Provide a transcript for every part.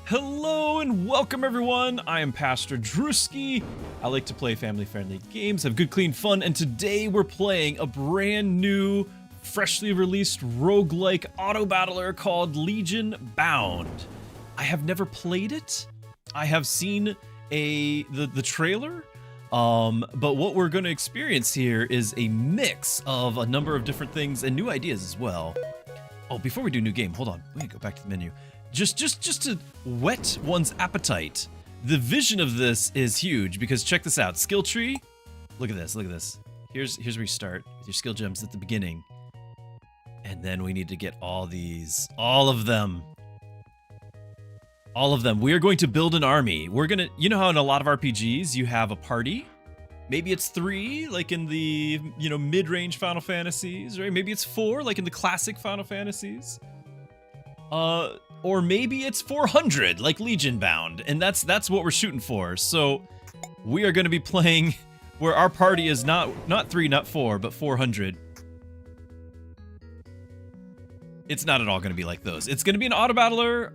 Hello and welcome everyone, I am Pastor Druski. I like to play family-friendly games, have good clean fun, and today we're playing a brand new, freshly released roguelike autobattler called Legionbound. I have never played it. I have seen the trailer, but what we're going to experience here is a mix of a number of different things and new ideas as well. Oh, before we do new game, hold on, we need to go back to the menu. Just to whet one's appetite, the vision of this is huge because check this out. Skill tree, look at this, look at this. Here's where you start with your skill gems at the beginning. And then we need to get all these, all of them. We are going to build an army. We're gonna, you know how in a lot of RPGs you have a party? Maybe it's 3, like in the, mid-range Final Fantasies, right? Maybe it's 4, like in the classic Final Fantasies. Or maybe it's 400, like Legionbound, and that's what we're shooting for. So we are going to be playing where our party is not 3, not 4, but 400. It's not at all going to be like those. It's going to be an autobattler.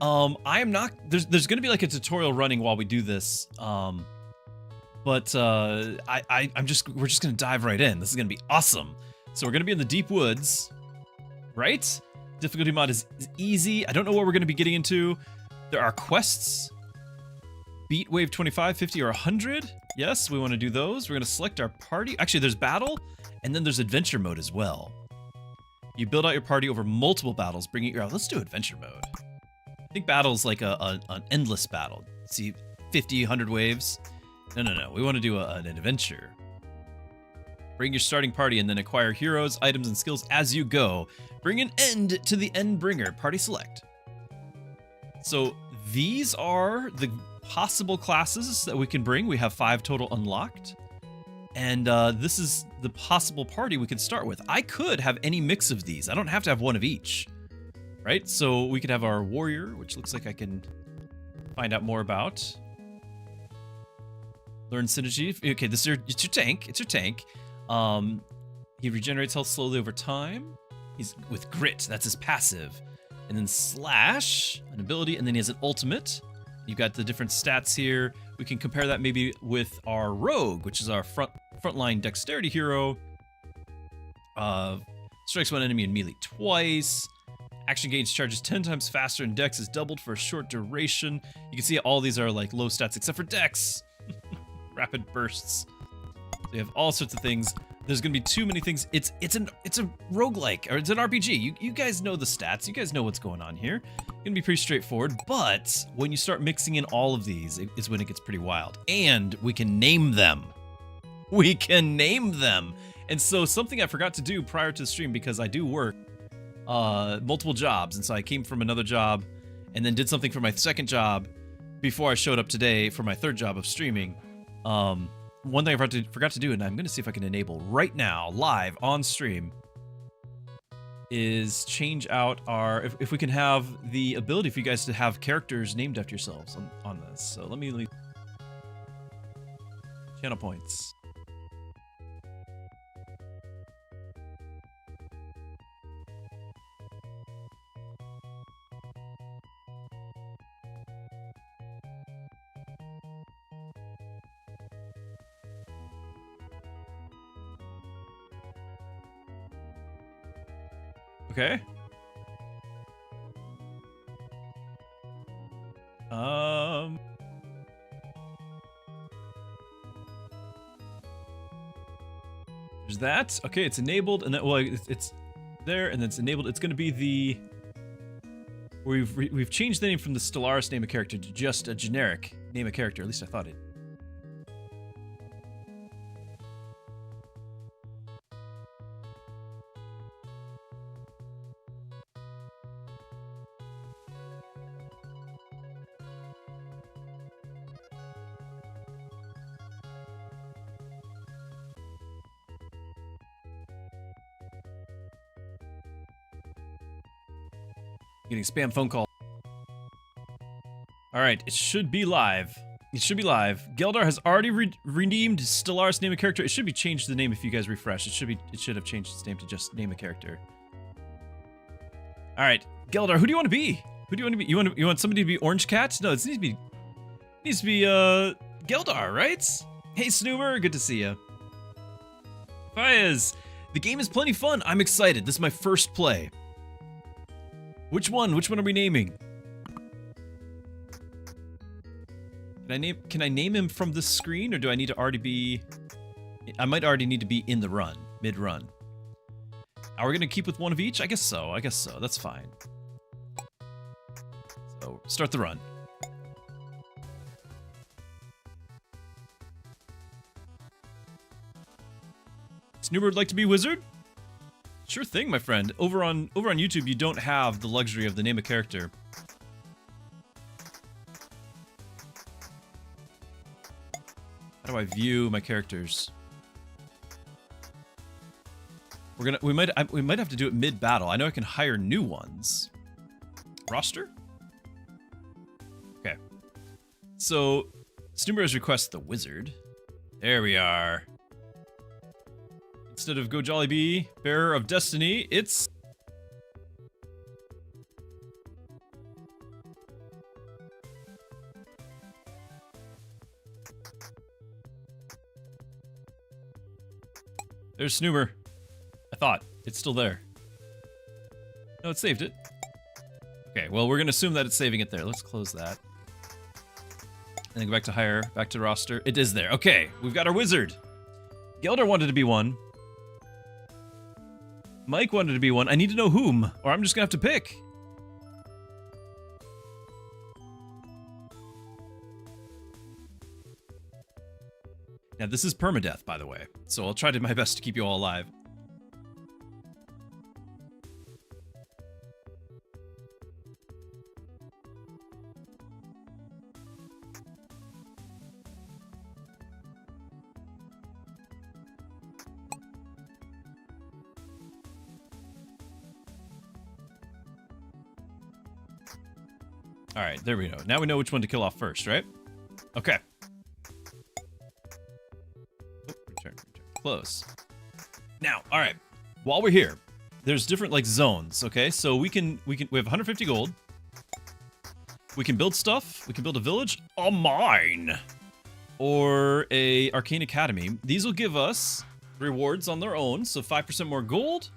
I am not. There's going to be like a tutorial running while we do this. But we're just going to dive right in. This is going to be awesome. So we're going to be in the deep woods, right? Difficulty mod is easy. I don't know what we're going to be getting into. There are quests. Beat wave 25, 50, or 100. Yes, we want to do those. We're going to select our party. Actually, there's battle, and then there's adventure mode as well. You build out your party over multiple battles, bringing it. Let's do adventure mode. I think battle's like an endless battle. See, 50, 100 waves. No. We want to do an adventure. Bring your starting party and then acquire heroes, items, and skills as you go. Bring an end to the end bringer. Party select. So these are the possible classes that we can bring. We have 5 total unlocked. And this is the possible party we could start with. I could have any mix of these. I don't have to have one of each. Right? So we could have our warrior, which looks like I can find out more about. Learn synergy. Okay, it's your tank. It's your tank. He regenerates health slowly over time. He's with grit, that's his passive. And then slash, an ability, and then he has an ultimate. You've got the different stats here. We can compare that maybe with our rogue, which is our frontline dexterity hero. Strikes one enemy in melee twice. Action gains charges 10 times faster, and dex is doubled for a short duration. You can see all these are like low stats except for dex. Rapid bursts. We have all sorts of things. There's gonna be too many things. It's a roguelike, or it's an RPG. You guys know the stats. You guys know what's going on here. It's gonna be pretty straightforward, but when you start mixing in all of these, it's when it gets pretty wild. And we can name them. We can name them. And so something I forgot to do prior to the stream, because I do work multiple jobs, and so I came from another job and then did something for my second job before I showed up today for my third job of streaming. One thing I forgot to do, and I'm going to see if I can enable right now, live on stream, is change out our, if we can have the ability for you guys to have characters named after yourselves on this. So let me leave channel points. Okay. There's that. Okay, it's enabled, and then it's there, and then it's enabled. It's going to be the we've changed the name from the Stellaris name a character to just a generic name a character. At least I thought it. Getting spam phone call. All right, it should be live. It should be live. Geldar has already renamed Stellaris name a character. It should be changed the name if you guys refresh. It should have changed its name to just name a character. All right, Geldar, who do you want to be? Who do you want to be? You want somebody to be Orange Cat? No, it needs to be Geldar, right? Hey Snoomer, good to see you. Faiz, the game is plenty fun. I'm excited. This is my first play. Which one? Which one are we naming? Can I name him from this screen, or do I need to already be? I might already need to be in the run, mid-run. Are we gonna keep with one of each? I guess so. I guess so. That's fine. So start the run. Snoomer would like to be wizard? Sure thing, my friend. Over on YouTube, you don't have the luxury of the name a character. How do I view my characters? We might have to do it mid-battle. I know I can hire new ones. Roster? Okay. So Snoomer has requested the wizard. There we are. Instead of Go Jolly Bee, Bearer of Destiny, it's... There's Snoomer. I thought. It's still there. No, it saved it. Okay, well, we're going to assume that it's saving it there. Let's close that. And then go back to hire, back to roster. It is there. Okay, we've got our wizard. Geldar wanted to be one. Mike wanted to be one. I need to know whom, or I'm just gonna have to pick. Now, this is permadeath, by the way, so I'll try to my best to keep you all alive. All right, there we go. Now we know which one to kill off first, right? Okay. Oh, return. Close. Now, all right. While we're here, there's different like zones. Okay, so we have 150 gold. We can build stuff. We can build a village, a mine, or a arcane academy. These will give us rewards on their own. So 5% more gold,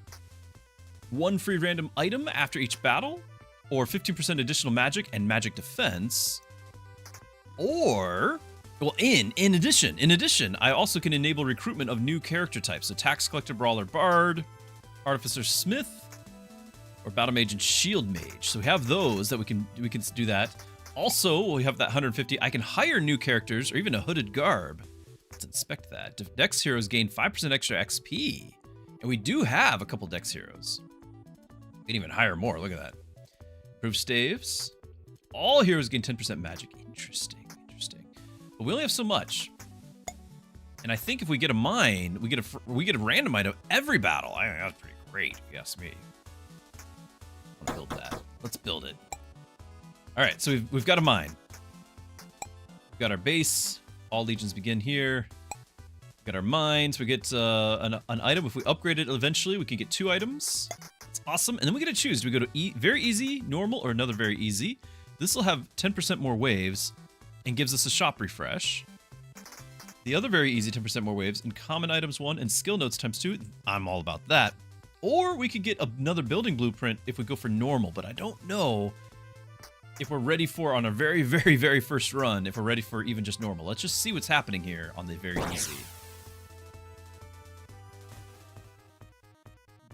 1 free random item after each battle, or 15% additional magic and magic defense. Or, well, in addition, I also can enable recruitment of new character types. So tax collector, brawler, bard, artificer, smith, or battle mage and shield mage. So we have those that we can do that. Also, we have that 150. I can hire new characters or even a hooded garb. Let's inspect that. Dex heroes gain 5% extra XP. And we do have a couple Dex heroes. We can even hire more. Look at that. Improved staves. All heroes gain 10% magic. Interesting. But we only have so much. And I think if we get a mine, we get a random item every battle. I think that's pretty great, if you ask me. I want to build that. Let's build it. All right, so we've got a mine. We've got our base. All legions begin here. We've got our mines. We get an item. If we upgrade it eventually, we can get 2 items. It's awesome. And then we get to choose. Do we go to very easy, normal, or another very easy? This will have 10% more waves and gives us a shop refresh. The other very easy 10% more waves and common items 1 and skill notes times 2. I'm all about that. Or we could get another building blueprint if we go for normal, but I don't know if we're ready for, on our very, very, very first run, if we're ready for even just normal. Let's just see what's happening here on the very easy.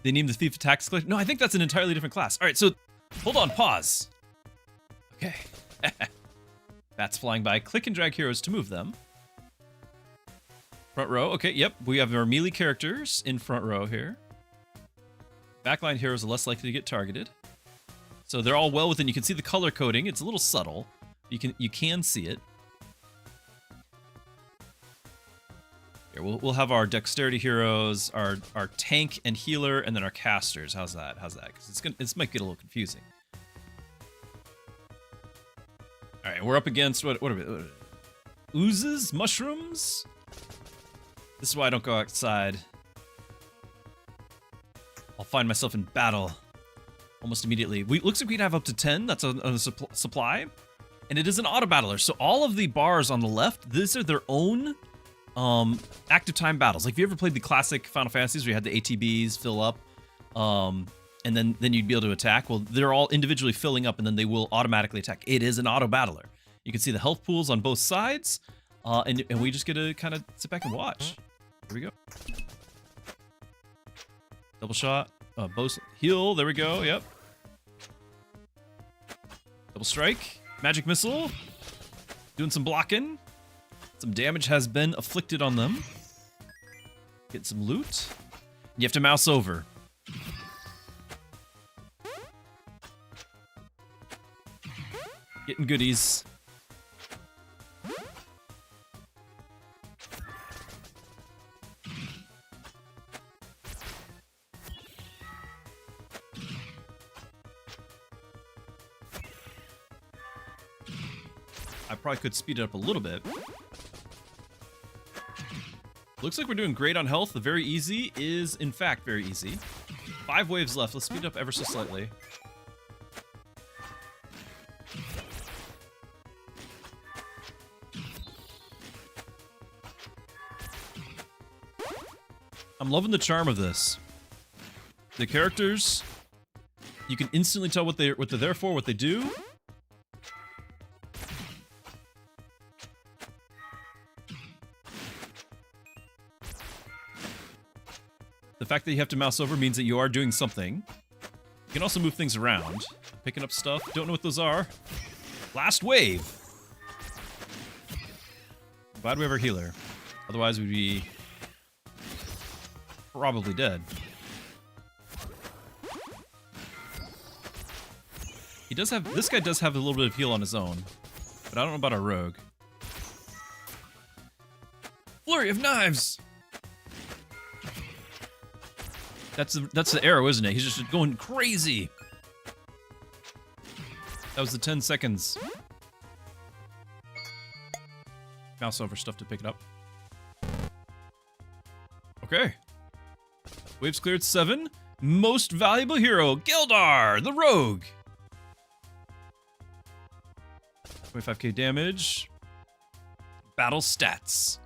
They named the thief a tax collector? No, I think that's an entirely different class. All right, so hold on, pause. Okay. Bats flying by. Click and drag heroes to move them. Front row. Okay, yep. We have our melee characters in front row here. Backline heroes are less likely to get targeted. So they're all well within. You can see the color coding. It's a little subtle. You can see it. Here, we'll have our dexterity heroes, our tank and healer, and then our casters. How's that? Because this might get a little confusing. All right, we're up against what are we? Oozes, mushrooms. This is why I don't go outside. I'll find myself in battle. almost immediately. Looks like we'd have up to 10. That's on a supply. And it is an auto-battler. So all of the bars on the left, these are their own active time battles. Like if you ever played the classic Final Fantasies where you had the ATBs fill up, and then you'd be able to attack. Well, they're all individually filling up, and then they will automatically attack. It is an auto-battler. You can see the health pools on both sides, and we just get to kind of sit back and watch. Here we go. Double shot. Bow heal. There we go. Yep. Double strike. Magic missile. Doing some blocking. Some damage has been afflicted on them. Get some loot. You have to mouse over. Getting goodies. I probably could speed it up a little bit. Looks like we're doing great on health. The very easy is, in fact, very easy. 5 waves left. Let's speed it up ever so slightly. I'm loving the charm of this. The characters, you can instantly tell what they're there for, what they do. The fact that you have to mouse over means that you are doing something. You can also move things around. Picking up stuff. Don't know what those are. Last wave. Glad we have our healer. Otherwise we'd be probably dead. He does have, this guy does have a little bit of heal on his own, but I don't know about our rogue. Flurry of knives! That's the arrow, isn't it? He's just going crazy. That was the 10 seconds. Mouse over stuff to pick it up. Okay. Waves cleared 7. Most valuable hero, Gildar, the rogue. 25k damage. Battle stats.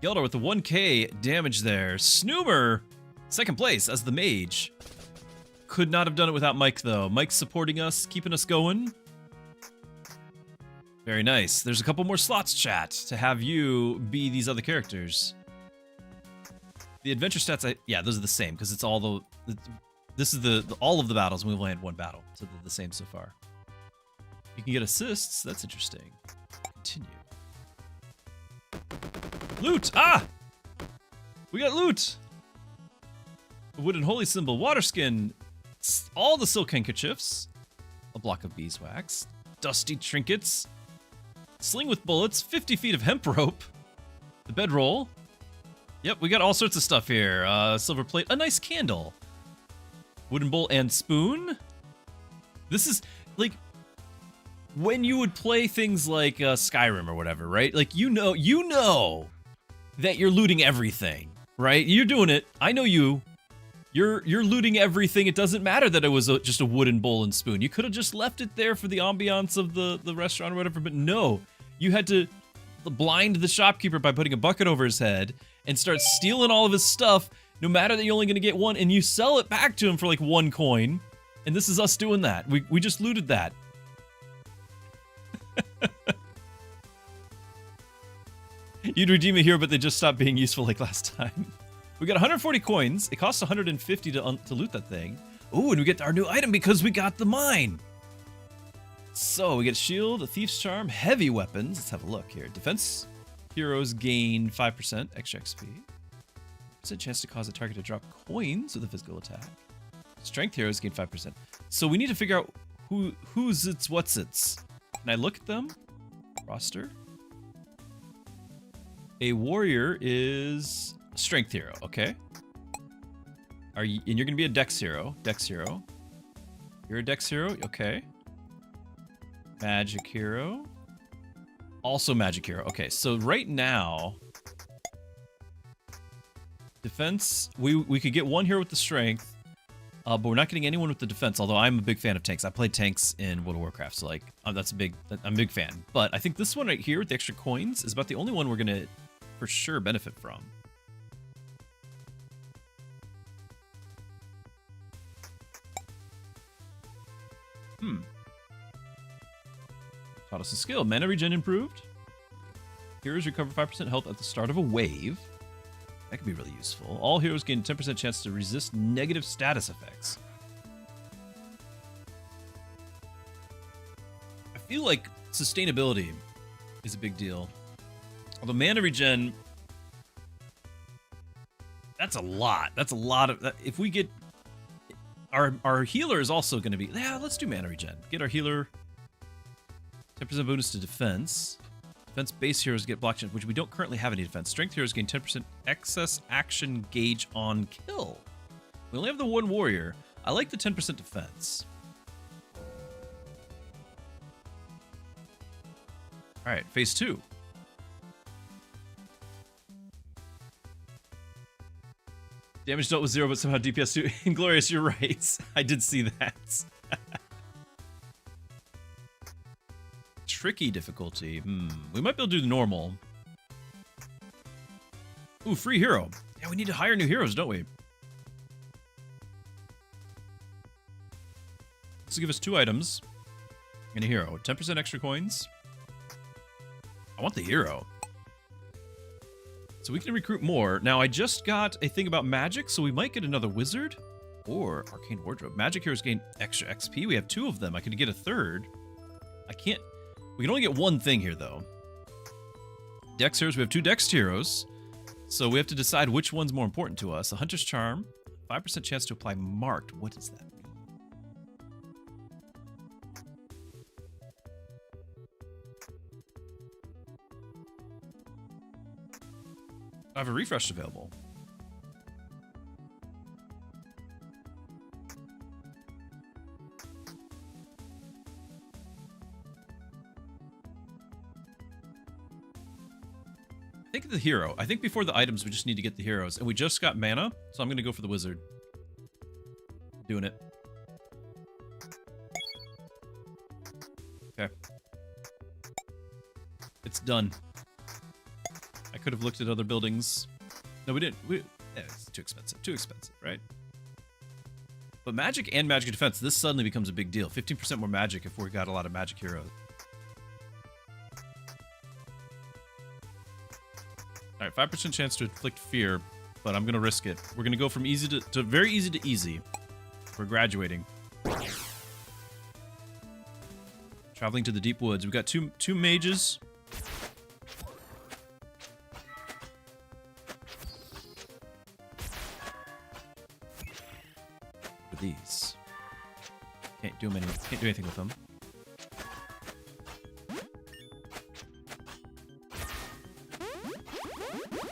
Gildar with the 1k damage there. Snoomer, second place as the mage. Could not have done it without Mike, though. Mike's supporting us, keeping us going. Very nice. There's a couple more slots, chat, to have you be these other characters. The adventure stats, yeah, those are the same, because it's all the... This is all of the battles, and we've only had one battle, so they're the same so far. You can get assists. That's interesting. Continue. Loot! Ah! We got loot! A wooden holy symbol, water skin, all the silk handkerchiefs, a block of beeswax, dusty trinkets, sling with bullets, 50 feet of hemp rope, the bedroll. Yep, we got all sorts of stuff here. Silver plate, a nice candle, wooden bowl and spoon. This is, like, when you would play things like Skyrim or whatever, right? Like, you know that you're looting everything, right? You're doing it. I know you. You're looting everything. It doesn't matter that it was just a wooden bowl and spoon. You could have just left it there for the ambiance of the restaurant or whatever, but no. You had to blind the shopkeeper by putting a bucket over his head and start stealing all of his stuff, no matter that you're only going to get one, and you sell it back to him for like 1 coin. And this is us doing that. We just looted that. You'd redeem a hero, but they just stopped being useful like last time. We got 140 coins. It costs 150 to loot that thing. Ooh, and we get our new item because we got the mine. So we get a shield, a thief's charm, heavy weapons. Let's have a look here. Defense heroes gain 5% extra XP. It's a chance to cause a target to drop coins with a physical attack. Strength heroes gain 5%. So we need to figure out who's its what's its. Can I look at them? Roster. A warrior is a strength hero, okay. And you're gonna be a dex hero. Dex hero. You're a dex hero, okay. Magic hero. Also magic hero. Okay, so right now, defense, we could get one hero with the strength. But we're not getting anyone with the defense, although I'm a big fan of tanks. I played tanks in World of Warcraft, so like I'm a big fan. But I think this one right here with the extra coins is about the only one we're gonna for sure benefit from. Taught us a skill. Mana regen improved. Heroes recover 5% health at the start of a wave. That could be really useful. All heroes gain 10% chance to resist negative status effects. I feel like sustainability is a big deal. Although mana regen, that's a lot. That's a lot of... If we get... Our healer is also going to be... Yeah, let's do mana regen. Get our healer 10% bonus to defense. Defense base heroes get blocked, which we don't currently have any defense. Strength heroes gain 10% excess action gauge on kill. We only have the one warrior. I like the 10% defense. All right, phase 2. Damage dealt with 0, but somehow DPS 2. Inglorious, you're right. I did see that. Tricky difficulty. We might be able to do the normal. Ooh, free hero. Yeah, we need to hire new heroes, don't we? This will give us 2 items and a hero. 10% extra coins. I want the hero. So we can recruit more. Now, I just got a thing about magic, so we might get another wizard or arcane wardrobe. Magic heroes gain extra XP. We have 2 of them. I could get a third. I can't. We can only get one thing here, though. Dex heroes. We have 2 Dex heroes. So we have to decide which one's more important to us. A Hunter's Charm. 5% chance to apply marked. What does that mean? I have a refresh available. I think the hero. I think before the items, we just need to get the heroes. And we just got mana, so I'm going to go for the wizard. Doing it. Okay. It's done. I could have looked at other buildings. No, we didn't. Yeah, it's too expensive. Too expensive, right? But magic and magic defense, this suddenly becomes a big deal. 15% more magic if we got a lot of magic heroes. All right, 5% chance to inflict fear, but I'm going to risk it. We're going to go from easy to very easy to easy. We're graduating. Traveling to the deep woods. We've got two mages. For these. Can't do anything with them.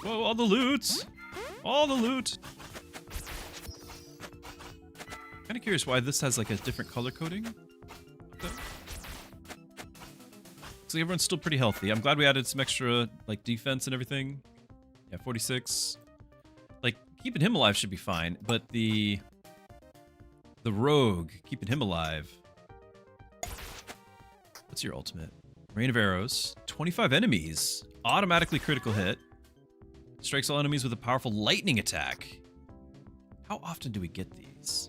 Whoa, all the loot! All the loot! Kind of curious why this has like a different color coding. Looks like everyone's still pretty healthy. I'm glad we added some extra like defense and everything. Yeah, 46. Like keeping him alive should be fine, but the rogue, keeping him alive. What's your ultimate? Rain of arrows. 25 enemies. Automatically critical hit. Strikes all enemies with a powerful lightning attack. How often do we get these?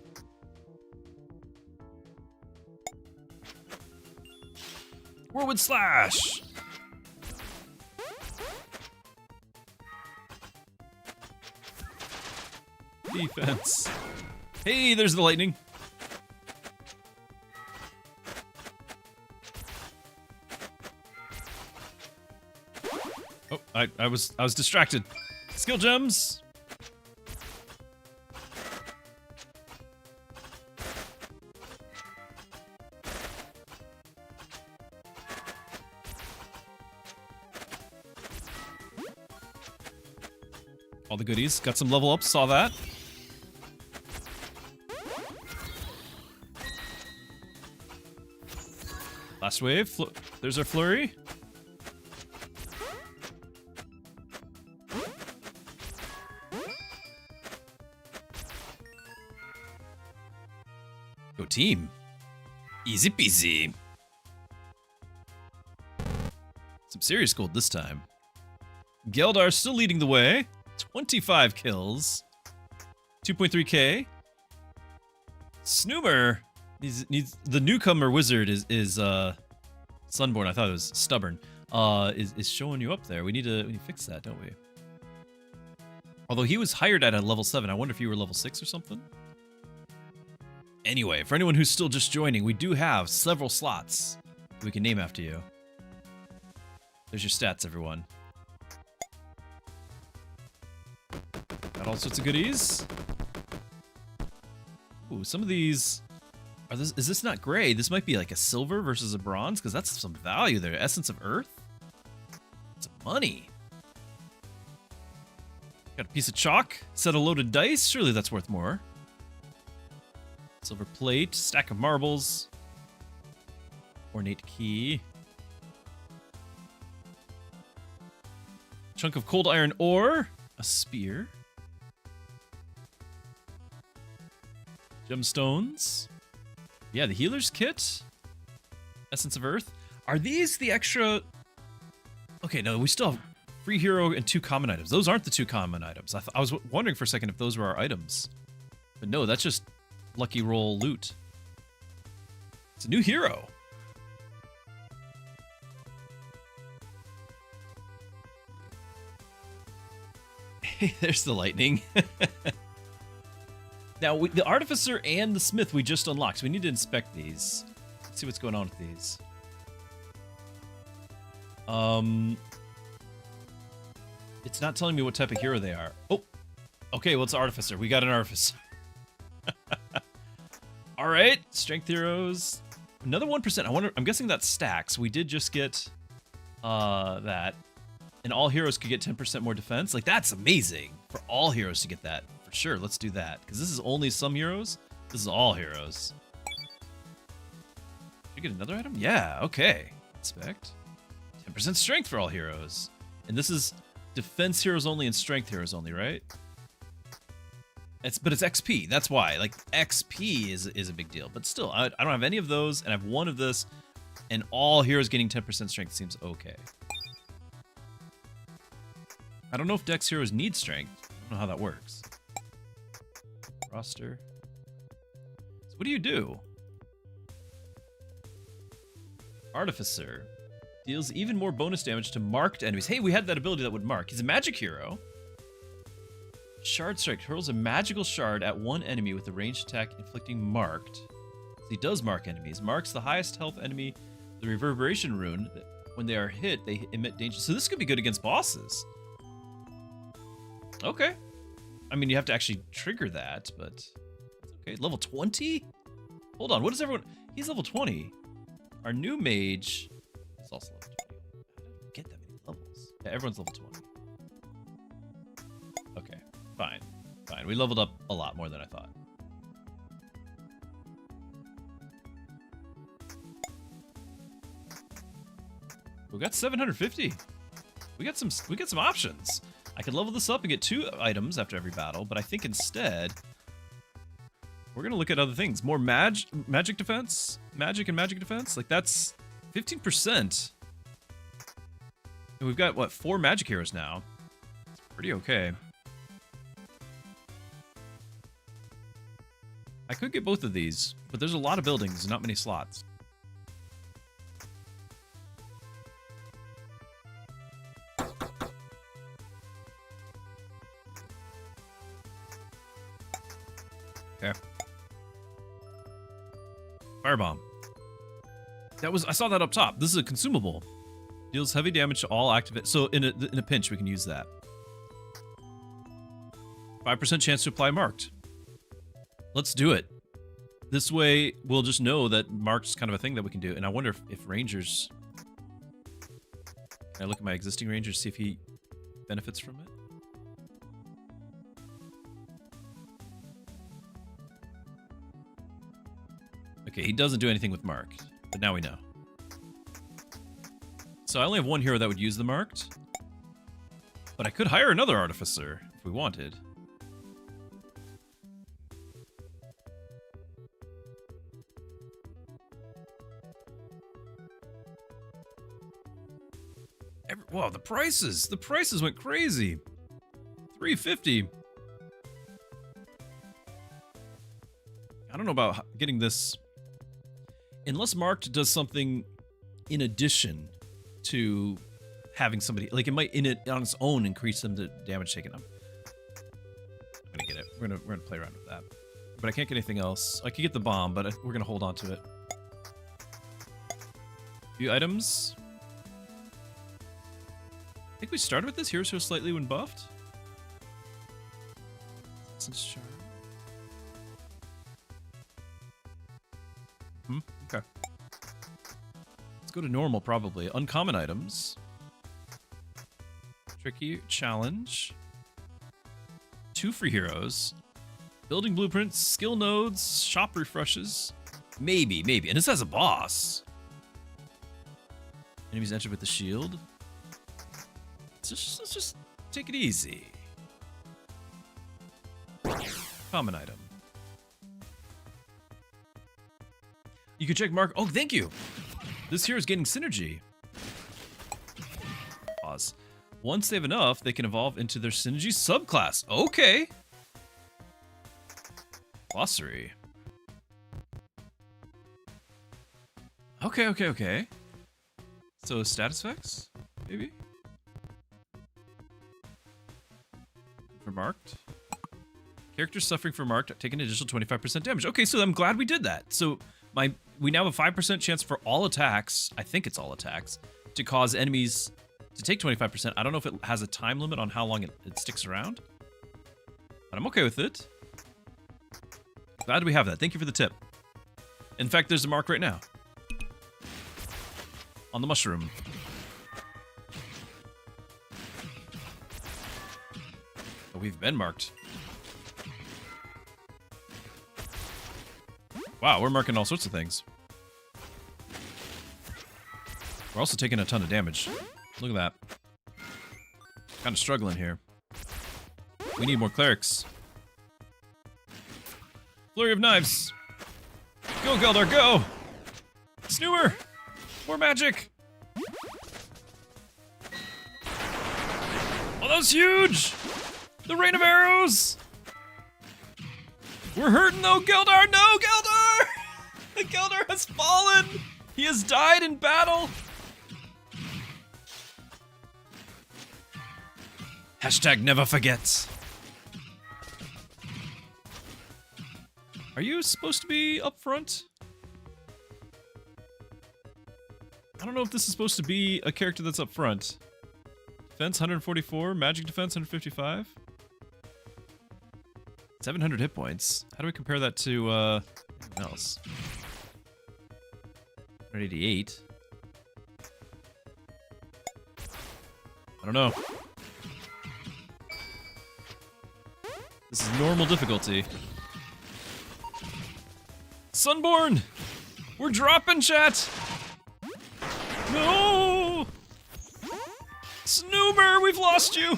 Whirlwind Slash! Defense. Hey, there's the lightning. Oh, I was distracted. Skill gems. All the goodies. Got some level ups. Saw that. Last wave. There's our flurry. team. Easy peasy. Some serious gold this time. Geldar still leading the way. 25 kills. 2.3k. Snoomer needs the newcomer wizard is Sunborn. I thought it was Stubborn. Is showing you up there. We need to fix that, don't we? Although he was hired at a level 7. I wonder if you were level 6 or something. Anyway, for anyone who's still just joining, we do have several slots we can name after you. There's your stats, everyone. Got all sorts of goodies. Ooh, some of these is this not gray? This might be like a silver versus a bronze, because that's some value there. Essence of Earth? It's money. Got a piece of chalk, set a loaded dice. Surely that's worth more. Silver plate, stack of marbles. Ornate key. Chunk of cold iron ore. A spear. Gemstones. Yeah, the healer's kit. Essence of Earth. Are these the extra... Okay, no, we still have free hero and 2 common items. Those aren't the 2 common items. I was wondering for a second if those were our items. But no, that's just lucky roll loot. It's a new hero. Hey, there's the lightning. Now, the Artificer and the Smith we just unlocked, so we need to inspect these. Let's see what's going on with these. It's not telling me what type of hero they are. Oh, okay, well, it's Artificer. We got an Artificer. All right, Strength heroes. Another 1%. I'm guessing that stacks. We did just get that. And all heroes could get 10% more defense. Like, that's amazing for all heroes to get that. For sure, let's do that. Because this is only some heroes. This is all heroes. Did you get another item? Yeah, okay. Inspect. 10% strength for all heroes. And this is defense heroes only and strength heroes only, right? But it's XP. That's why. Like, XP is a big deal. But still, I don't have any of those, and I have one of this. And all heroes getting 10% strength seems okay. I don't know if Dex heroes need strength. I don't know how that works. Roster. So what do you do? Artificer. Deals even more bonus damage to marked enemies. Hey, we had that ability that would mark. He's a magic hero. Shard Strike hurls a magical shard at one enemy with a ranged attack inflicting marked. So he does mark enemies. Marks the highest health enemy, the reverberation rune. When they are hit, they emit danger. So this could be good against bosses. Okay. I mean, you have to actually trigger that, but it's okay. Level 20? Hold on, what is everyone... He's level 20. Our new mage is also level 20. How did we get that many levels? Yeah, everyone's level 20. Okay, fine. Fine, we leveled up a lot more than I thought. We got 750. We got some options. I could level this up and get 2 items after every battle, but I think instead we're gonna look at other things. More magic defense, magic and magic defense. Like, that's 15%. And we've got what, 4 magic heroes now. It's pretty okay. I could get both of these, but there's a lot of buildings and not many slots. Okay. Firebomb. I saw that up top. This is a consumable. Deals heavy damage to all active. So in a pinch, we can use that. 5% chance to apply marked. Let's do it. This way, we'll just know that marked's kind of a thing that we can do. And I wonder if rangers... Can I look at my existing ranger to see if he benefits from it? Okay, he doesn't do anything with marked, but now we know. So I only have one hero that would use the marked, but I could hire another artificer if we wanted. Whoa, the prices went crazy. 350. I don't know about getting this. Unless Marked does something in addition to having somebody, like it might on its own increase them the damage taken. I'm gonna get it. We're gonna play around with that. But I can't get anything else. I could get the bomb, but we're gonna hold on to it. Few items. I think we started with this. Heroes who are slightly when buffed. Essence charm. Okay. Let's go to normal, probably. Uncommon items. Tricky challenge. 2 free heroes. Building blueprints, skill nodes, shop refreshes. Maybe. And this has a boss. Enemies enter with the shield. Let's just take it easy. Common item. You can check Mark. Oh, thank you. This hero is getting synergy. Pause. Once they have enough, they can evolve into their synergy subclass. Okay. Glossary. Okay. So status effects, maybe? For marked. Characters suffering from marked take an additional 25% damage. Okay, so I'm glad we did that. So we now have a 5% chance for all attacks, I think it's all attacks, to cause enemies to take 25%. I don't know if it has a time limit on how long it sticks around, but I'm okay with it. Glad we have that. Thank you for the tip. In fact, there's a mark right now. On the mushroom. Oh, we've been marked. Wow, we're marking all sorts of things. We're also taking a ton of damage. Look at that. Kind of struggling here. We need more clerics. Flurry of knives. Go, Geldar, go! Snewer! More magic! Oh, that was huge! The rain of arrows! We're hurting though, Geldar! No, Geldar! Geldar has fallen! He has died in battle! Hashtag never forget. Are you supposed to be up front? I don't know if this is supposed to be a character that's up front. Defense 144, magic defense 155. 700 hit points. How do we compare that to anything else? 188. I don't know. This is normal difficulty. Sunborn! We're dropping, chat! No! Snoober, we've lost you!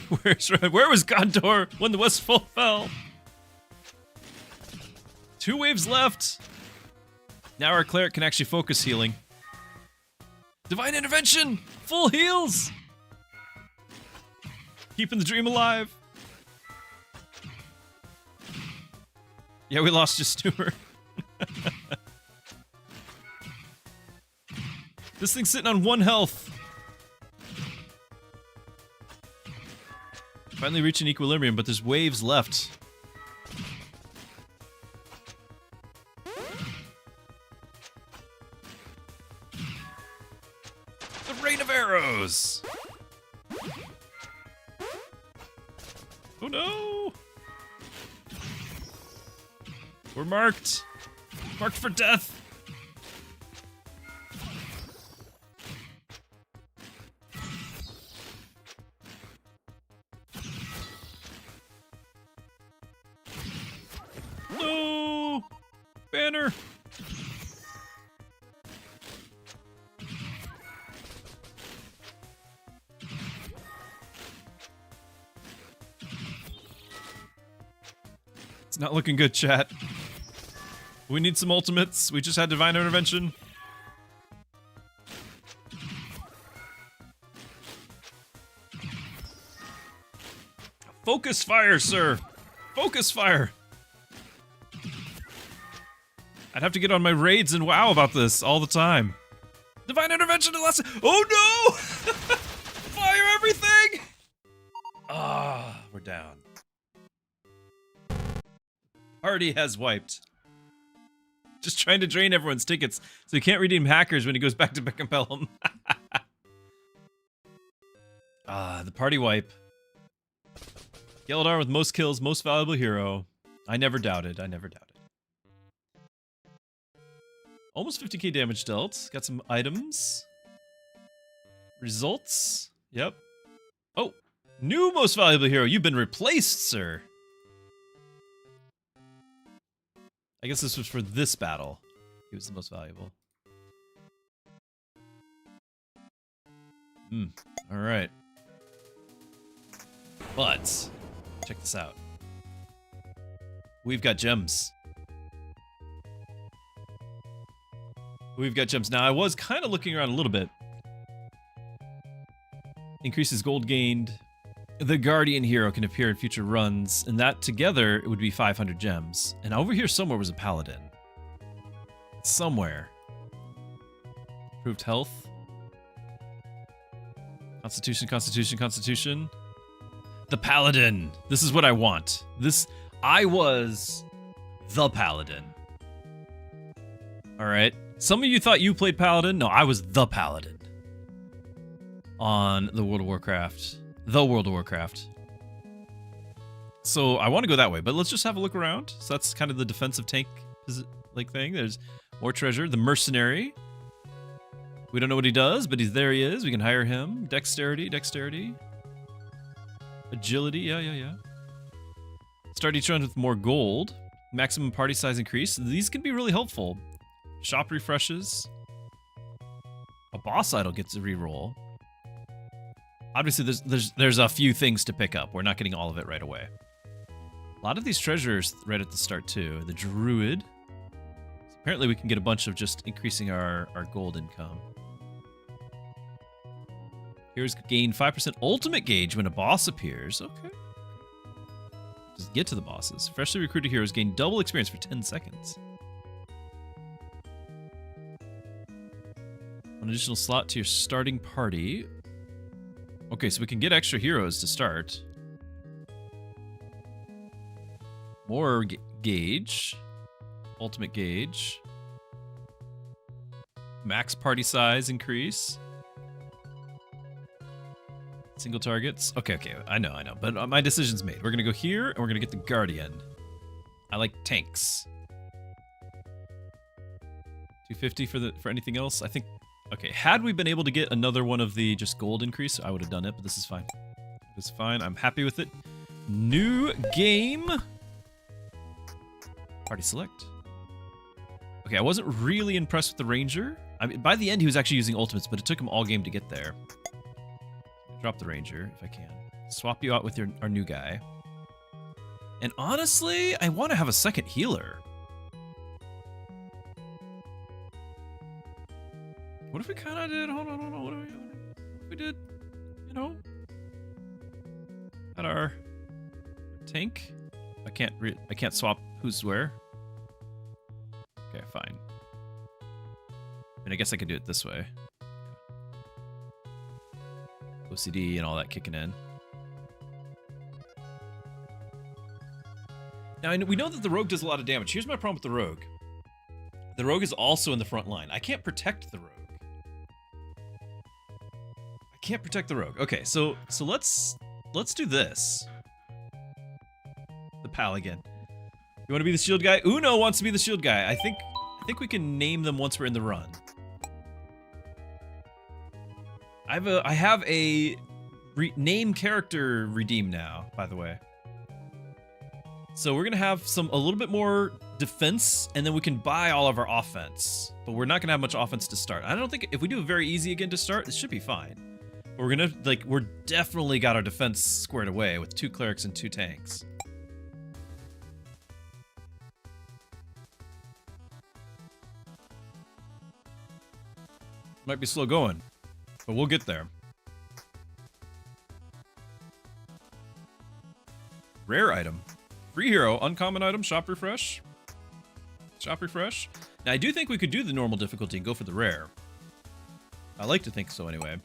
Where was Gondor when the Westfall fell? 2 waves left. Now our cleric can actually focus healing. Divine intervention! Full heals! Keeping the dream alive. Yeah, we lost your Stewart. This thing's sitting on 1 health. Finally reaching equilibrium, but there's waves left. The rain of arrows! Oh no! We're marked! Marked for death! No! Banner! It's not looking good, chat. We need some ultimates. We just had divine intervention. Focus fire, sir. Focus fire. I'd have to get on my raids and WoW about this all the time. Divine intervention to last. Oh no! Fire everything! Ah, we're down. Party has wiped. Just trying to drain everyone's tickets so he can't redeem hackers when he goes back to Beckenpelham. The party wipe. Geldar with most kills, most valuable hero. I never doubted. I never doubted. Almost 50k damage dealt. Got some items. Results. Yep. Oh, new most valuable hero. You've been replaced, sir. I guess this was for this battle. He was the most valuable. All right. But check this out. We've got gems. We've got gems. Now, I was kind of looking around a little bit. Increases gold gained. The Guardian hero can appear in future runs, and that together, it would be 500 gems. And over here somewhere was a paladin. Somewhere. Improved health. Constitution, constitution, constitution. The paladin. This is what I want. I was the paladin. All right. Some of you thought you played paladin. No, I was the paladin. On the World of Warcraft. The World of Warcraft. So I want to go that way, but let's just have a look around. So that's kind of the defensive tank like thing. There's more treasure. The mercenary. We don't know what he does, but there he is. We can hire him. Dexterity, dexterity. Agility, yeah. Start each run with more gold. Maximum party size increase. These can be really helpful. Shop refreshes. A boss idol gets a reroll. Obviously, there's a few things to pick up. We're not getting all of it right away. A lot of these treasures right at the start too. The druid. So apparently, we can get a bunch of just increasing our gold income. Here's gain 5% ultimate gauge when a boss appears. Okay. Just get to the bosses. Freshly recruited heroes gain double experience for 10 seconds. An additional slot to your starting party. Okay, so we can get extra heroes to start. More gauge. Ultimate gauge. Max party size increase. Single targets. Okay, I know. But my decision's made. We're going to go here, and we're going to get the Guardian. I like tanks. 250 for anything else? I think... Okay, had we been able to get another one of the just gold increase, I would have done it, but this is fine. This is fine. I'm happy with it. New game. Party select. Okay, I wasn't really impressed with the Ranger. I mean, by the end, he was actually using ultimates, but it took him all game to get there. Drop the Ranger, if I can. Swap you out with our new guy. And honestly, I want to have a second healer. What if we kind of did? Hold on. What if we did? You know, at our tank. I can't swap who's where. Okay, fine. I mean, I guess I could do it this way. OCD and all that kicking in. Now, we know that the rogue does a lot of damage. Here's my problem with the rogue. The rogue is also in the front line. I can't protect the rogue. Can't protect the rogue. Okay, so let's do this. The pal again. You want to be the shield guy? Uno wants to be the shield guy. I think we can name them once we're in the run. I have a name character redeem now, by the way. So we're gonna have a little bit more defense, and then we can buy all of our offense. But we're not gonna have much offense to start. I don't think if we do it very easy again to start, this should be fine. We're gonna, we're definitely got our defense squared away with 2 clerics and 2 tanks. Might be slow going, but we'll get there. Rare item. Free hero. Uncommon item. Shop refresh. Shop refresh. Now, I do think we could do the normal difficulty and go for the rare. I like to think so anyway.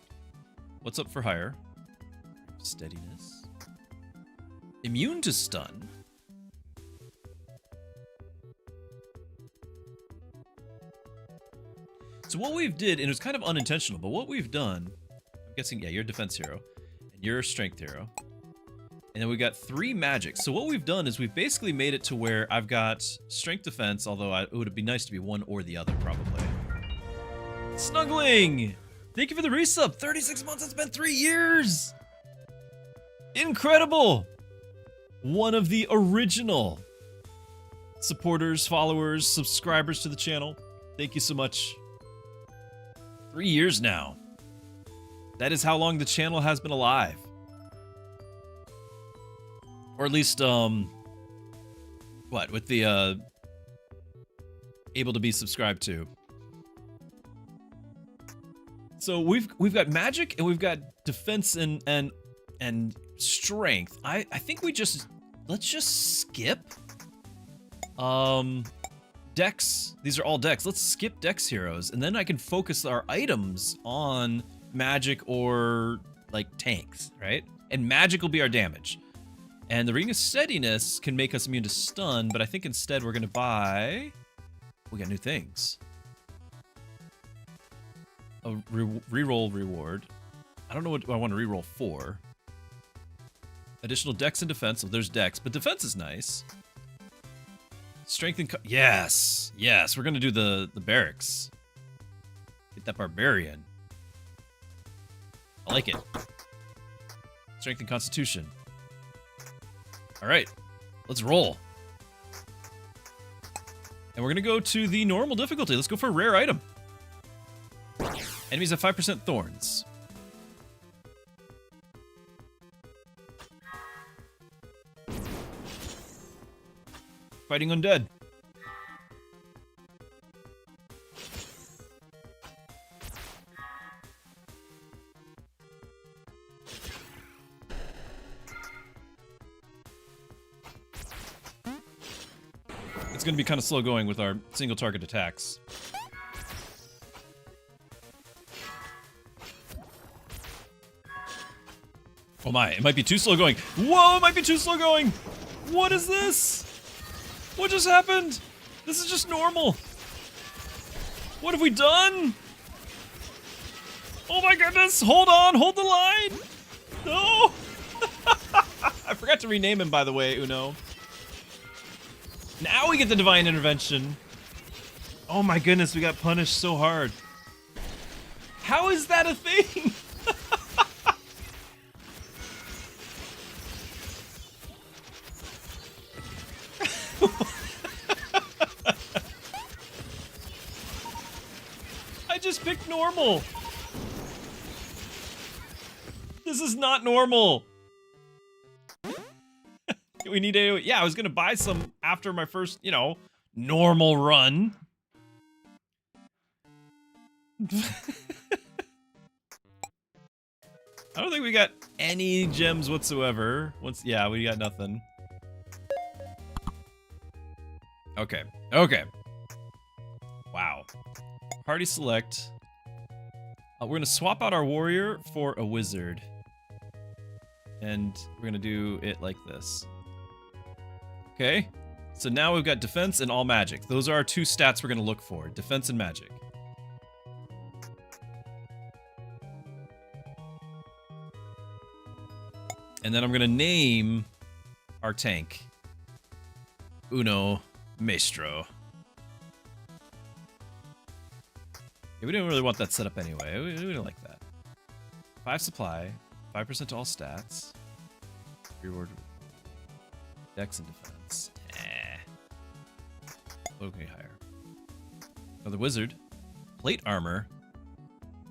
What's up for hire? Steadiness. Immune to stun. So what we've did, and it was kind of unintentional, but what we've done, I'm guessing, yeah, you're a defense hero, and you're a strength hero. And then we got 3 magic. So what we've done is we've basically made it to where I've got strength defense, although it would be nice to be one or the other, probably. Snuggling! Thank you for the resub. 36 months, it's been 3 years! Incredible! One of the original supporters, followers, subscribers to the channel. Thank you so much. 3 years now. That is how long the channel has been alive. Or at least, what, with the, able to be subscribed to. So we've got magic and we've got defense and strength. I think let's just skip. Dex, these are all Dex. Let's skip Dex heroes, and then I can focus our items on magic or, like, tanks, right? And magic will be our damage. And the Ring of Steadiness can make us immune to stun, but I think instead we're gonna buy... We got new things. A reroll reward. I don't know what I want to reroll for. Additional Dex and defense. So there's Dex, but defense is nice. Strength and... Yes! Yes, we're gonna do the barracks. Get that barbarian. I like it. Strength and constitution. Alright, let's roll. And we're gonna go to the normal difficulty. Let's go for a rare item. Enemies have 5% thorns. Fighting undead. It's going to be kind of slow going with our single target attacks. Oh my, it might be too slow going. Whoa, it might be too slow going. What is this? What just happened? This is just normal. What have we done? Oh my goodness, hold on, hold the line. No. I forgot to rename him, by the way, Uno. Now we get the divine intervention. Oh my goodness, we got punished so hard. How is that a thing? I just picked normal. This is not normal. We need a... Yeah, I was gonna buy some after my first, you know, normal run. I don't think we got any gems whatsoever. Yeah, we got nothing. Okay. Okay. Wow. Party select. We're gonna swap out our warrior for a wizard. And we're gonna do it like this. Okay, so now we've got defense and all magic. Those are our 2 stats we're gonna look for, defense and magic. And then I'm gonna name our tank Uno Maestro. Yeah, we didn't really want that set up anyway. We didn't like that. 5 supply, 5% to all stats. Reward Dex and defense. Okay, higher. Another wizard. Plate armor.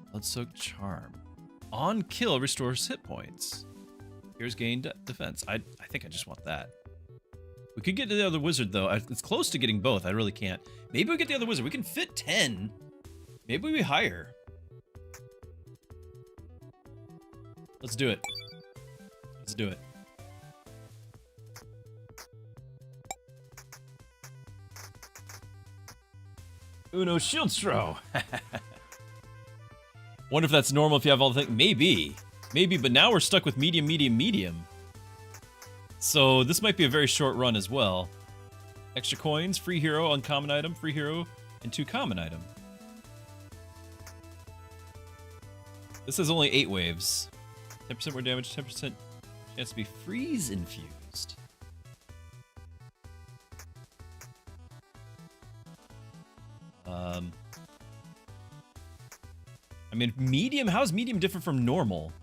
Blood-soaked charm. On kill restores hit points. Here's gained defense. I think I just want that. We could get the other wizard though. It's close to getting both. I really can't. Maybe we get the other wizard. We can fit 10. Maybe we hire. Let's do it. Let's do it. Uno shield throw. Wonder if that's normal if you have all the things. Maybe. Maybe, but now we're stuck with medium, medium, medium. So this might be a very short run as well. Extra coins, free hero, uncommon item, free hero, and 2 common item. This has only 8 waves. 10% more damage, 10% chance to be freeze infused. I mean, medium, how is medium different from normal?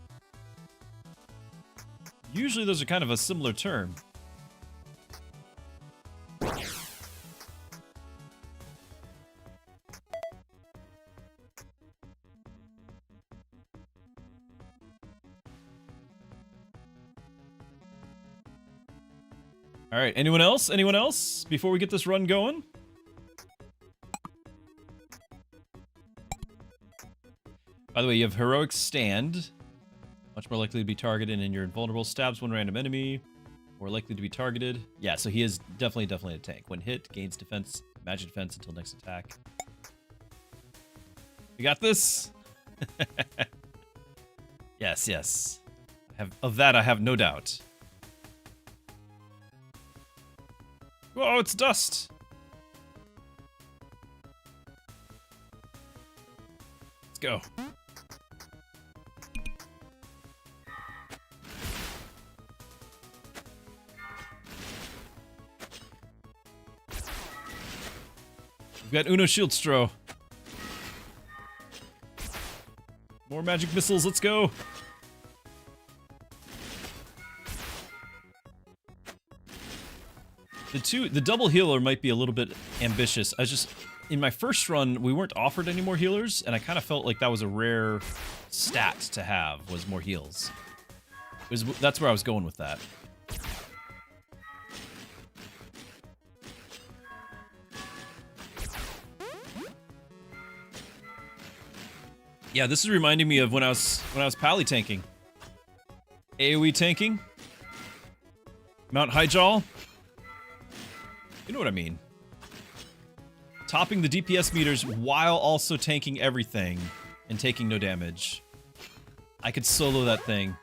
Usually those are kind of a similar term. All right, anyone else? Anyone else before we get this run going? By the way, you have Heroic Stand. Much more likely to be targeted and you're invulnerable. Stabs one random enemy. More likely to be targeted. Yeah, so he is definitely a tank. When hit, gains defense, magic defense until next attack. We got this? Yes, yes. Of that, I have no doubt. Whoa, it's dust! Let's go. We've got Uno shield throw. More magic missiles, let's go. The double healer might be a little bit ambitious. In my first run, we weren't offered any more healers, and I kind of felt like that was a rare stat to have, was more heals. That's where I was going with that. Yeah, this is reminding me of when I was pally tanking. AoE tanking. Mount Highjaw. You know what I mean. Topping the DPS meters while also tanking everything and taking no damage. I could solo that thing.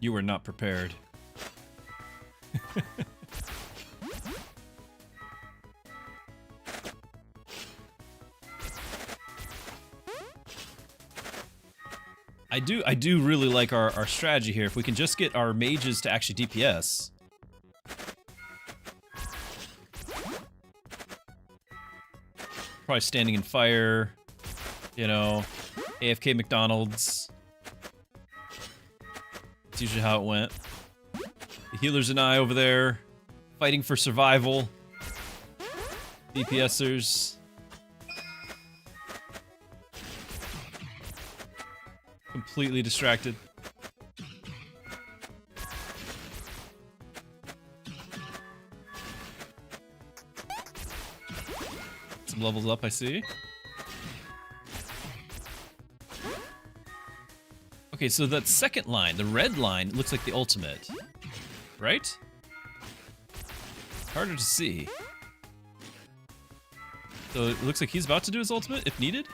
You were not prepared. I do really like our strategy here. If we can just get our mages to actually DPS. Probably standing in fire, you know, AFK McDonald's. That's usually how it went. The healers and I over there, fighting for survival. DPSers. Completely distracted. Some levels up, I see. Okay, so that second line, the red line, looks like the ultimate. Right? Harder to see. So it looks like he's about to do his ultimate, if needed.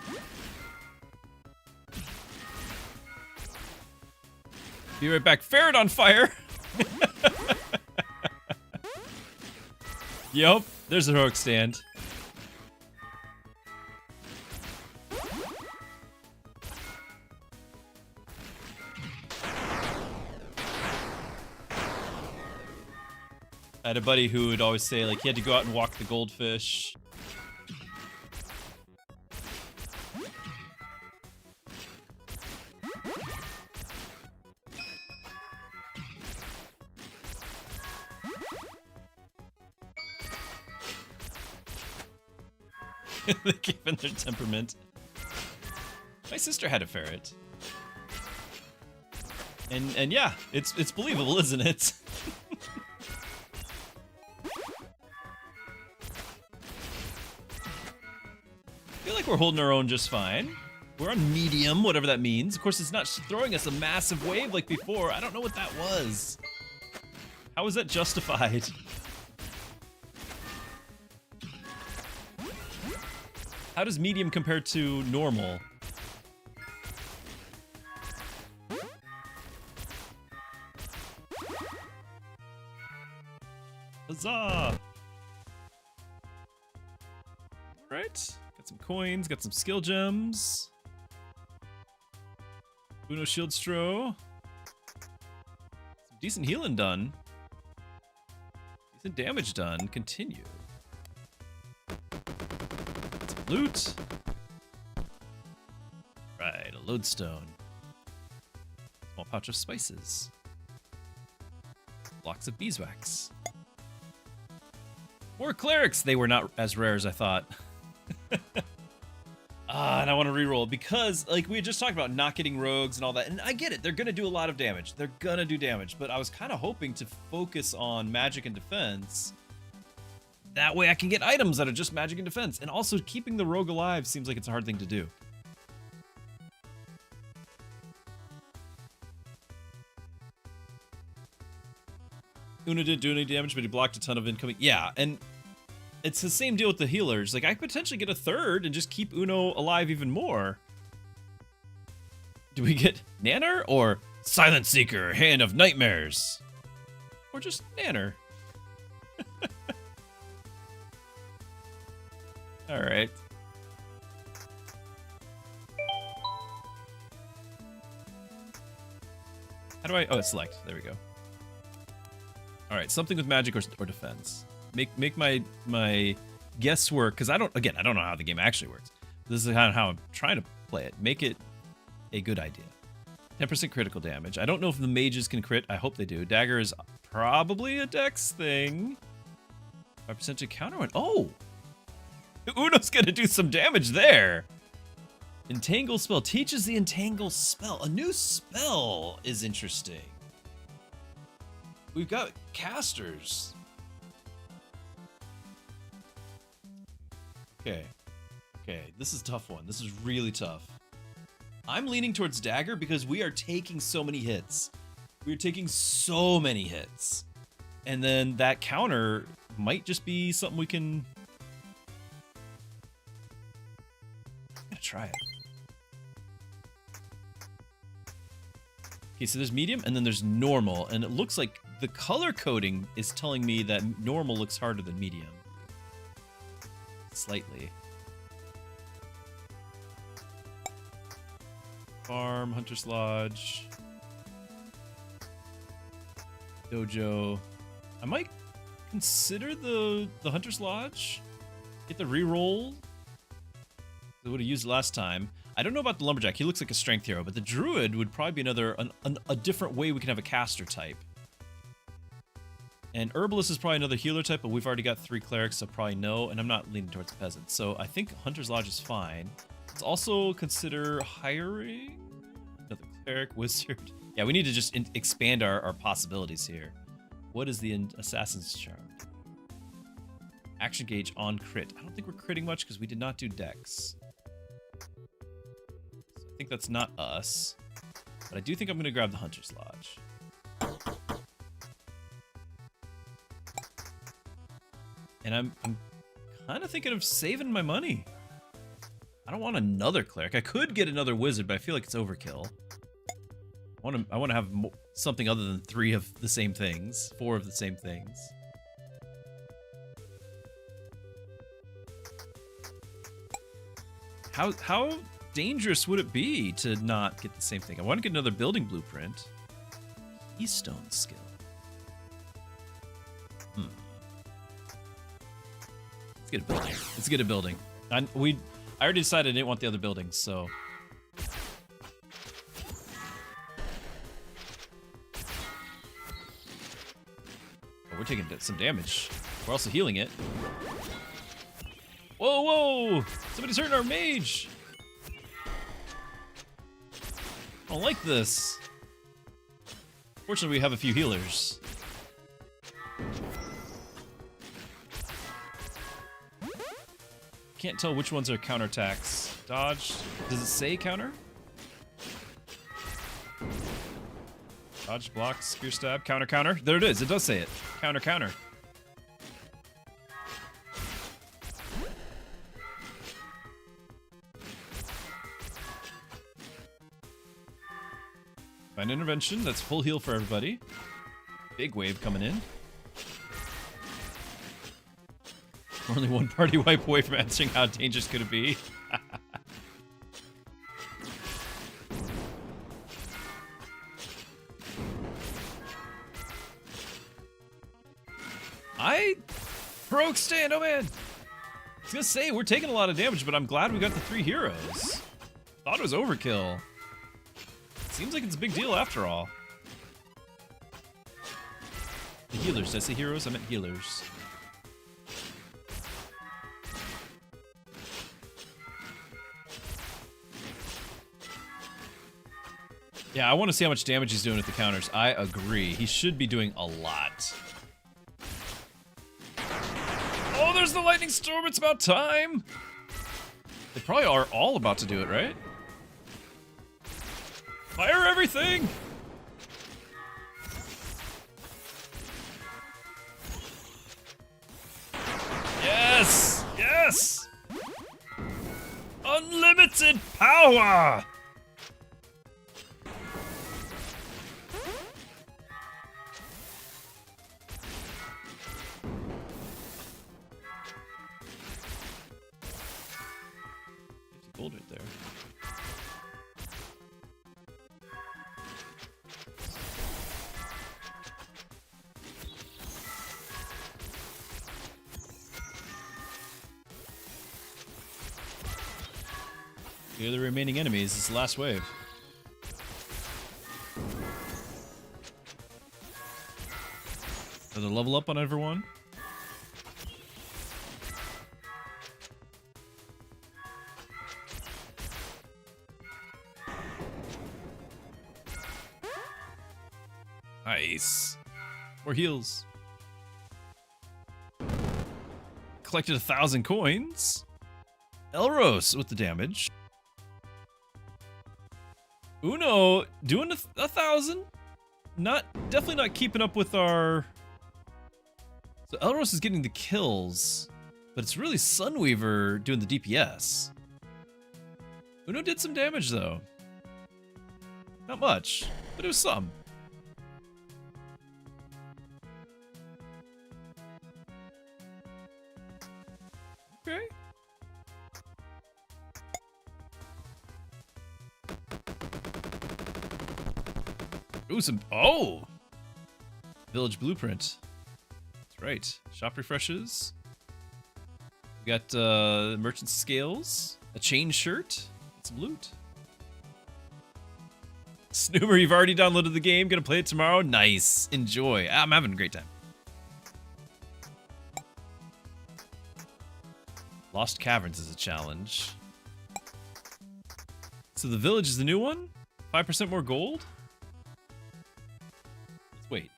Be right back. Ferret on fire! Yup, there's the heroic stand. I had a buddy who would always say, like, he had to go out and walk the goldfish. Given their temperament. My sister had a ferret. And yeah, it's believable, isn't it? I feel like we're holding our own just fine. We're on medium, whatever that means. Of course, it's not throwing us a massive wave like before. I don't know what that was. How is that justified? How does medium compare to normal? Huzzah! Alright, got some coins, got some skill gems. Uno shield stro. Some decent healing done. Decent damage done. Continue. Got some loot. Right, a lodestone. Small pouch of spices. Blocks of beeswax. More clerics! They were not as rare as I thought. And I want to reroll because, like, we had just talked about not getting rogues and all that, and I get it. They're going to do a lot of damage. They're going to do damage, but I was kind of hoping to focus on magic and defense. That way I can get items that are just magic and defense, and also keeping the rogue alive seems like it's a hard thing to do. Uno didn't do any damage, but he blocked a ton of incoming. Yeah, and it's the same deal with the healers. Like, I could potentially get a third and just keep Uno alive even more. Do we get Nanner or Silent Seeker, Hand of Nightmares? Or just Nanner? Alright. How do I... Oh, it's select. There we go. Alright, something with magic or defense. Make my guesswork, because I don't know how the game actually works. This is kind of how I'm trying to play it. Make it a good idea. 10% critical damage. I don't know if the mages can crit. I hope they do. Dagger is probably a dex thing. 5% to counter one. Oh! Uno's gonna do some damage there. Entangle spell. Teaches the entangle spell. A new spell is interesting. We've got casters. Okay, this is a tough one. This is really tough. I'm leaning towards dagger because we are taking so many hits. We're taking so many hits. And then that counter might just be something we can... I'm gonna try it. Okay, so there's medium and then there's normal, and it looks like the color coding is telling me that normal looks harder than medium. Slightly. Farm, Hunter's Lodge, Dojo. I might consider the Hunter's Lodge. Get the reroll. I would have used last time. I don't know about the Lumberjack. He looks like a strength hero, but the Druid would probably be another a different way we can have a caster type. And Herbalist is probably another healer type, but we've already got 3 clerics, so probably no, and I'm not leaning towards peasant. So I think Hunter's Lodge is fine. Let's also consider hiring another cleric, wizard. Yeah, we need to just expand our possibilities here. What is the Assassin's Charm? Action gauge on crit. I don't think we're critting much because we did not do dex. So I think that's not us. But I do think I'm going to grab the Hunter's Lodge. And I'm kind of thinking of saving my money. I don't want another cleric. I could get another wizard, but I feel like it's overkill. I want to have something other than 3 of the same things, 4 of the same things. How dangerous would it be to not get the same thing? I want to get another building blueprint. Keystone skill. Let's get a building. Let's get a building. I already decided I didn't want the other buildings, so. Oh, we're taking some damage. We're also healing it. Whoa, whoa! Somebody's hurting our mage! I don't like this. Fortunately, we have a few healers. Can't tell which ones are counterattacks. Dodge. Does it say counter? Dodge, block, spear stab, counter, counter. There it is. It does say it. Counter, counter. Find intervention. That's full heal for everybody. Big wave coming in. We're only one party wipe away from answering how dangerous could it be. Broke stand, oh man! I was gonna say, we're taking a lot of damage, but I'm glad we got the 3 heroes. Thought it was overkill. Seems like it's a big deal after all. The healers, did I say heroes? I meant healers. Yeah, I want to see how much damage he's doing with the counters. I agree. He should be doing a lot. Oh, there's the lightning storm. It's about time. They probably are all about to do it, right? Fire everything! Yes! Yes! Unlimited power! Gold right there. Clear the remaining enemies. It's the last wave. Another level up on everyone. Nice. More heals. Collected 1,000 coins. Elros with the damage. Uno doing 1,000. Definitely not keeping up with our. So Elros is getting the kills, but it's really Sunweaver doing the DPS. Uno did some damage though. Not much, but it was some. Okay. Ooh, some. Oh! Village blueprint. That's right. Shop refreshes. We got merchant scales, a chain shirt, and some loot. Snoomer, you've already downloaded the game. Gonna play it tomorrow. Nice. Enjoy. I'm having a great time. Lost Caverns is a challenge. So the village is the new one? 5% more gold?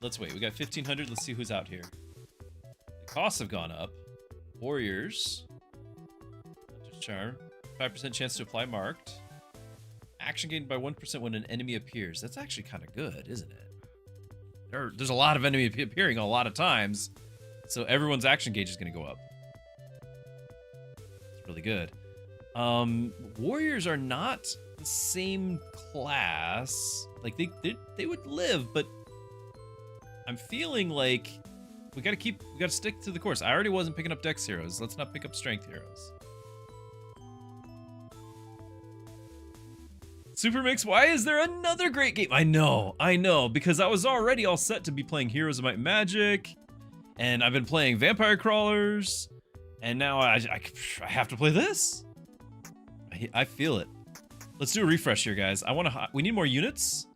Let's wait. We got 1,500. Let's see who's out here. The costs have gone up. Warriors. Just charm. 5% chance to apply marked. Action gained by 1% when an enemy appears. That's actually kind of good, isn't it? There's a lot of enemy appearing a lot of times. So everyone's action gauge is going to go up. It's really good. Warriors are not the same class. Like they would live, but I'm feeling like we gotta stick to the course. I already wasn't picking up dex heroes. Let's not pick up strength heroes. Super Mix, why is there another great game? I know, because I was already all set to be playing Heroes of Might and Magic, and I've been playing Vampire Crawlers, and now I have to play this. I feel it. Let's do a refresh here, guys. We need more units.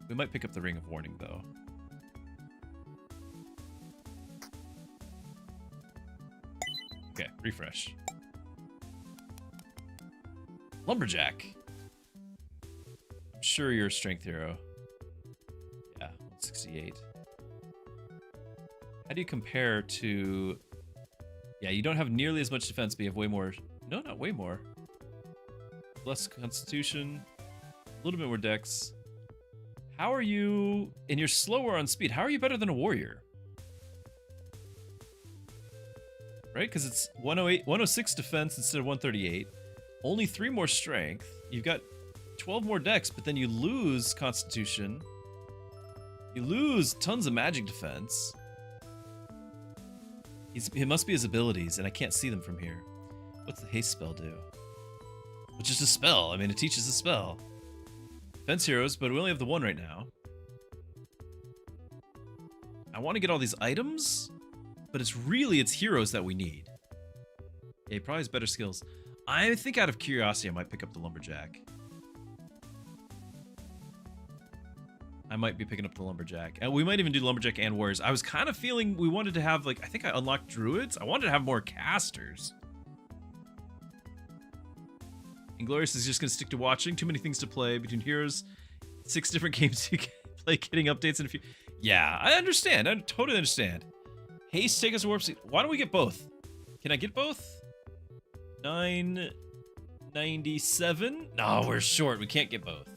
We might pick up the Ring of Warning, though. Okay, refresh. Lumberjack. I'm sure you're a strength hero. Yeah, 168. How do you compare to... Yeah, you don't have nearly as much defense, but you have way more... No, not way more. Less constitution. A little bit more dex. How are you... And you're slower on speed. How are you better than a warrior? Right? Because it's 108, 106 defense instead of 138. Only 3 more strength. You've got 12 more dex, but then you lose constitution. You lose tons of magic defense. It must be his abilities, and I can't see them from here. What's the haste spell do? Which is a spell. I mean, it teaches a spell. Defense heroes, but we only have the 1 right now. I want to get all these items, but it's heroes that we need. Yeah, he probably has better skills. I think out of curiosity, I might pick up the Lumberjack. I might be picking up the Lumberjack. And we might even do Lumberjack and Warriors. I was kind of feeling we wanted to have, like, I think I unlocked Druids. I wanted to have more casters. Inglorious is just going to stick to watching. Too many things to play between heroes. 6 different games you can play, getting updates in a few. Yeah, I understand. I totally understand. Haste, take us to Warp Speed. Why don't we get both? Can I get both? 997? No, we're short. We can't get both.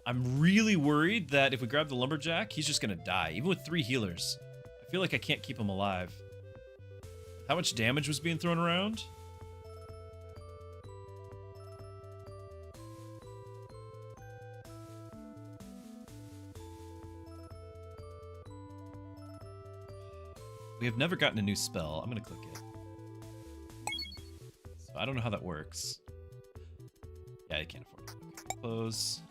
I'm really worried that if we grab the Lumberjack, he's just going to die. Even with 3 healers. I feel like I can't keep him alive. How much damage was being thrown around? We have never gotten a new spell. I'm going to click it. So I don't know how that works. Yeah, I can't afford it. Okay, close.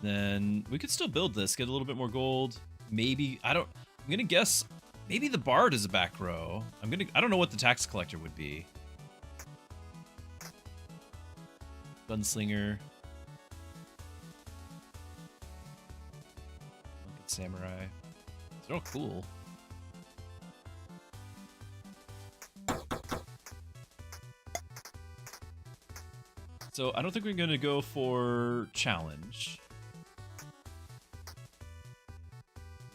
Then we could still build this, get a little bit more gold. Maybe, I'm gonna guess, maybe the Bard is a back row. I don't know what the tax collector would be. Gunslinger. Samurai. They're all cool. So I don't think we're gonna go for challenge.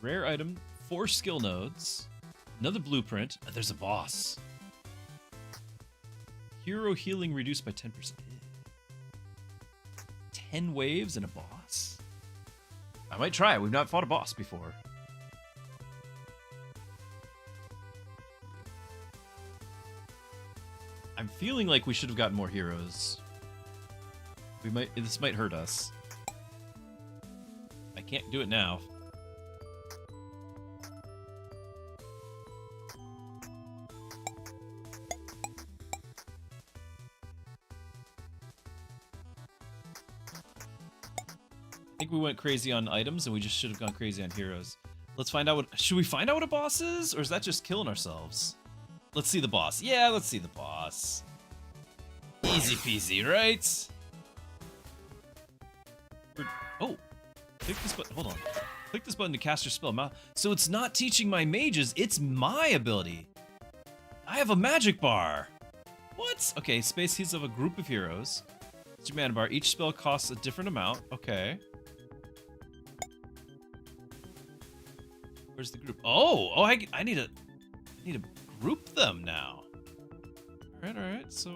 Rare item, 4 skill nodes, another blueprint. There's a boss. Hero healing reduced by 10%. 10 waves and a boss? I might try it. We've not fought a boss before. I'm feeling like we should have gotten more heroes. This might hurt us. I can't do it now. I think we went crazy on items and we just should have gone crazy on heroes. Let's find out should we find out what a boss is? Or is that just killing ourselves? Let's see the boss. Yeah, let's see the boss. Easy peasy, right? Oh, click this button. Hold on. Click this button to cast your spell. So it's not teaching my mages, it's my ability. I have a magic bar. What? Okay, space keys of a group of heroes. It's your mana bar. Each spell costs a different amount. Okay. Where's the group? Oh, I need to group them now. All right. So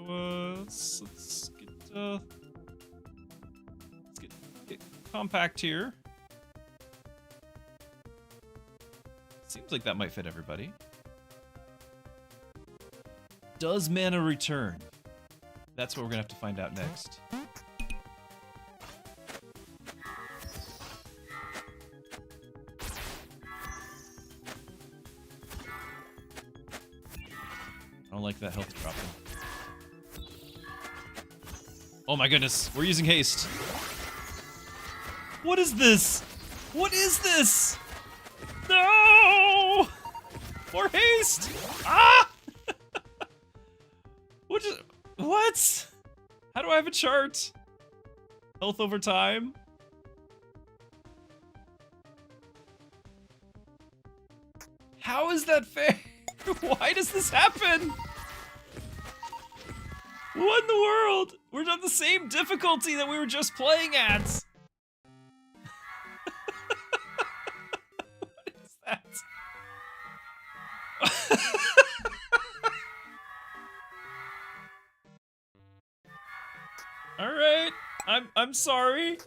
let's get compact here. Seems like that might fit everybody. Does mana return? That's what we're gonna have to find out next. I don't like that health dropping. Oh my goodness, we're using haste. What is this? What is this? No! More haste! Ah! What? How do I have a chart? Health over time? How is that fair? Why does this happen? What in the world? We're on the same difficulty that we were just playing at. What is that? All right. I'm sorry.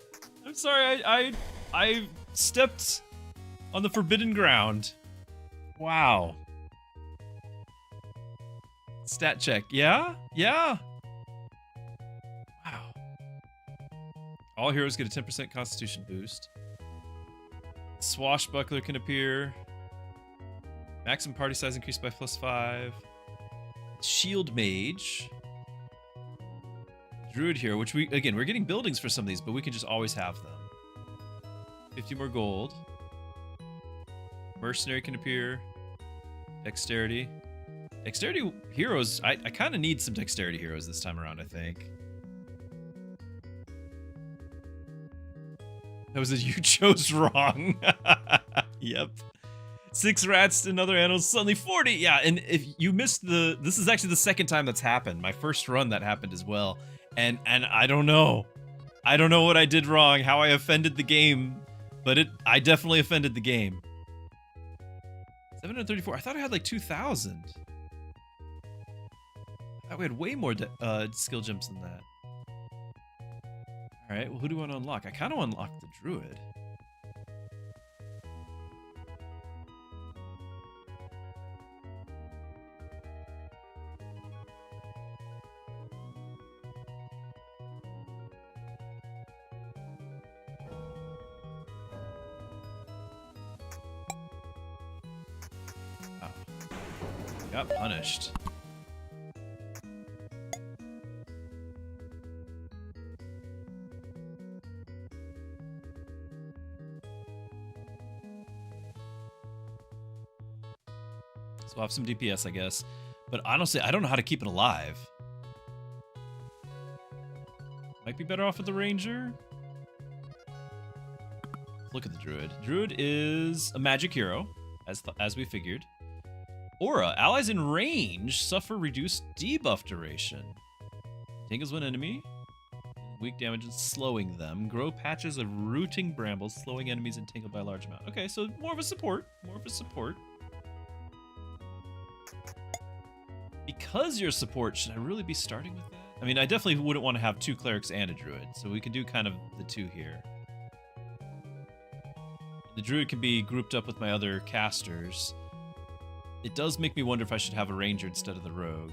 I'm sorry. I stepped on the forbidden ground. Wow. Stat check. Yeah? Yeah. Wow. All heroes get a 10% constitution boost. Swashbuckler can appear. Maximum party size increased by +5. Shield Mage. Druid hero, which we're getting buildings for some of these, but we can just always have them. 50 more gold. Mercenary can appear. Dexterity. Dexterity heroes, I kind of need some dexterity heroes this time around, I think. That was you chose wrong. Yep. 6 rats to another animal, suddenly 40. Yeah, and if you missed this is actually the second time that's happened. My first run that happened as well. And I don't know. I don't know what I did wrong, how I offended the game, but I definitely offended the game. 734. I thought I had like 2,000. I thought we had way more skill gems than that. All right, well, who do I want to unlock? I kind of unlock the druid. Got punished. So we'll have some DPS, I guess. But honestly, I don't know how to keep it alive. Might be better off with the ranger. Look at the druid. Druid is a magic hero, as we figured. Aura. Allies in range suffer reduced debuff duration. Tingles one enemy. Weak damage and slowing them. Grow patches of rooting brambles, slowing enemies and tingle by a large amount. Okay, so more of a support. More of a support. Because you're a support, should I really be starting with that? I mean, I definitely wouldn't want to have 2 clerics and a druid, so we can do kind of the 2 here. The druid can be grouped up with my other casters. It does make me wonder if I should have a ranger instead of the rogue.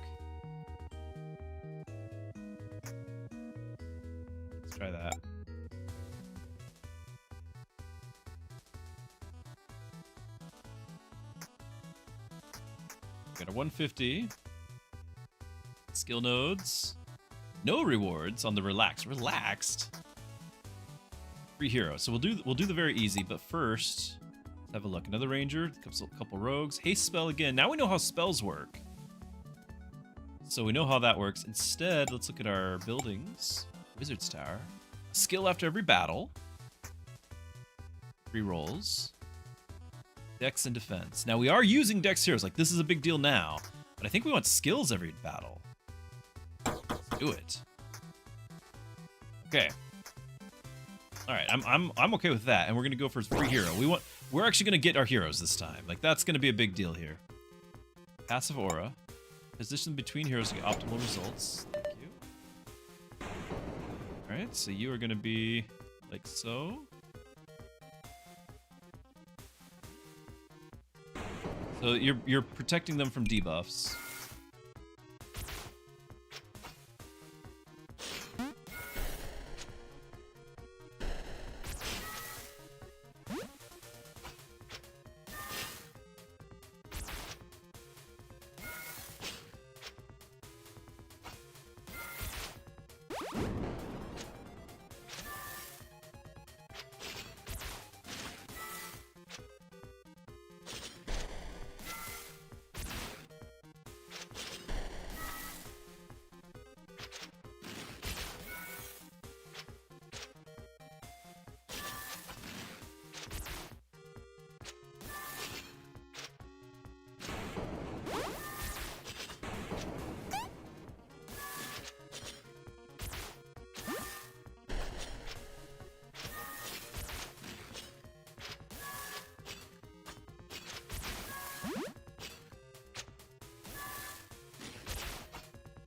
Let's try that. Got a 150. Skill nodes. No rewards on the relaxed. Relaxed? Free hero. So we'll do the very easy, but first... have a look. Another ranger, a couple rogues. Haste spell again. Now we know how spells work. So we know how that works. Instead, let's look at our buildings. Wizard's Tower. Skill after every battle. 3 rolls. Dex and defense. Now we are using Dex heroes. Like, this is a big deal now. But I think we want skills every battle. Let's do it. Okay. All right, I'm okay with that, and we're gonna go for free hero. We're actually gonna get our heroes this time. Like, that's gonna be a big deal here. Passive aura. Position between heroes to get optimal results. Thank you. All right, so you are gonna be like so. So you're protecting them from debuffs.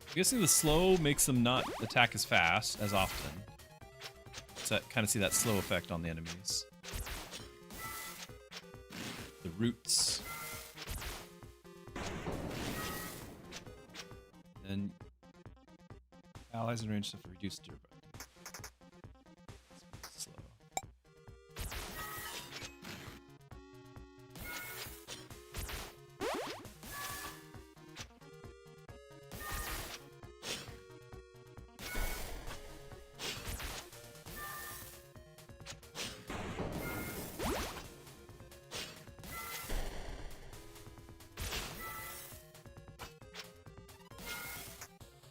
I'm guessing the slow makes them not attack as fast as often. So I kind of see that slow effect on the enemies. The roots. And allies in range suffer reduced durability. Slow.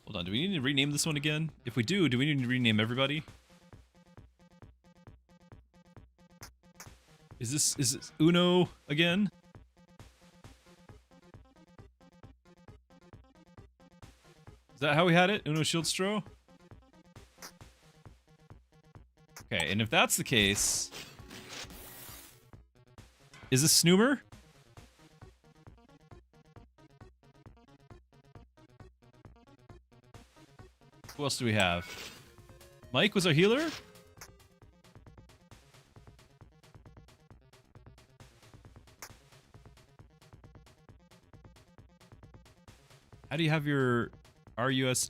Hold on, do we need to rename this one again? If we do we need to rename everybody? Is this Uno again? Is that how we had it? Uno Shieldstro? Okay, and if that's the case, is this Snoomer? Who else do we have? Mike was our healer? How do you have your RUSIEK?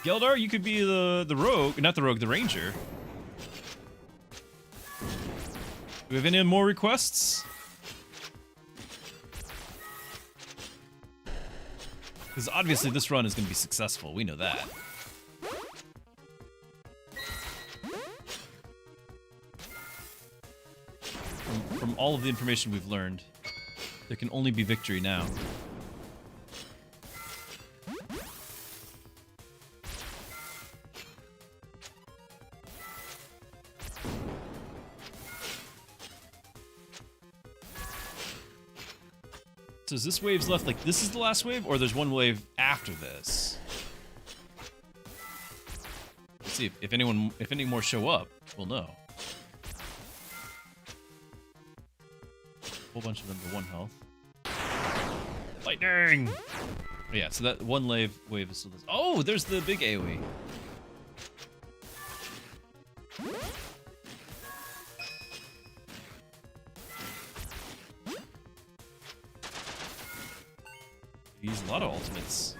Geldar, you could be the rogue, not the rogue, the ranger. Do we have any more requests? Because obviously this run is going to be successful. We know that. From all of the information we've learned, there can only be victory now. So is this wave's left, like this is the last wave, or there's one wave after this? Let's see if any more show up, we'll know. A whole bunch of them to 1 health. Lightning! Oh, yeah, so that one wave is still this. Oh, there's the big AoE. Use a lot of ultimates.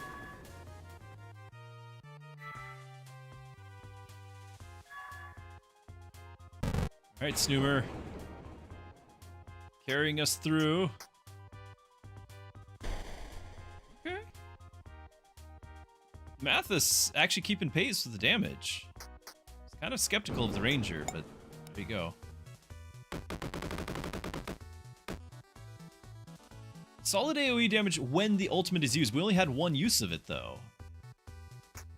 Alright, Snoomer. Carrying us through. Okay. Mathis actually keeping pace with the damage. He's kind of skeptical of the Ranger, but there you go. Solid AoE damage when the ultimate is used. We only had one use of it, though.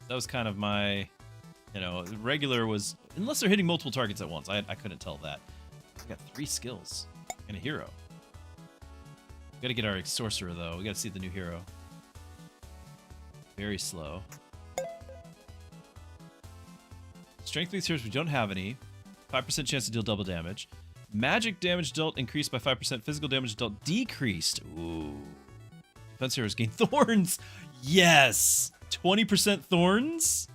That was kind of my, you know, regular was, unless they're hitting multiple targets at once. I couldn't tell that. We got 3 skills and a hero. We gotta get our sorcerer, though. We gotta see the new hero. Very slow. Strength based heroes, we don't have any. 5% chance to deal double damage. Magic damage dealt increased by 5%. Physical damage dealt decreased. Ooh. Defense heroes gain thorns. Yes! 20% thorns?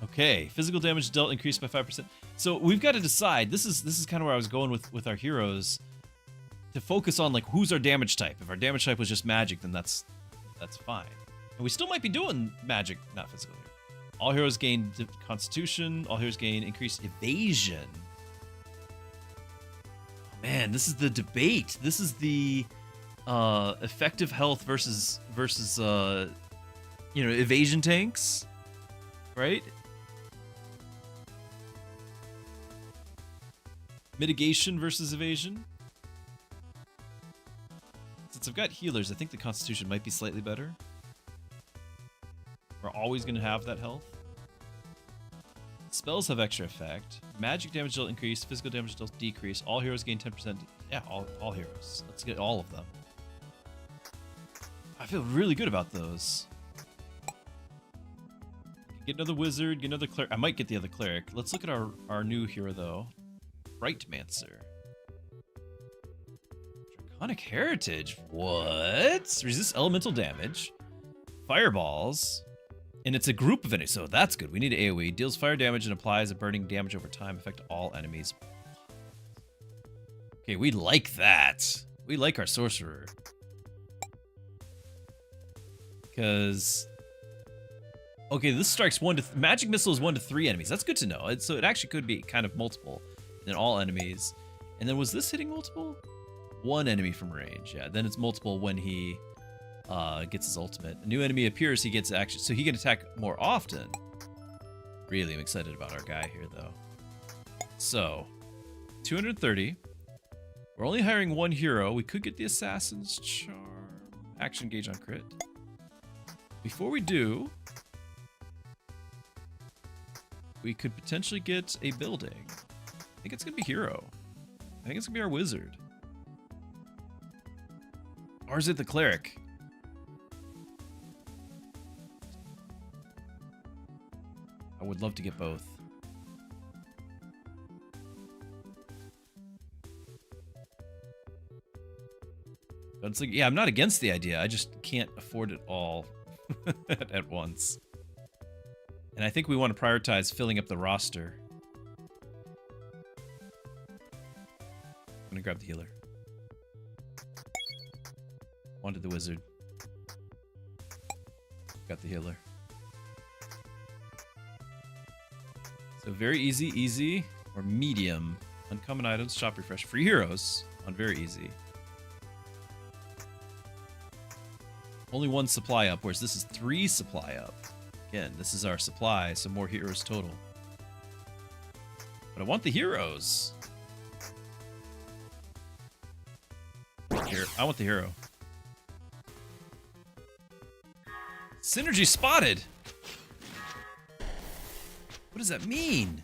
Okay. Physical damage dealt increased by 5%. So we've got to decide. This is kind of where I was going with our heroes. To focus on, like, who's our damage type. If our damage type was just magic, then that's fine. And we still might be doing magic, not physical here. All heroes gain constitution. All heroes gain increased evasion. Man, this is the debate. This is the effective health versus you know, evasion tanks, right? Mitigation versus evasion. Since I've got healers, I think the constitution might be slightly better. We're always going to have that health. Spells have extra effect. Magic damage dealt increase. Physical damage dealt decrease. All heroes gain 10%. Yeah, all heroes. Let's get all of them. I feel really good about those. Get another wizard. Get another cleric. I might get the other cleric. Let's look at our new hero, though. Frightmancer. Draconic Heritage. What? Resist elemental damage. Fireballs. And it's a group of enemies, so that's good. We need AoE. Deals fire damage and applies a burning damage over time. Affect all enemies. Okay, we like that. We like our sorcerer. Because... Okay, this strikes magic missile is 1 to 3 enemies. That's good to know. So it actually could be kind of multiple than all enemies. And then was this hitting multiple? 1 enemy from range. Yeah, then it's multiple when he gets his ultimate. A new enemy appears, he gets action. So he can attack more often. Really, I'm excited about our guy here, though. So, 230. We're only hiring 1 hero. We could get the Assassin's Charm. Action gauge on crit. Before we do... we could potentially get a building. I think it's going to be hero. I think it's going to be our wizard. Or is it the cleric? I would love to get both. But it's like, yeah, I'm not against the idea. I just can't afford it all at once. And I think we want to prioritize filling up the roster. I'm gonna grab the healer. Wanted the wizard. Got the healer. So very easy, or medium. Uncommon items, shop refresh. Free heroes on very easy. Only 1 supply up, whereas this is 3 supply up. Again, this is our supply, so more heroes total. But I want the heroes. Here, I want the hero. Synergy spotted! What does that mean?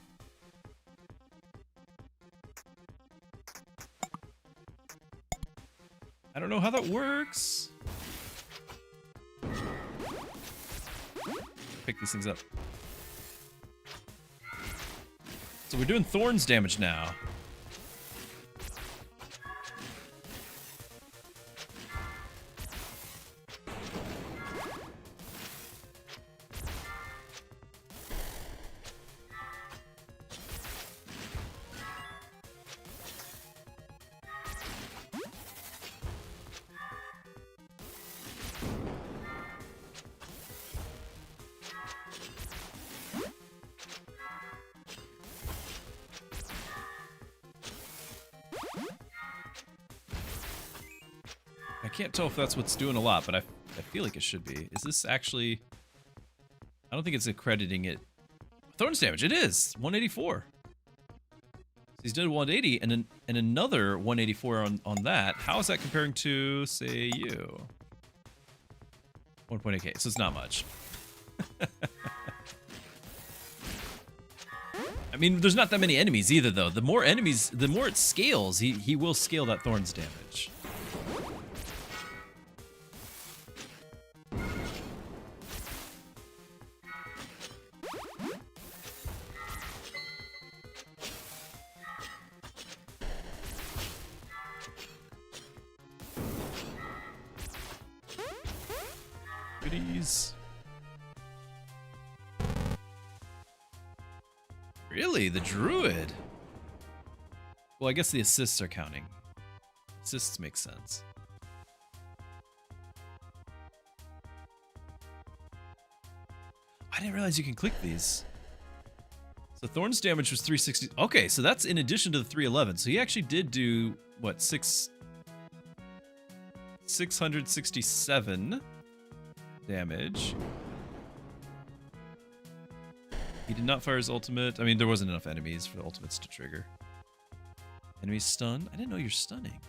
I don't know how that works. Pick these things up. So we're doing Thorns damage now. I can't tell if that's what's doing a lot, but I feel like it should be. Is this actually... I don't think it's accrediting it. Thorns damage, it is! 184. So he's done 180 and another 184 on that. How is that comparing to, say, you? 1.8k, so it's not much. I mean, there's not that many enemies either, though. The more enemies, the more it scales, he will scale that Thorns damage. Goodies. Really? The druid? Well, I guess the assists are counting. Assists make sense. I didn't realize you can click these. So Thorns damage was 360. Okay, so that's in addition to the 311. So he actually did do, what, 667 damage. He did not fire his ultimate. I mean, there wasn't enough enemies for the ultimates to trigger. Enemy stun? I didn't know you're stunning.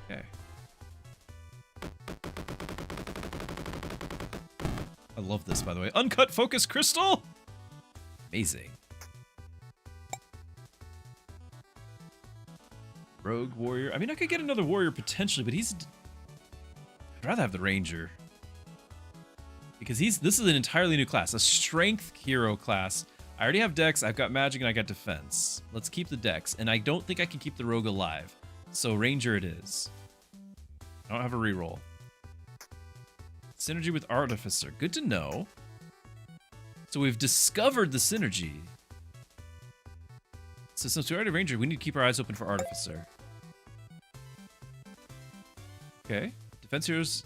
Okay. I love this, by the way. Uncut focus crystal! Amazing. Rogue warrior. I mean, I could get another warrior potentially, but I'd rather have the ranger. Because this is an entirely new class. A strength hero class I already have dex, I've got magic, and I got defense. Let's keep the dex, and I don't think I can keep the rogue alive. So ranger it is. I don't have a reroll. Synergy with artificer. Good to know. So we've discovered the synergy. So since we already ranger, we need to keep our eyes open for artificer. Okay. Defense heroes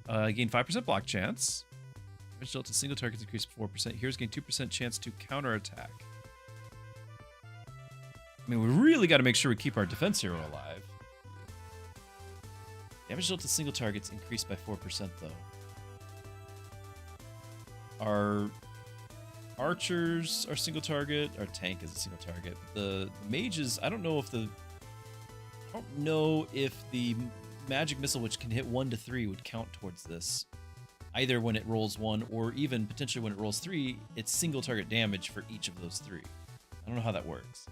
gain 5% block chance. Damage dealt to single targets increase 4%. Heroes gain 2% chance to counterattack. I mean, we really got to make sure we keep our defense hero alive. Damage dealt to single targets increased by 4% though. Our archers are single target. Our tank is a single target. The mages, I don't know if the magic missile, which can hit 1 to 3, would count towards this. Either when it rolls 1 or even potentially when it rolls 3, it's single target damage for each of those 3. I don't know how that works.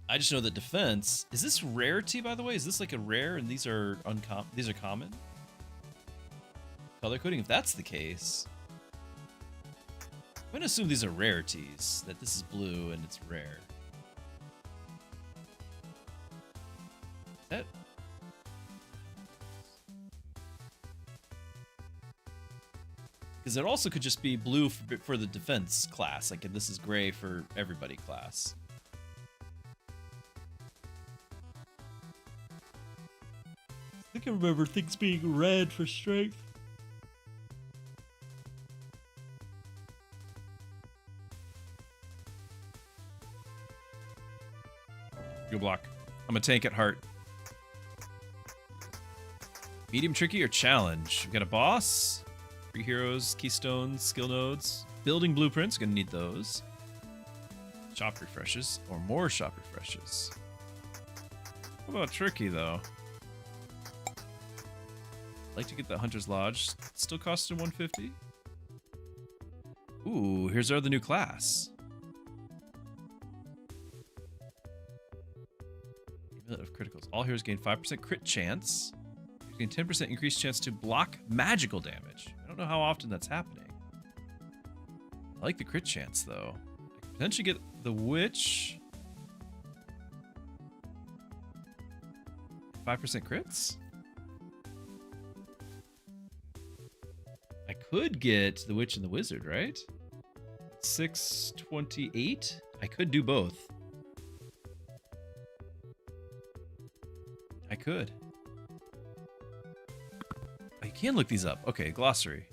I just know that defense, is this rarity, by the way? Is this like a rare and these are common? Color coding, if that's the case, I'm gonna assume these are rarities, that this is blue and it's rare. Is that? Because it also could just be blue for the defense class, like this is gray for everybody class. I think I remember things being red for strength. Go block. I'm a tank at heart. Medium, tricky, or challenge? We got a boss. 3 heroes, keystones, skill nodes. Building blueprints, gonna need those. Shop refreshes, or more shop refreshes. What about tricky, though? I'd like to get the Hunter's Lodge. Still costing 150. Ooh, here's our other new class. Of criticals. All heroes gain 5% crit chance. You gain 10% increased chance to block magical damage. I don't know how often that's happening. I like the crit chance, though. I could potentially get the witch. 5% crits? I could get the witch and the wizard, right? 628? I could do both. I could. Oh, you can look these up. Okay, glossary.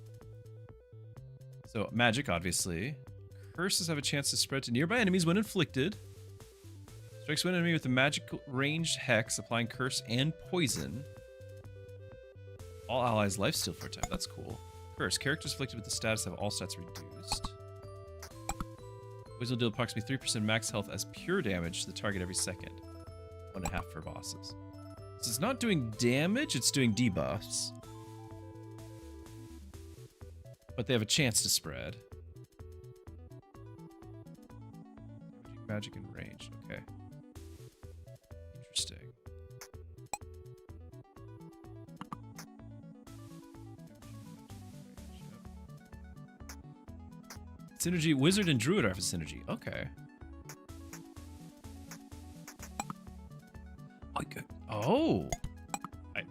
So, magic, obviously. Curses have a chance to spread to nearby enemies when inflicted. Strikes one enemy with a magical ranged hex, applying curse and poison. All allies lifesteal for a time. That's cool. Curse. Characters afflicted with the status have all stats reduced. Poison will deal approximately 3% max health as pure damage to the target every second. 1.5 for bosses. So it's not doing damage, it's doing debuffs. But they have a chance to spread. Magic and range, okay. Interesting. Synergy, wizard and druid are for synergy, okay. Oh,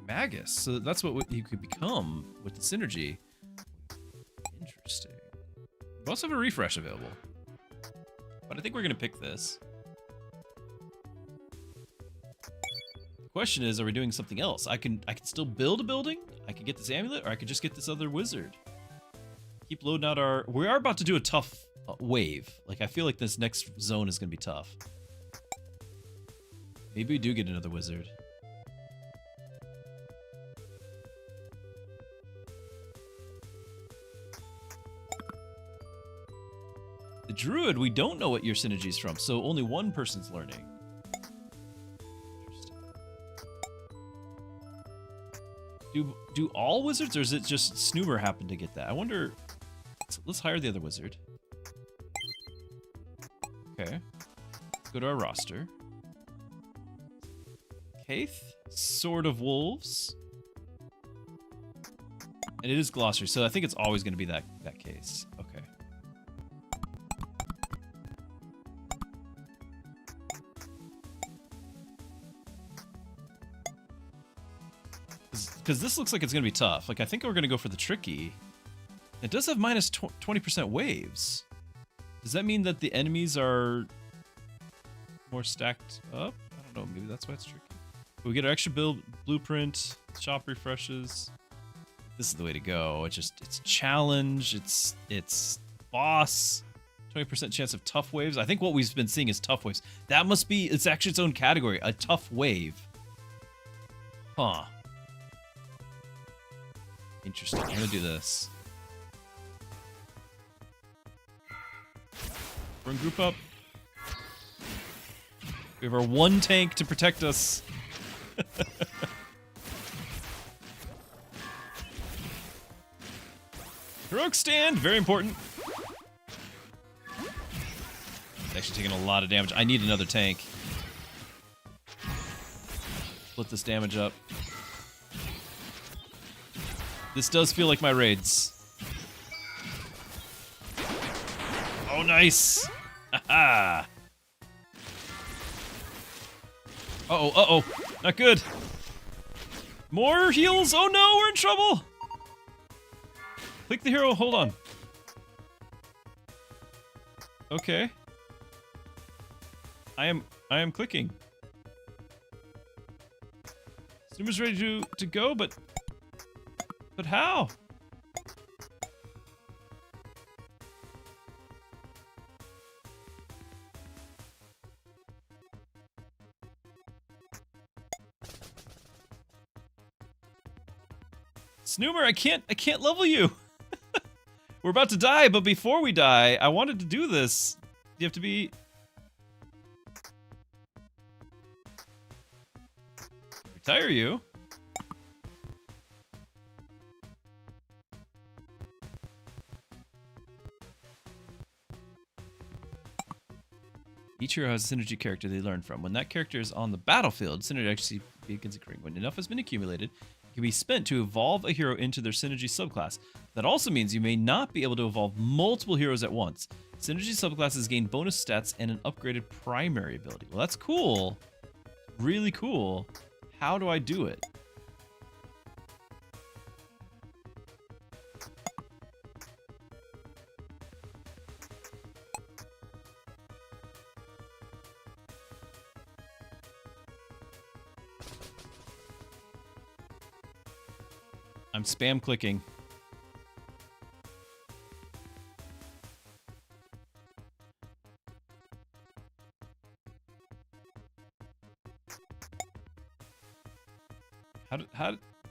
Magus. So that's what you could become with the synergy. Interesting. We also have a refresh available, but I think we're gonna pick this. The question is, are we doing something else? I can still build a building. I can get this amulet, or I could just get this other wizard. Keep loading out our. We are about to do a tough wave. Like I feel like this next zone is gonna be tough. Maybe we do get another wizard. The druid, we don't know what your synergy is from, so only one person's learning. Interesting. Do all wizards, or is it just Snoomer happened to get that? I wonder. Let's hire the other wizard. Okay. Let's go to our roster. Kaith, Sword of Wolves. And it is glossary, so I think it's always going to be that case. Okay. because this looks like it's gonna be tough. Like I think we're gonna go for the tricky. It does have minus 20% waves. Does that mean that the enemies are more stacked up? I don't know. Maybe that's why it's tricky. But we get our extra build blueprint. Shop refreshes. This is the way to go. It's challenge. It's boss. 20% chance of tough waves. I think what we've been seeing is tough waves. That must be. It's actually its own category. A tough wave. Huh. Interesting. I'm gonna do this. Bring group up. We have our one tank to protect us. Heroic stand, very important. It's actually taking a lot of damage. I need another tank. Split this damage up. This does feel like my raids. Oh, nice. Haha. Uh-oh, uh-oh. Not good. More heals. Oh no, we're in trouble. Click the hero, hold on. Okay. I am clicking. Snoomer's ready to go, but how? Snoomer, I can't level you. We're about to die, but before we die, I wanted to do this. You have to be... Retire you. Each hero has a synergy character they learn from. When that character is on the battlefield, synergy actually begins occurring. When enough has been accumulated, it can be spent to evolve a hero into their synergy subclass. That also means you may not be able to evolve multiple heroes at once. Synergy subclasses gain bonus stats and an upgraded primary ability. Well, that's cool. Really cool. How do I do it? I'm spam clicking.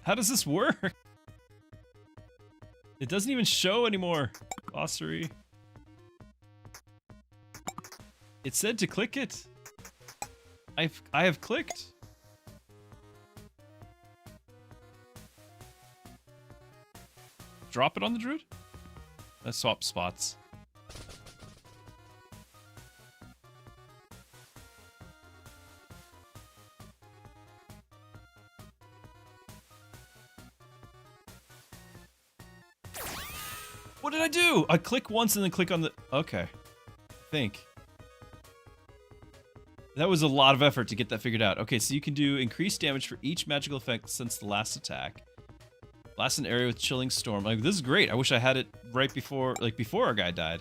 How does this work? It doesn't even show anymore. Glossary. It said to click it. I have clicked. Drop it on the druid? Let's swap spots. What did I do? I click once and then click on the... Okay. I think. That was a lot of effort to get that figured out. Okay, so you can do increased damage for each magical effect since the last attack. Blast an area with chilling storm. Like, this is great. I wish I had it right before, like, before our guy died.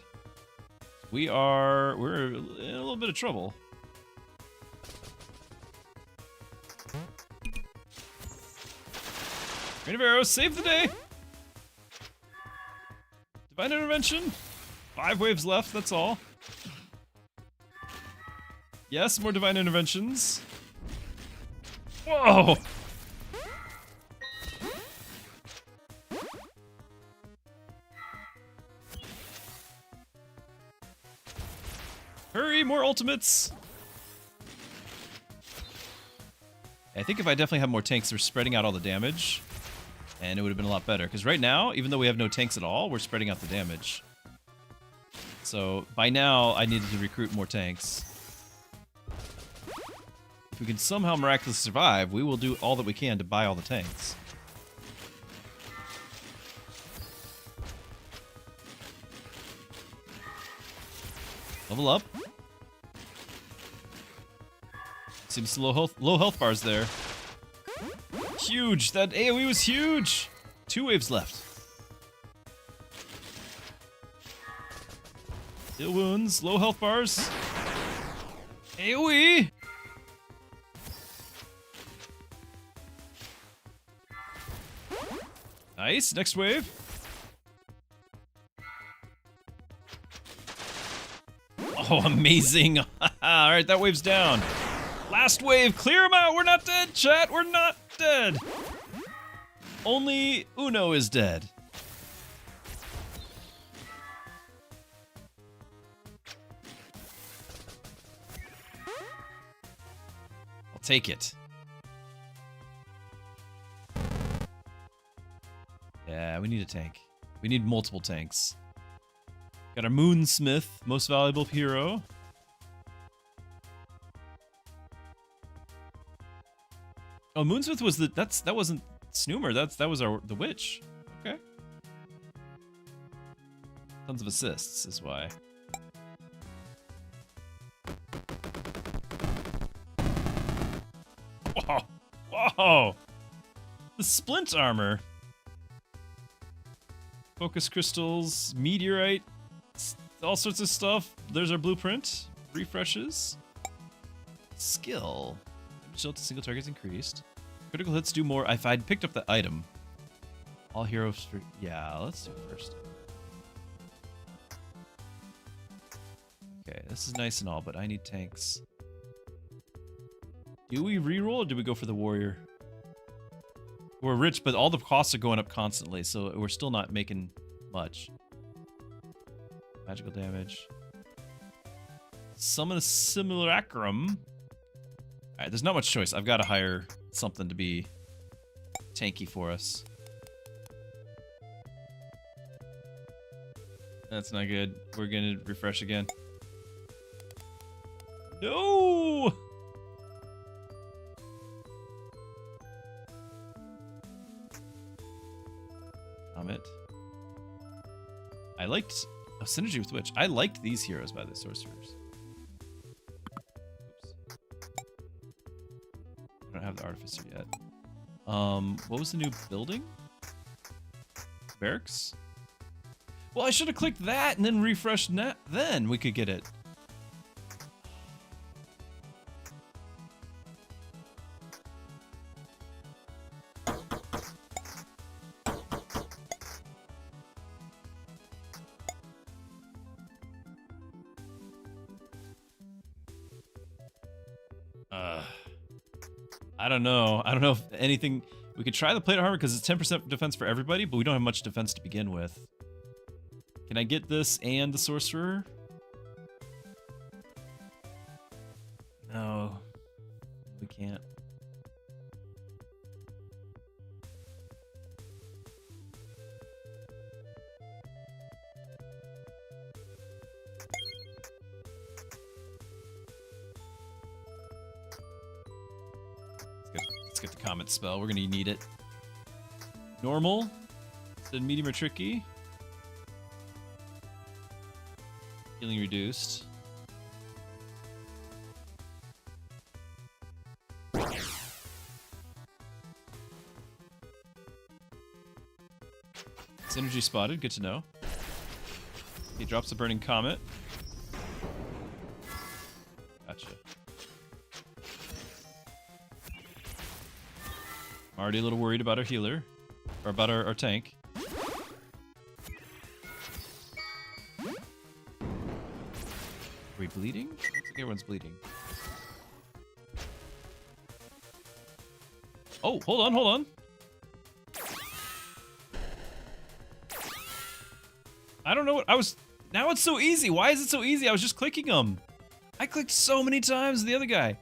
We're in a little bit of trouble. Rain of arrows, save the day! Divine intervention. 5 waves left, that's all. Yes, more divine interventions. Whoa! Hurry, more ultimates! I think if I definitely have more tanks, they're spreading out all the damage. And it would have been a lot better. Because right now, even though we have no tanks at all, we're spreading out the damage. So, by now, I needed to recruit more tanks. If we can somehow miraculously survive, we will do all that we can to buy all the tanks. Level up. Seems low health bars there. Huge. That AoE was huge. 2 waves left. Ill wounds, low health bars. AoE. Nice. Next wave. Oh, amazing. Alright, that wave's down. Last wave. Clear them out. We're not dead, chat. We're not dead. Only Uno is dead. I'll take it. Yeah, we need a tank. We need multiple tanks. Got our Moonsmith, most valuable hero. Oh, Moonsmith was that wasn't Snoomer. That was the witch. Okay. Tons of assists is why. Whoa! Whoa! The splint armor. Focus crystals, meteorite, all sorts of stuff. There's our blueprint. Refreshes. Skill. Shield to single targets increased. Critical hits do more. If I'd picked up the item. All heroes for... Yeah, let's do it first. Okay, this is nice and all, but I need tanks. Do we reroll or do we go for the warrior? We're rich, but all the costs are going up constantly, so we're still not making much. Magical damage. Summon a simulacrum. Alright, there's not much choice. I've got to hire something to be tanky for us. That's not good. We're gonna refresh again. No! Comet. I liked a synergy with Witch. I liked these heroes by the sorcerers. I don't have the artificer yet. What was the new building? Barracks? Well, I should have clicked that and then refreshed net. Then we could get it. I don't know. I don't know if anything... We could try the plate armor because it's 10% defense for everybody, but we don't have much defense to begin with. Can I get this and the sorcerer? No. We can't. Let's get the comet spell. We're gonna need it. Normal. Then medium or tricky. Healing reduced. Synergy spotted, good to know. He drops a burning comet. Gotcha. I'm already a little worried about our healer. Or about our tank. Are we bleeding? I think everyone's bleeding. Oh, hold on, hold on. I don't know what I was... Now it's so easy. Why is it so easy? I was just clicking them. I clicked so many times with the other guy.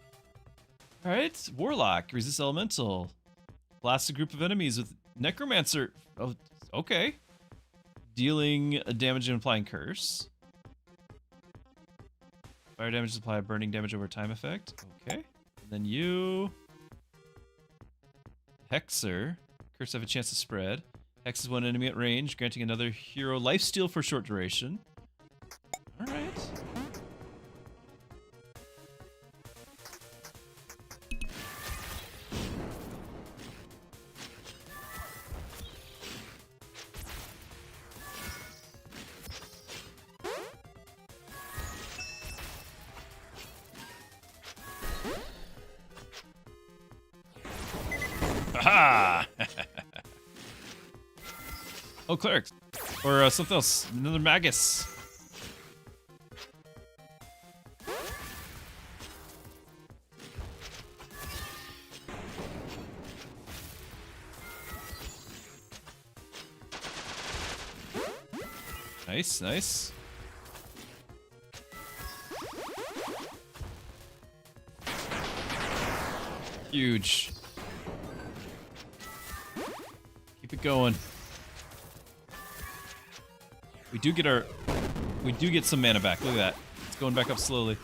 Alright, Warlock, resist elemental. Blast a group of enemies with Necromancer. Oh, okay. Dealing a damage and applying curse. Fire damage apply burning damage over time effect. Okay. And then you... Hexer. Curse have a chance to spread. Hexes one enemy at range, granting another hero lifesteal for a short duration. Alright. Oh, clerics. Or something else. Another magus. Nice, nice. Huge. Keep it going. We do get some mana back. Look at that. It's going back up slowly.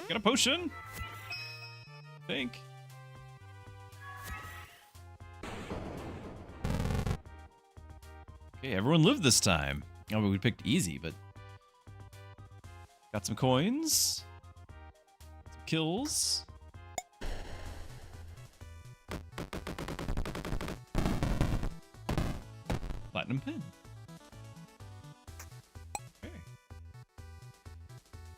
Got a potion. I think. Okay, everyone lived this time. Oh, but we picked easy, but got some coins. Some kills. Platinum pin. Okay.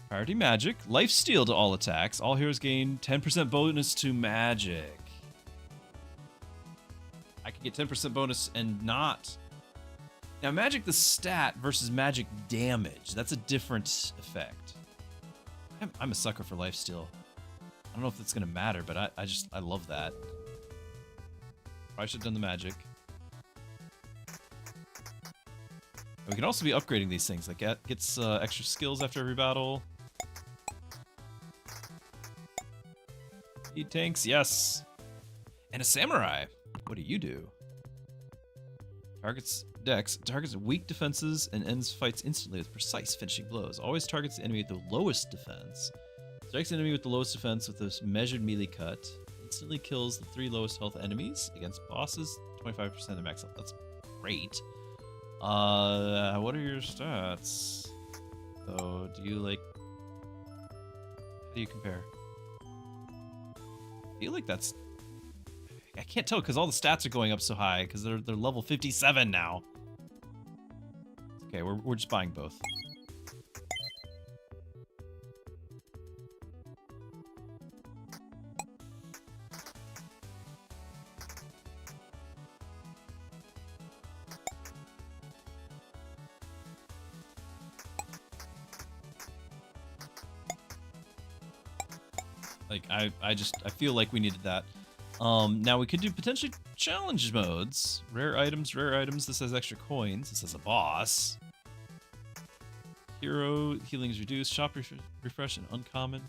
Priority magic. Life steal to all attacks. All heroes gain 10% bonus to magic. I could get 10% bonus and not. Now, magic the stat versus magic damage. That's a different effect. I'm a sucker for life steal. I don't know if it's gonna matter, but I love that. Probably should have done the magic. We can also be upgrading these things. Like gets extra skills after every battle. Speed tanks, yes. And a samurai. What do you do? Targets Dex. Targets weak defenses and ends fights instantly with precise finishing blows. Always targets the enemy at the lowest defense. Strikes the enemy with the lowest defense with a measured melee cut. Instantly kills the 3 lowest health enemies. Against bosses, 25% of max health. That's great. What are your stats? So, do you like... How do you compare? I feel like that's... I can't tell because all the stats are going up so high because they're level 57 now. Okay, we're just buying both. Like I feel like we needed that. Now we could do potentially challenge modes. Rare items. This has extra coins. This has a boss. Hero healing is reduced. Shop refresh and uncommon.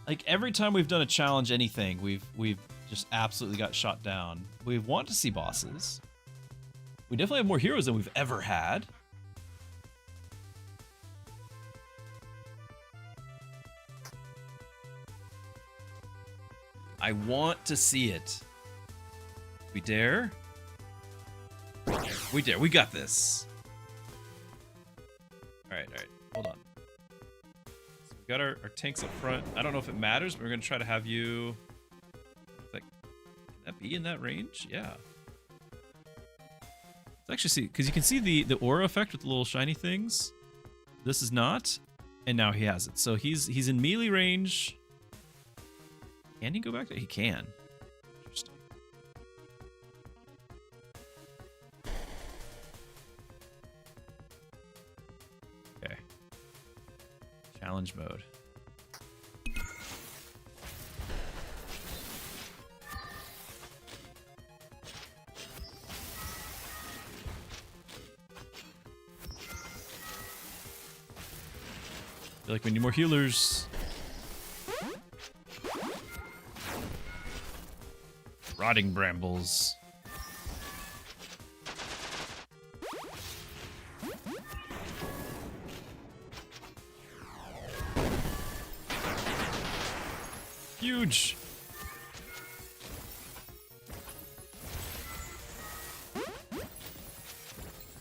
Like every time we've done a challenge, anything, we've just absolutely got shot down. We want to see bosses. We definitely have more heroes than we've ever had. I want to see it. We dare? We dare. We got this. Alright. Hold on. So we got our tanks up front. I don't know if it matters, but we're going to try to have you... Like, can that be in that range? Yeah. Let's actually see, because you can see the aura effect with the little shiny things. This is not, and now he has it. So he's in melee range. Can he go back there? He can. Interesting. Okay. Challenge mode. I feel like we need more healers. Rotting brambles. Huge.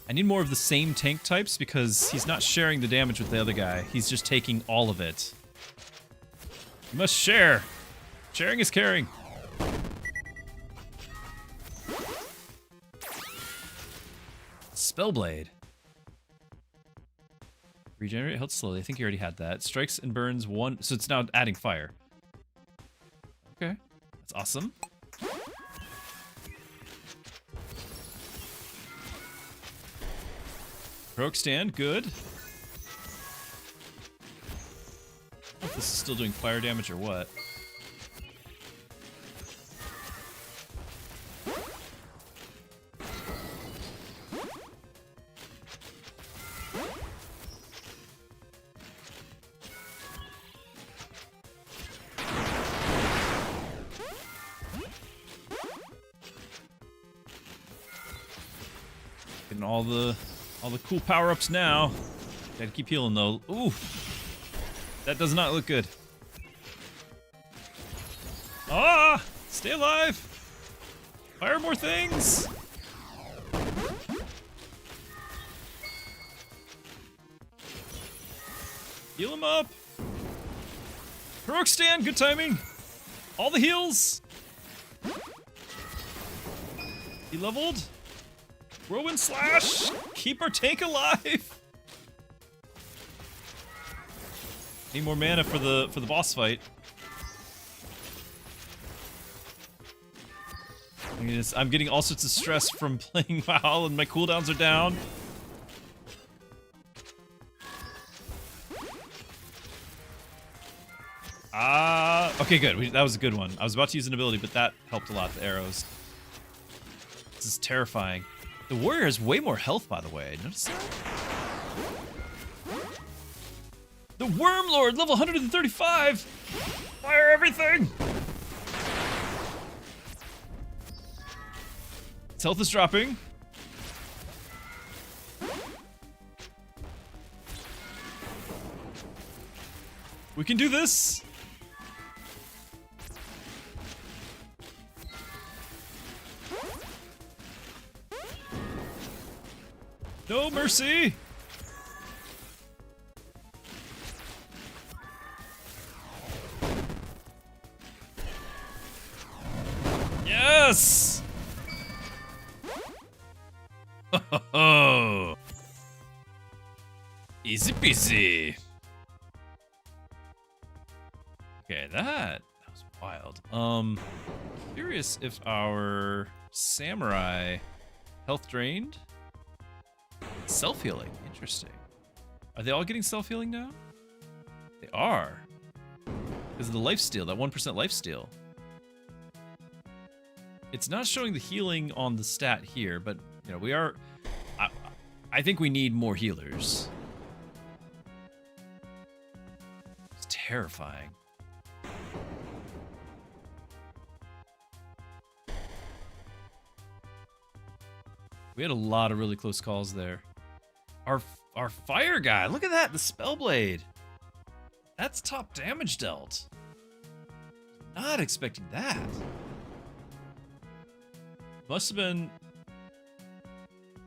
I need more of the same tank types because he's not sharing the damage with the other guy. He's just taking all of it. You must share. Sharing is caring. Spellblade. Regenerate health slowly. I think you already had that. Strikes and burns 1. So it's now adding fire. Okay. That's awesome. Heroic stand, good. I don't know if this is still doing fire damage or what. Getting all the cool power-ups now. Gotta keep healing though. Ooh. That does not look good. Ah! Stay alive! Fire more things! Heal him up! Heroic stand, good timing! All the heals! He leveled. Whirlwind slash! Keep our tank alive! Need more mana for the boss fight. I'm getting all sorts of stress from playing WoW and my cooldowns are down. Okay, good. That was a good one. I was about to use an ability, but that helped a lot, the arrows. This is terrifying. The warrior has way more health, by the way. Notice that? The Worm Lord, level 135! Fire everything! Its health is dropping. We can do this! No mercy! Yes! Oh, easy peasy. Okay, that was wild. Curious if our samurai health drained. Self-healing, interesting. Are they all getting self-healing now? They are. Because of the lifesteal, that 1% lifesteal. It's not showing the healing on the stat here, but you know, we are. I think we need more healers. It's terrifying. We had a lot of really close calls there. Our fire guy, look at that, the Spellblade. That's top damage dealt. Not expecting that. Must have been...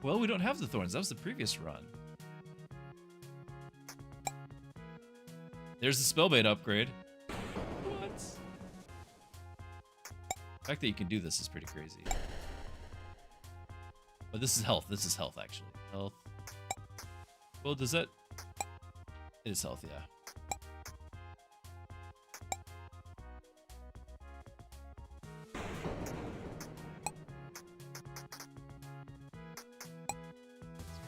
Well, we don't have the thorns. That was the previous run. There's the Spellblade upgrade. What? The fact that you can do this is pretty crazy. But this is health. This is health, actually. Health. Well, does that... It is health, yeah.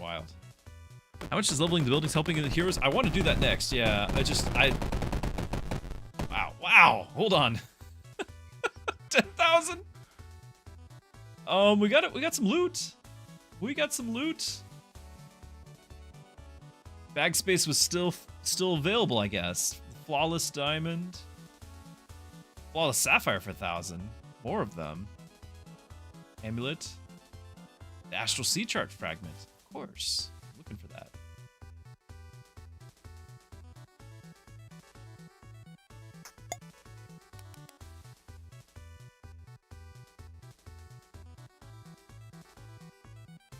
Wild. How much is leveling the buildings helping in the heroes? I want to do that next. Yeah, Wow. Hold on. 10,000. We got it. We got some loot. Bag space was still available, I guess. Flawless diamond. Flawless sapphire for 1,000. More of them. Amulet. The astral sea chart fragment. Of course. Looking for that.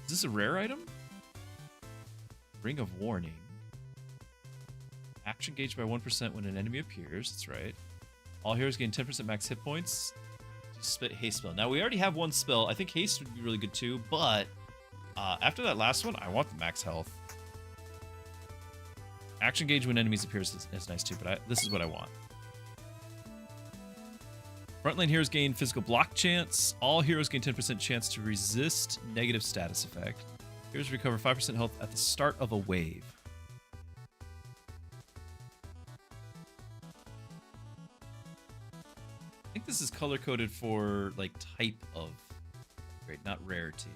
Is this a rare item? Ring of Warning. Action gauged by 1% when an enemy appears. That's right. All heroes gain 10% max hit points. Spit haste spell. Now we already have one spell. I think haste would be really good too, but after that last one, I want the max health. Action gauge when enemies appears is nice too, but this is what I want. Frontline heroes gain physical block chance. All heroes gain 10% chance to resist negative status effect. Heroes recover 5% health at the start of a wave. I think this is color coded for like type of upgrade, not rarity.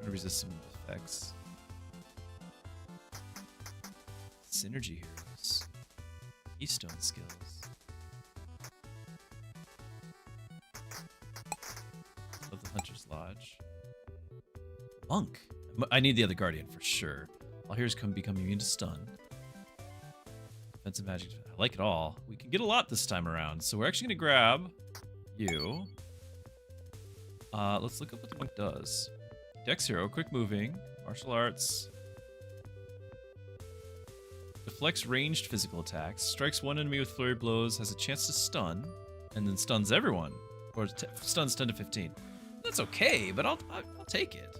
Resist some effects. Synergy heroes. Keystone skills. Of the Hunter's Lodge. Monk. I need the other Guardian for sure. All heroes become immune to stun. Defensive magic. I like it all. We can get a lot this time around, so we're actually gonna grab you. Let's look up what the monk does. Dex hero, quick moving, martial arts. Deflects ranged physical attacks, strikes one enemy with flurry blows, has a chance to stun, and then stuns everyone. Or stuns 10 to 15. That's okay, but I'll take it.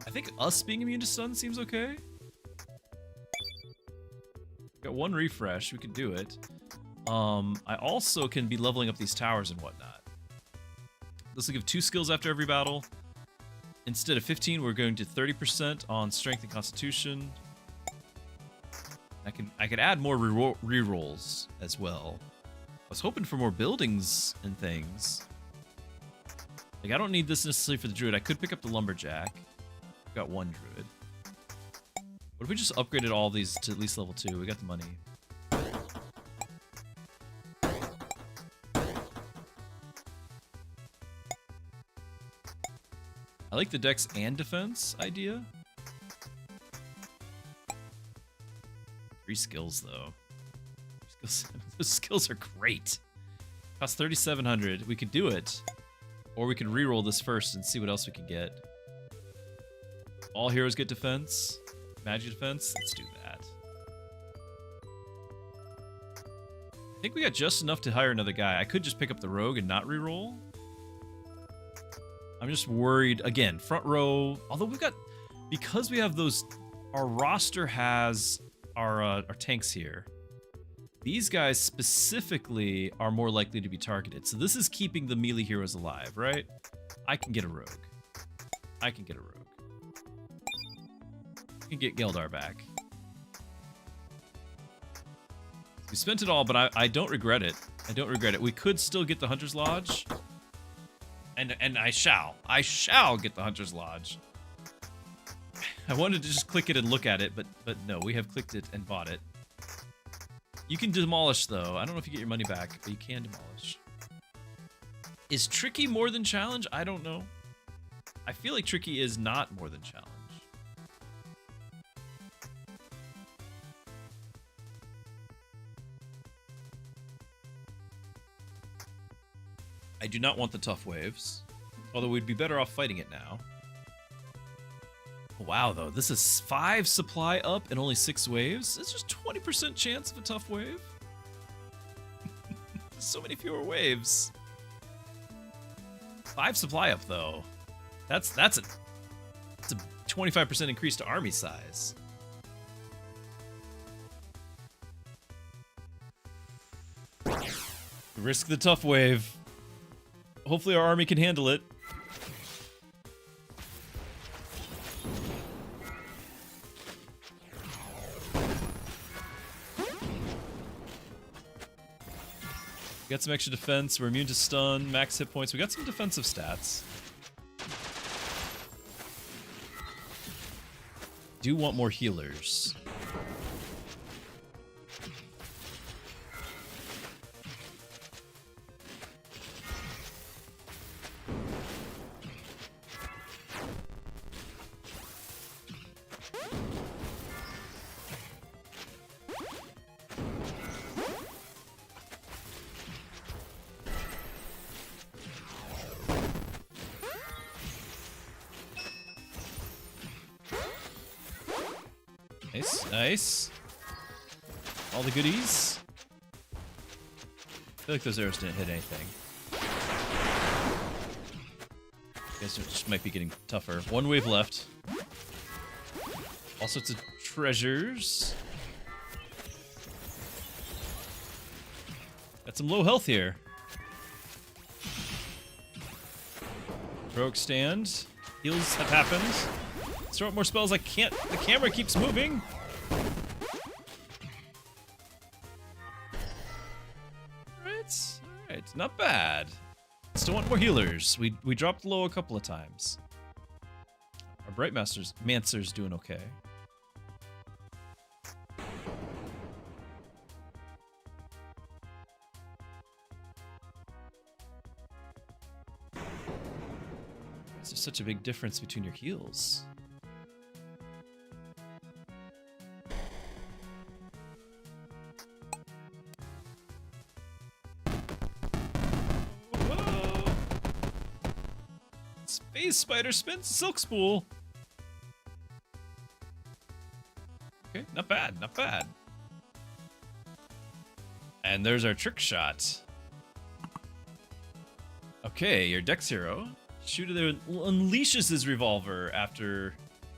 I think us being immune to stun seems okay. Got one refresh, we can do it. I also can be leveling up these towers and whatnot. This will give 2 skills after every battle. Instead of 15, we're going to 30% on strength and constitution. I could add more rerolls as well. I was hoping for more buildings and things. Like, I don't need this necessarily for the druid. I could pick up the lumberjack. I've got 1 druid. What if we just upgraded all these to at least level 2? We got the money. I like the dex and defense idea. 3 skills though. Those skills are great. Cost 3,700. We could do it. Or we could reroll this first and see what else we can get. All heroes get defense. Magic defense. Let's do that. I think we got just enough to hire another guy. I could just pick up the rogue and not reroll. I'm just worried, again, front row, although we've got, because we have those, our roster has our tanks here. These guys specifically are more likely to be targeted. So this is keeping the melee heroes alive, right? I can get a rogue. I can get a rogue. I can get Geldar back. We spent it all, but I don't regret it. I don't regret it. We could still get the Hunter's Lodge. And I shall get the Hunter's Lodge. I wanted to just click it and look at it, but no, we have clicked it and bought it. You can demolish though. I don't know if you get your money back, but you can demolish. Is tricky more than challenge? I don't know. I feel like tricky is not more than challenge. I do not want the tough waves, although we'd be better off fighting it now. Wow, though, this is 5 supply up and only 6 waves? It's just 20% chance of a tough wave? So many fewer waves. 5 supply up, though. That's a 25% increase to army size. Risk the tough wave. Hopefully our army can handle it. We got some extra defense. We're immune to stun, max hit points. We got some defensive stats. Do want more healers. Nice, nice. All the goodies. I feel like those arrows didn't hit anything. guys just might be getting tougher. One wave left. All sorts of treasures. Got some low health here. Heroic stand. Heals have happened. Let's throw out more spells. I can't. The camera keeps moving. Alright. Not bad. Still want more healers. We dropped low a couple of times. Our Bright Mancer's doing okay. There's such a big difference between your heals. Whoa. Space spider spins silk spool. Okay, not bad, not bad. And there's our trick shot. Okay, your Dex hero. Shooter there unleashes his revolver after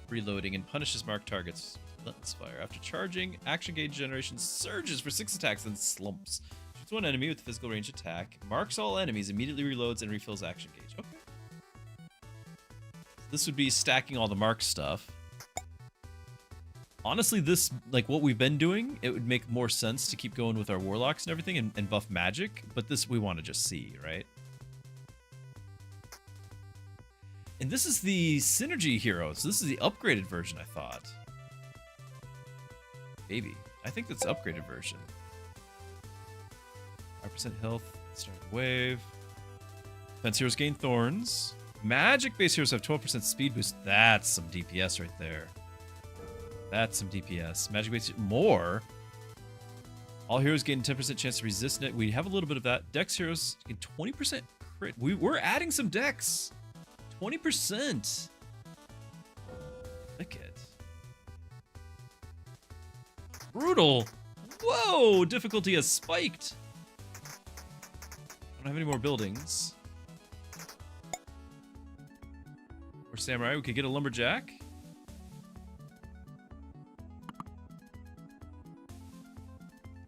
reloading and punishes marked targets with relentless fire. After charging, action gauge generation surges for 6 attacks and slumps. Shoots one enemy with a physical range attack, marks all enemies, immediately reloads, and refills action gauge. Okay. This would be stacking all the mark stuff. Honestly, this, like what we've been doing, it would make more sense to keep going with our warlocks and everything and buff magic, but this we want to just see, right? And this is the synergy hero, so this is the upgraded version, I thought. Maybe. I think that's the upgraded version. 5% health, starting wave. Defense heroes gain thorns. Magic-based heroes have 12% speed boost. That's some DPS right there. That's some DPS. Magic-based more. All heroes gain 10% chance to resist it. We have a little bit of that. Dex heroes gain 20% crit. We're adding some dex. 20%. Look it. Brutal. Whoa, difficulty has spiked. I don't have any more buildings. Or samurai, we could get a lumberjack.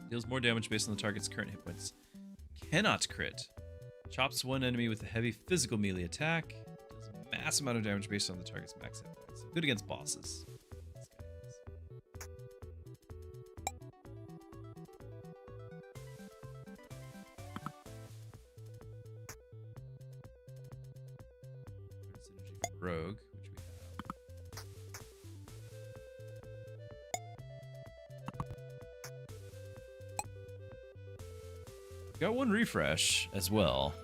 Deals more damage based on the target's current hit points. Cannot crit. Chops one enemy with a heavy physical melee attack. Deals a massive amount of damage based on the target's max hit points. Good against bosses. Synergy for Rogue, which we have. We've got one refresh as well.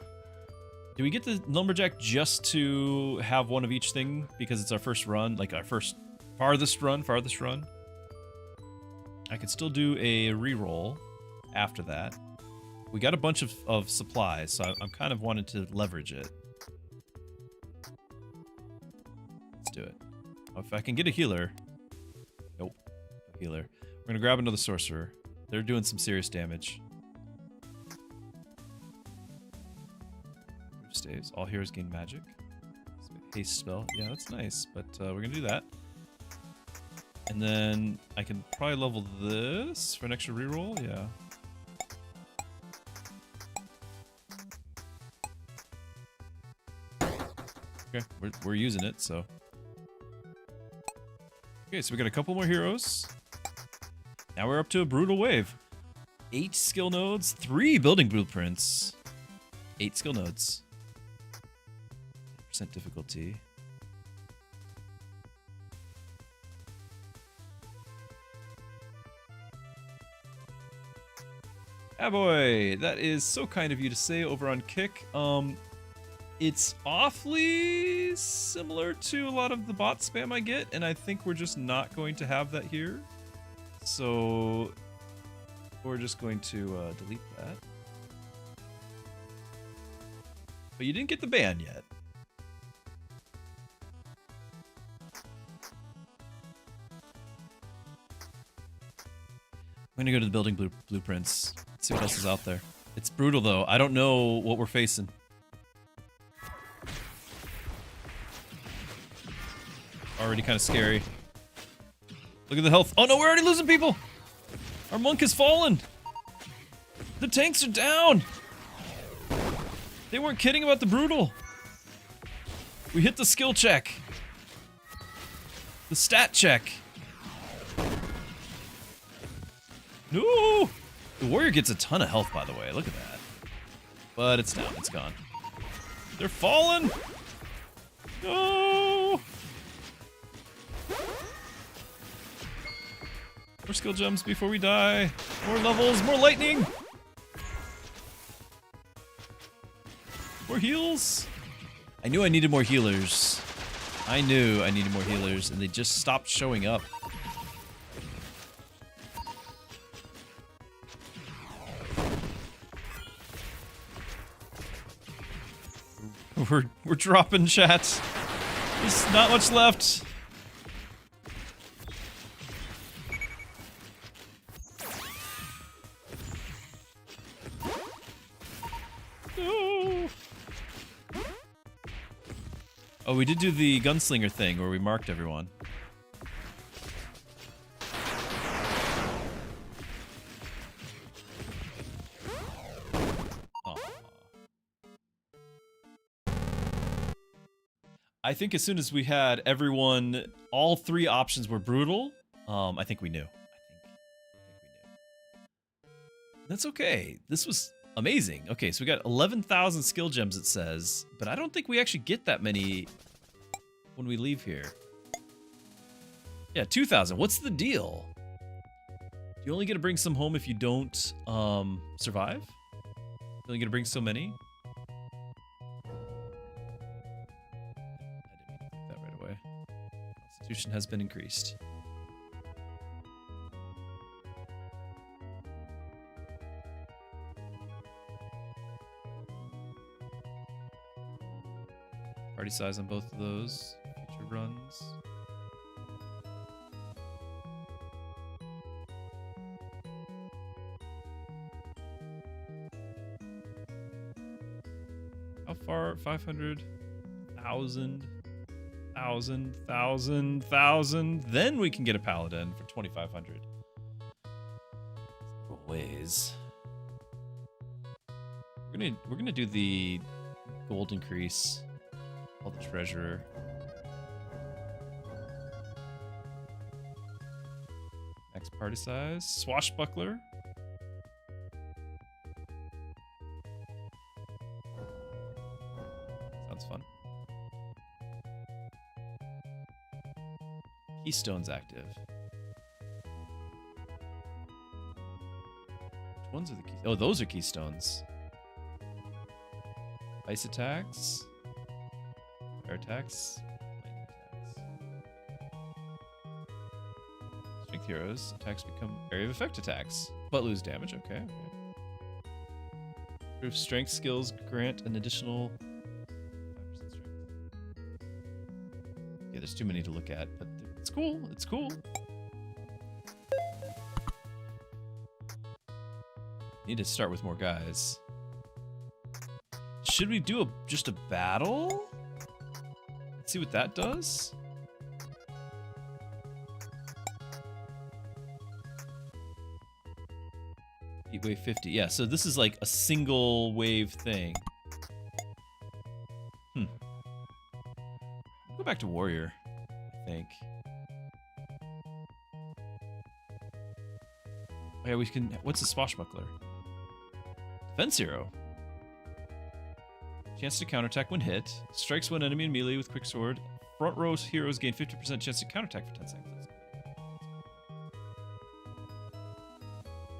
Do we get the lumberjack just to have one of each thing because it's our first run, like our first farthest run? I could still do a reroll after that. We got a bunch of supplies, so I'm kind of wanting to leverage it. Let's do it. Oh, if I can get a healer. Nope, no healer. We're gonna grab another sorcerer. They're doing some serious damage. Staves. All heroes gain magic. Haste spell. Yeah, that's nice, but we're gonna do that. And then I can probably level this for an extra reroll. Yeah. Okay, we're using it, so. Okay, so we got a couple more heroes. Now we're up to a brutal wave. 8 skill nodes, 3 building blueprints, 8 skill nodes. Difficulty. Ah boy, that is so kind of you to say over on Kick. It's awfully similar to a lot of the bot spam I get, and I think we're just not going to have that here. So we're just going to delete that. But you didn't get the ban yet. I'm gonna go to the building blueprints, see what else is out there. It's brutal though. I don't know what we're facing. Already kind of scary. Look at the health. Oh no, we're already losing people! Our monk has fallen! The tanks are down! They weren't kidding about the brutal. We hit the skill check. The stat check. No! The warrior gets a ton of health, by the way. Look at that. But it's down. It's gone. They're falling! No! More skill gems before we die. More levels, more lightning! More heals! I knew I needed more healers. I knew I needed more healers, and they just stopped showing up. We're dropping, chat. There's not much left. No. Oh, we did do the gunslinger thing where we marked everyone. I think as soon as we had everyone, all three options were brutal, I think we knew. I think we knew. That's okay. This was amazing. Okay, so we got 11,000 skill gems, it says, but I don't think we actually get that many when we leave here. Yeah, 2,000. What's the deal? Do you only get to bring some home if you don't survive? You only get to bring so many? Constitution has been increased. Party size on both of those. Future runs. How far? 500? 1,000? 1,000. Then we can get a paladin for 2,500. Ways. We're gonna do the gold increase. Call the treasurer. Max party size. Swashbuckler. Sounds fun. Keystone's active. Which ones are the keys? Oh, those are keystones. Ice attacks. Air attacks. Lightning attacks. Strength heroes. Attacks become area of effect attacks, but lose damage. Okay. Improve strength skills grant an additional 5% strength. Yeah, there's too many to look at, but it's cool. It's cool. Need to start with more guys. Should we do just a battle? Let's see what that does. Heat wave 50. Yeah, so this is like a single wave thing. Go back to warrior, I think. Oh yeah, we can. What's a swashbuckler? Defense hero. Chance to counterattack when hit. Strikes one enemy in melee with quick sword. Front row heroes gain 50% chance to counterattack for 10 seconds.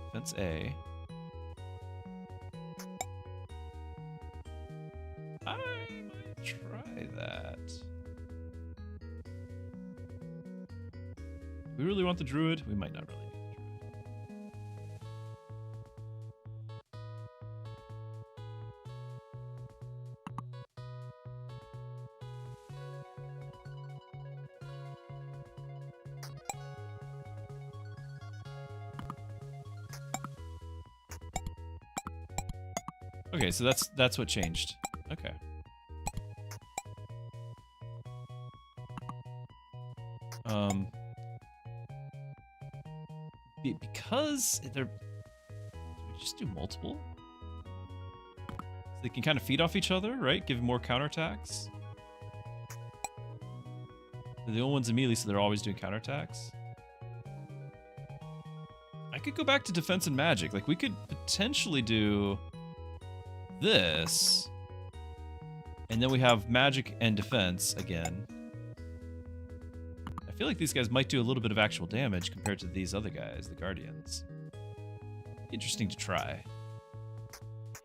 Defense A. I might try that. Do we really want the druid? We might not really. Okay, so that's what changed. Okay. Because they're... Do we just do multiple? So they can kind of feed off each other, right? Give more counterattacks. They're the only ones in melee, so they're always doing counterattacks. I could go back to defense and magic. Like, we could potentially do this. And then we have magic and defense again. I feel like these guys might do a little bit of actual damage compared to these other guys, the Guardians. Interesting to try.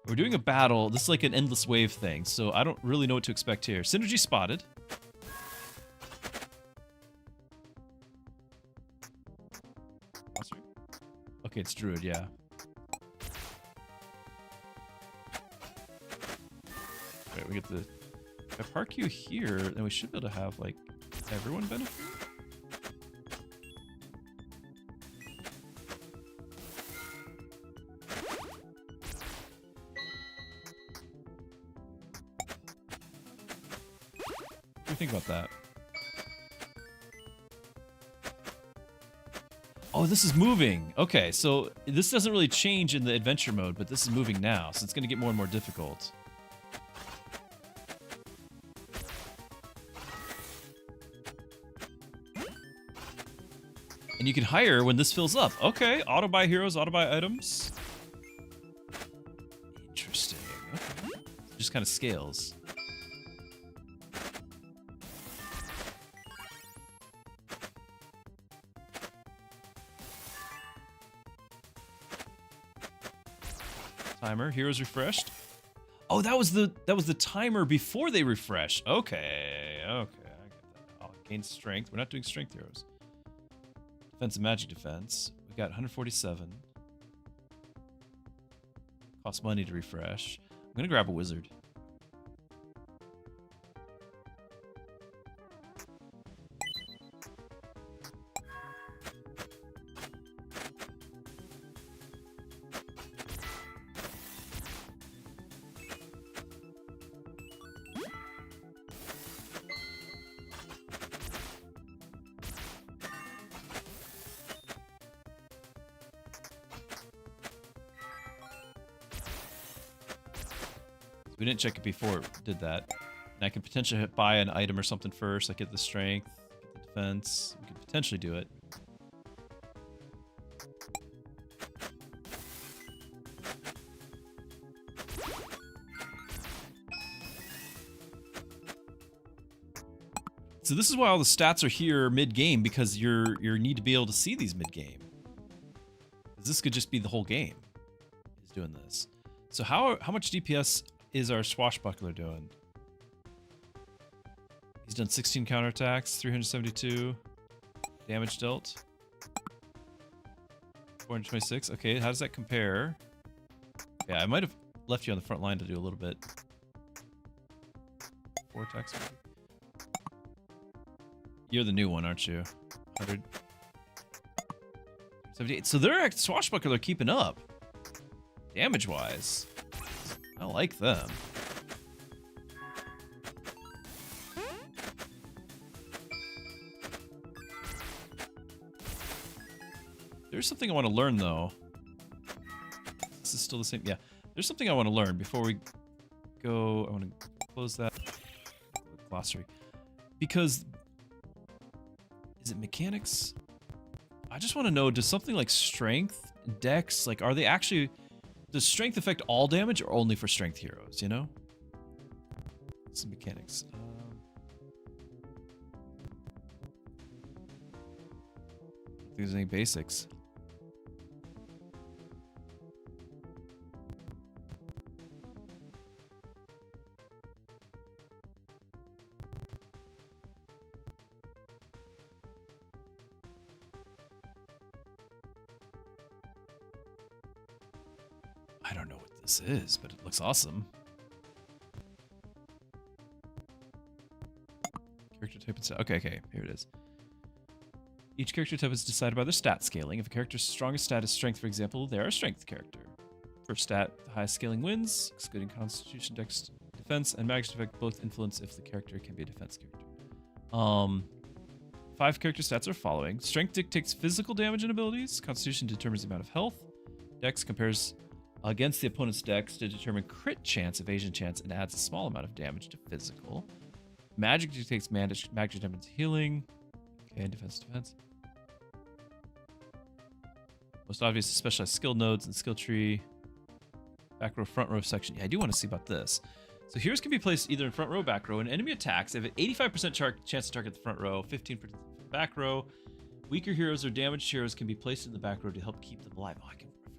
We're doing a battle. This is like an endless wave thing, so I don't really know what to expect here. Synergy spotted. Okay, it's Druid, yeah. Alright, we get the... If I park you here, then we should be able to have, like, everyone benefit? What do you think about that? Oh, this is moving. Okay, so this doesn't really change in the adventure mode, but this is moving now, so it's going to get more and more difficult. And you can hire when this fills up. Okay, auto buy heroes, auto buy items. Interesting. Okay. Just kind of scales. Timer, heroes refreshed. Oh, that was the timer before they refresh. Okay, okay, I get that. Oh, gain strength. We're not doing strength heroes. Defense and magic defense. We got 147. Costs money to refresh. I'm gonna grab a wizard. We didn't check it before it did that. And I could potentially buy an item or something first. I get the strength, get the defense. We could potentially do it. So this is why all the stats are here mid-game, because you need to be able to see these mid-game. This could just be the whole game is doing this. So how much DPS is our swashbuckler doing? He's done 16 counterattacks, 372 damage dealt, 426. Okay, how does that compare? Yeah, I might have left you on the front line to do a little bit. 4 attacks. You're the new one, aren't you? 178. So their swashbuckler are keeping up, damage-wise. I like them. There's something I want to learn, though. This is still the same. Yeah, there's something I want to learn before we go. I want to close that glossary. Because, is it mechanics? I just want to know, does something like strength, dex, like, are they actually... Does strength affect all damage or only for strength heroes, you know? Some mechanics. If there's any basics. I don't know what this is, but it looks awesome. Character type and stat. Okay, here it is. Each character type is decided by their stat scaling. If a character's strongest stat is strength, for example, they are a strength character. For stat, the highest scaling wins, excluding constitution, dex, defense, and magic effect both influence if the character can be a defense character. 5 5 character stats are following. Strength dictates physical damage and abilities. Constitution determines the amount of health. Dex compares against the opponent's dex to determine crit chance, evasion chance, and adds a small amount of damage to physical. Magic dictates magic damage healing. Okay, defense. Most obvious is specialized skill nodes and skill tree. Back row, front row section. Yeah, I do want to see about this. So heroes can be placed either in front row, back row. In enemy attacks, they have an 85% chance to target the front row, 15% back row. Weaker heroes or damaged heroes can be placed in the back row to help keep them alive. Oh, I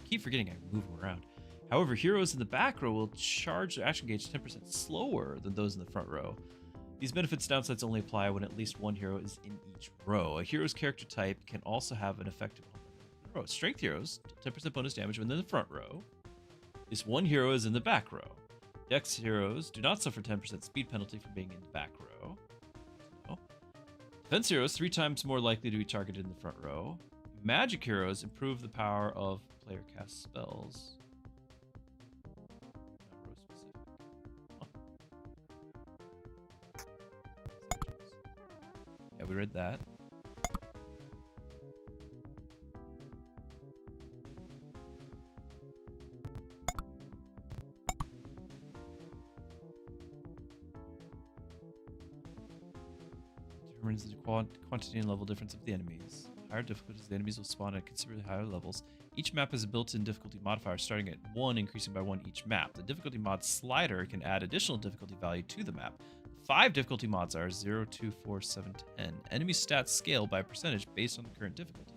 keep forgetting I can move them around. However, heroes in the back row will charge their action gauge 10% slower than those in the front row. These benefits downsides only apply when at least one hero is in each row. A hero's character type can also have an effect on the row. Strength heroes, 10% bonus damage when they're in the front row. At least one hero is in the back row. Dex heroes do not suffer 10% speed penalty for being in the back row. No. Defense heroes, 3 times more likely to be targeted in the front row. Magic heroes improve the power of player cast spells. Not row specific. Huh. Yeah, we read that. Determines the quantity and level difference of the enemies. Higher difficulties, the enemies will spawn at considerably higher levels. Each map has a built-in difficulty modifier starting at 1, increasing by 1 each map. The difficulty mod slider can add additional difficulty value to the map. 5 difficulty mods are 0, 2, 4, 7, 10. Enemy stats scale by a percentage based on the current difficulty.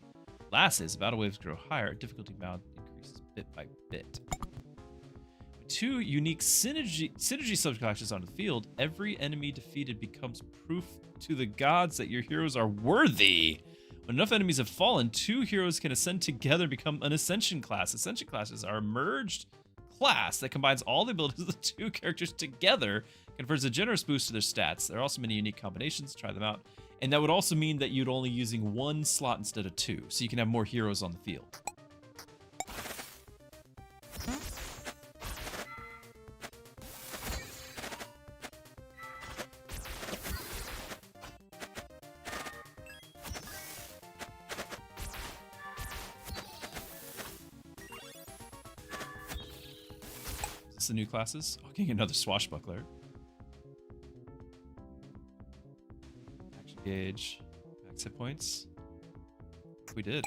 Lastly, as battle waves grow higher, difficulty mod increases bit by bit. With 2 unique synergy subclasses on the field, every enemy defeated becomes proof to the gods that your heroes are worthy. When enough enemies have fallen, 2 heroes can ascend together and become an Ascension class. Ascension classes are a merged class that combines all the abilities of the 2 characters together, confers a generous boost to their stats. There are also many unique combinations. Try them out. And that would also mean that you'd only using 1 slot instead of 2, so you can have more heroes on the field. The new classes. Oh, getting another swashbuckler. Action gauge. Max hit points. We did.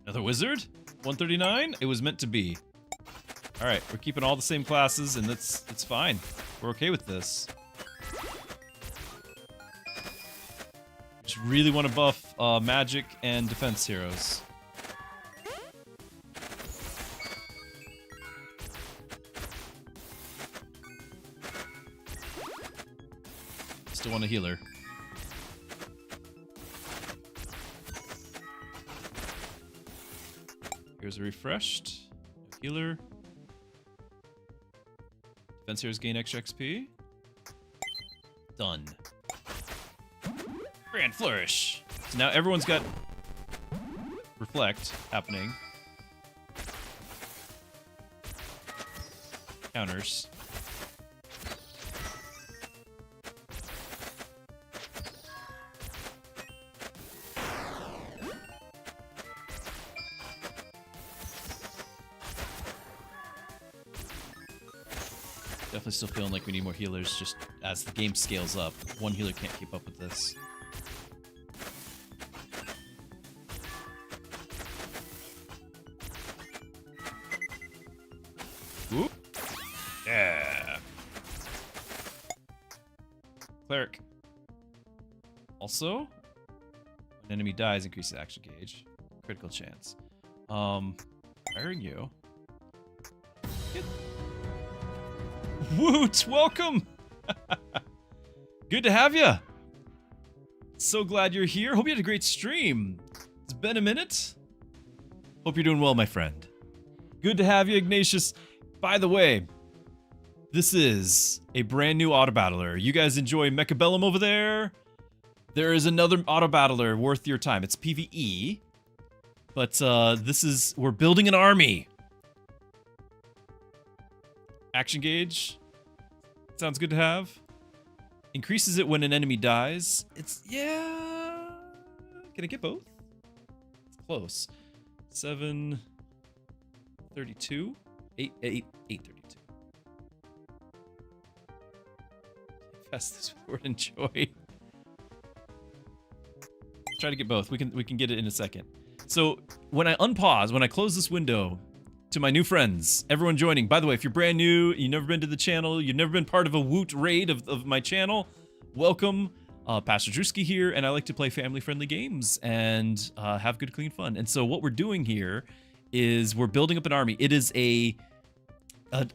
Another wizard? 139? It was meant to be. Alright, we're keeping all the same classes, and it's fine. We're okay with this. Just really want to buff magic and defense heroes. Still want a healer. Here's a refreshed. Healer. Defense heroes gain extra XP. Done. Grand Flourish. So now everyone's got Reflect happening. Counters. Definitely still feeling like we need more healers just as the game scales up. One healer can't keep up with this. Whoop. Yeah. Cleric. Also, when an enemy dies, increases action gauge. Critical chance. Firing you. Get Woot! Welcome! Good to have you! So glad you're here. Hope you had a great stream. It's been a minute. Hope you're doing well, my friend. Good to have you, Ignatius. By the way, this is a brand new Autobattler. You guys enjoy Mechabellum over there? There is another Autobattler worth your time. It's PvE. But we're building an army. Action gauge. Sounds good to have. Increases it when an enemy dies. It's, yeah. Can I get both? It's close. 732? 832. Fast this word enjoy. Try to get both. We can get it in a second. So when I unpause, when I close this window, to my new friends, everyone joining. By the way, if you're brand new, you've never been to the channel, you've never been part of a Woot raid of my channel, welcome. Pastor Druski here, and I like to play family-friendly games and have good, clean fun. And so what we're doing here is we're building up an army. It is a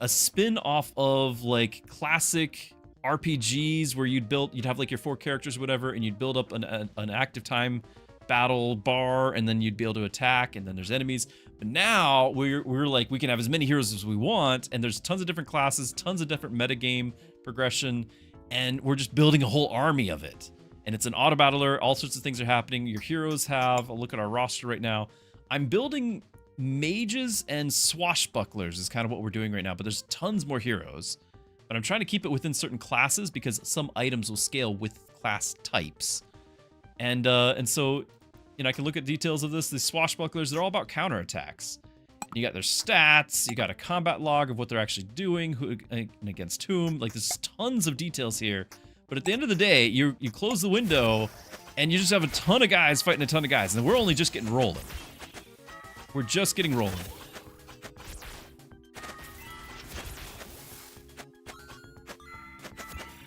spin-off of like classic RPGs where you'd have like your 4 characters or whatever, and you'd build up an active time battle bar, and then you'd be able to attack, and then there's enemies. But now we're like, we can have as many heroes as we want, and there's tons of different classes, tons of different metagame progression, and we're just building a whole army of it. And it's an Autobattler, all sorts of things are happening. Your heroes have, I'll look at our roster right now. I'm building mages and swashbucklers is kind of what we're doing right now, but there's tons more heroes. But I'm trying to keep it within certain classes because some items will scale with class types. And so, you know, I can look at details of this. The swashbucklers, they're all about counterattacks. You got their stats, you got a combat log of what they're actually doing, who and against whom. Like, there's tons of details here. But at the end of the day, you close the window, and you just have a ton of guys fighting a ton of guys. And we're only just getting rolling. We're just getting rolling.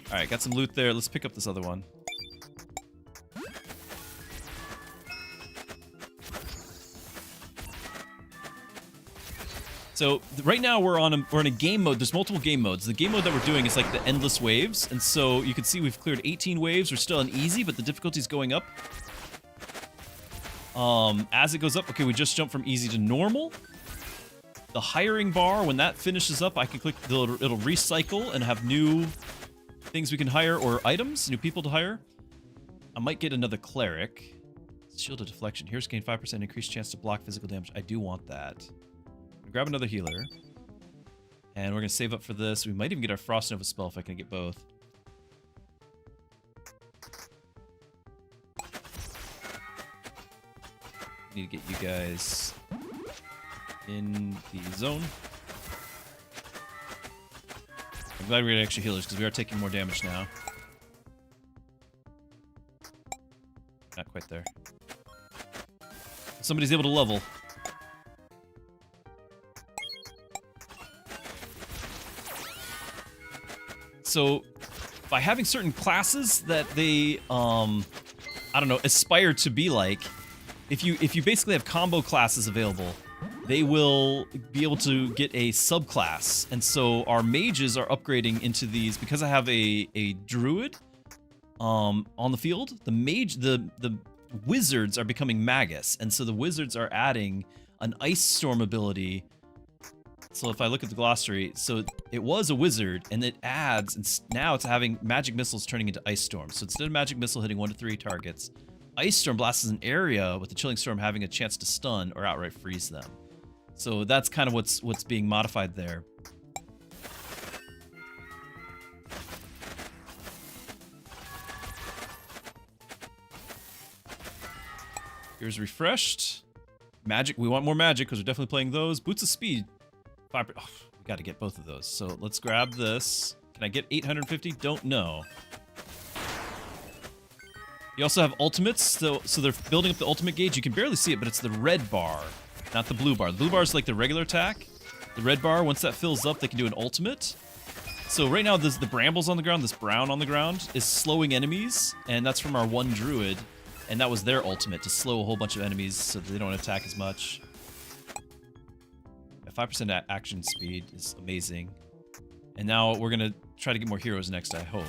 Alright, got some loot there. Let's pick up this other one. So right now we're in a game mode. There's multiple game modes. The game mode that we're doing is like the endless waves, and so you can see we've cleared 18 waves. We're still on easy, but the difficulty's going up. As it goes up, okay, we just jumped from easy to normal. The hiring bar, when that finishes up, I can click. It'll recycle and have new things we can hire, or items, new people to hire. I might get another cleric. Shield of deflection. Here's gain 5% increased chance to block physical damage. I do want that. Grab another healer. And we're going to save up for this. We might even get our Frost Nova spell if I can get both. Need to get you guys in the zone. I'm glad we got extra healers because we are taking more damage now. Not quite there. Somebody's able to level. So, by having certain classes that they, I don't know, aspire to be like, if you basically have combo classes available, they will be able to get a subclass. And so our mages are upgrading into these, because I have a druid on the field. The wizards are becoming magus, and so the wizards are adding an ice storm ability. So if I look at the glossary, so it was a wizard, and it adds, and now it's having magic missiles turning into ice storms. So instead of magic missile hitting 1 to 3 targets, ice storm blasts an area with the chilling storm having a chance to stun or outright freeze them. So that's kind of what's being modified there. Here's refreshed. Magic, we want more magic because we're definitely playing those. Boots of speed. 5, oh, we got to get both of those. So let's grab this. Can I get 850? Don't know. You also have ultimates. So they're building up the ultimate gauge. You can barely see it, but it's the red bar, not the blue bar. The blue bar is like the regular attack. The red bar, once that fills up, they can do an ultimate. So right now, the brambles on the ground, this brown on the ground, is slowing enemies, and that's from our one druid. And that was their ultimate, to slow a whole bunch of enemies so that they don't attack as much. 5% action speed is amazing. And now we're going to try to get more heroes next, I hope.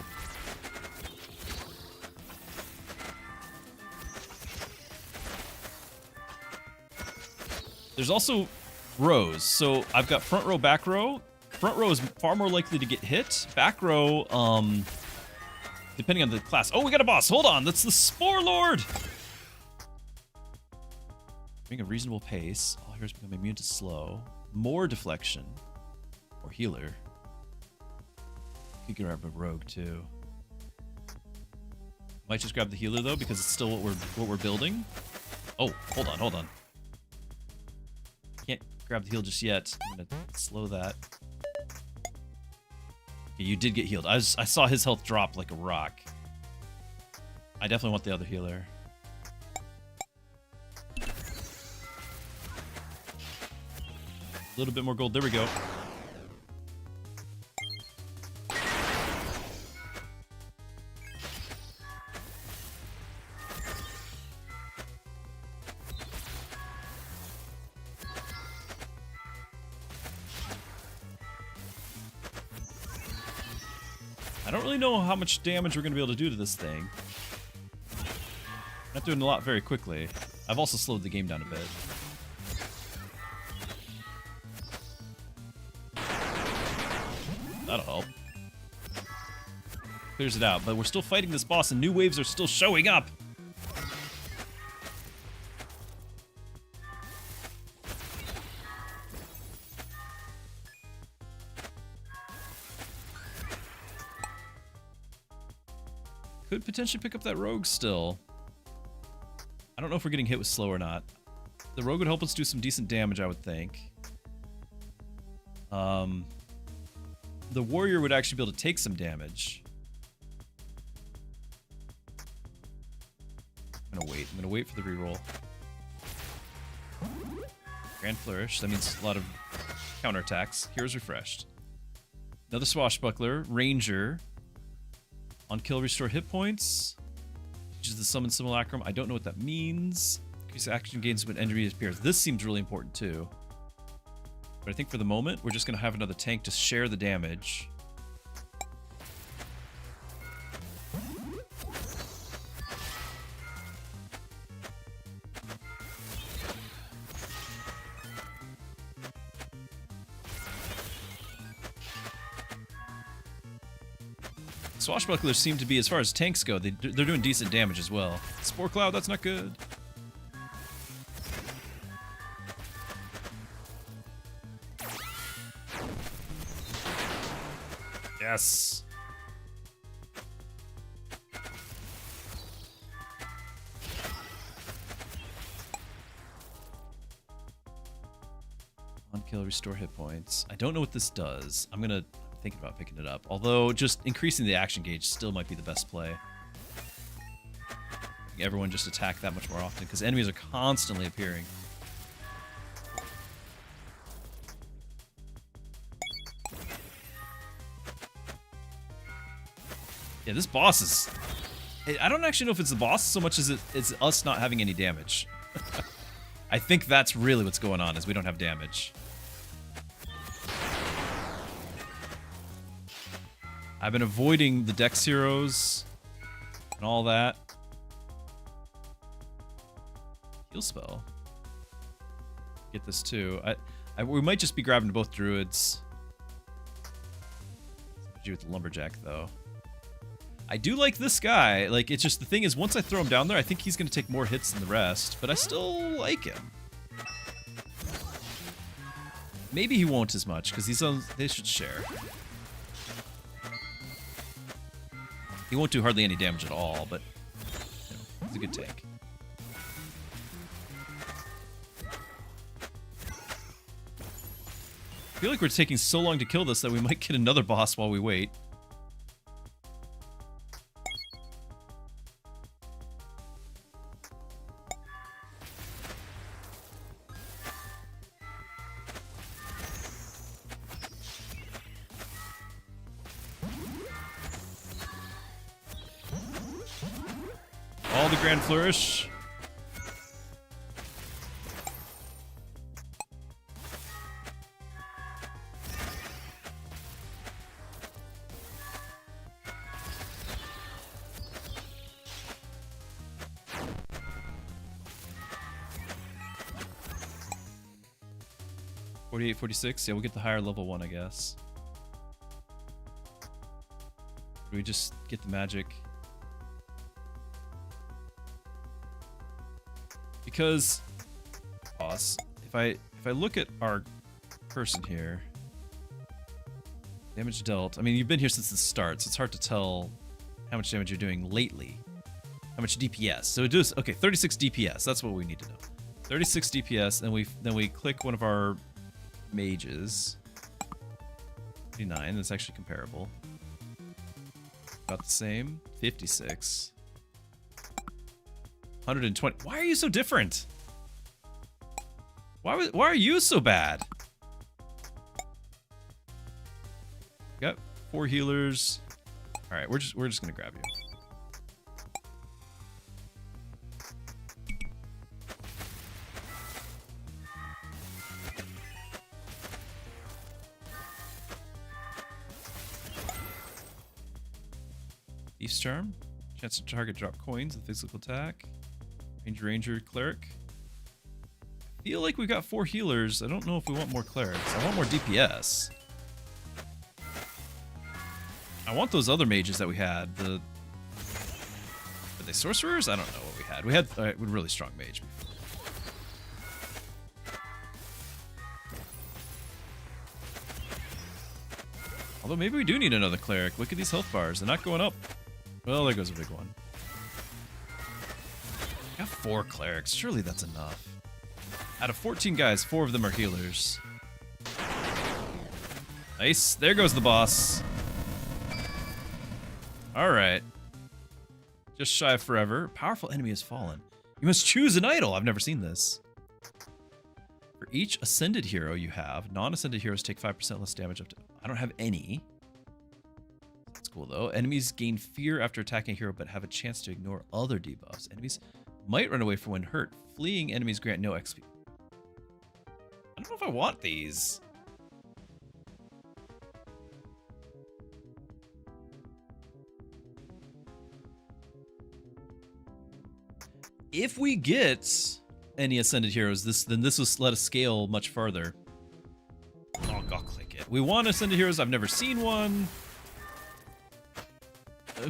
There's also rows. So I've got front row, back row. Front row is far more likely to get hit. Back row, depending on the class. Oh, we got a boss. Hold on. That's the Spore Lord. Being a reasonable pace. All heroes become immune to slow. More deflection. Or healer. You can grab a rogue, too. Might just grab the healer though, because it's still what we're building. Oh, hold on. Can't grab the heal just yet. I'm gonna slow that. Okay, you did get healed. I saw his health drop like a rock. I definitely want the other healer. A little bit more gold. There we go. I don't really know how much damage we're going to be able to do to this thing. Not doing a lot very quickly. I've also slowed the game down a bit. That'll help. Clears it out, but we're still fighting this boss and new waves are still showing up. Could potentially pick up that rogue still. I don't know if we're getting hit with slow or not. The rogue would help us do some decent damage, I would think. The warrior would actually be able to take some damage. I'm gonna wait for the reroll. Grand Flourish. That means a lot of counterattacks. Heroes refreshed. Another swashbuckler. Ranger. On kill, restore hit points. Teaches the summon simulacrum. I don't know what that means. Increase action gains when enemy appears. This seems really important too. But I think for the moment, we're just going to have another tank to share the damage. Swashbucklers seem to be, as far as tanks go, they're doing decent damage as well. Spore Cloud, that's not good. Yes. On kill, restore hit points. I don't know what this does. I'm thinking about picking it up. Although, just increasing the action gauge still might be the best play. Everyone just attack that much more often, because enemies are constantly appearing. Yeah, this boss is... I don't actually know if it's the boss so much as it's us not having any damage. I think that's really what's going on, is we don't have damage. I've been avoiding the Dex heroes and all that. Heal spell. Get this too. We might just be grabbing both druids. Do with the lumberjack though. I do like this guy. Like, it's just the thing is, once I throw him down there, I think he's going to take more hits than the rest. But I still like him. Maybe he won't as much because they should share. He won't do hardly any damage at all, but you know, he's a good tank. I feel like we're taking so long to kill this that we might get another boss while we wait. All the Grand Flourish. $48, $46. Yeah, we'll get the higher level one, I guess. Do we just get the magic? Because pause. If I look at our person here, damage dealt. I mean, you've been here since the start, so it's hard to tell how much damage you're doing lately. How much DPS? So it does, okay, 36 DPS. That's what we need to know. 36 DPS, and then we click one of our mages. 59, that's actually comparable. About the same. 56. 120. Why are you so different? Why are you so bad? Got 4 healers. All right, we're just gonna grab you. Beast Charm. Chance to target drop coins with physical attack. Ranger, Cleric. I feel like we got 4 healers. I don't know if we want more clerics. I want more DPS. I want those other mages that we had. Were they sorcerers? I don't know what we had. We had a really strong mage before. Although maybe we do need another cleric. Look at these health bars. They're not going up. Well, there goes a big one. I got 4 clerics. Surely that's enough. Out of 14 guys, 4 of them are healers. Nice. There goes the boss. Alright. Just shy of forever. Powerful enemy has fallen. You must choose an idol. I've never seen this. For each ascended hero you have, non-ascended heroes take 5% less damage up to... I don't have any. That's cool, though. Enemies gain fear after attacking a hero, but have a chance to ignore other debuffs. Enemies might run away from when hurt. Fleeing enemies grant no XP. I don't know if I want these. If we get any ascended heroes, then this will let us scale much farther. Oh, I'll click it. We want ascended heroes. I've never seen one.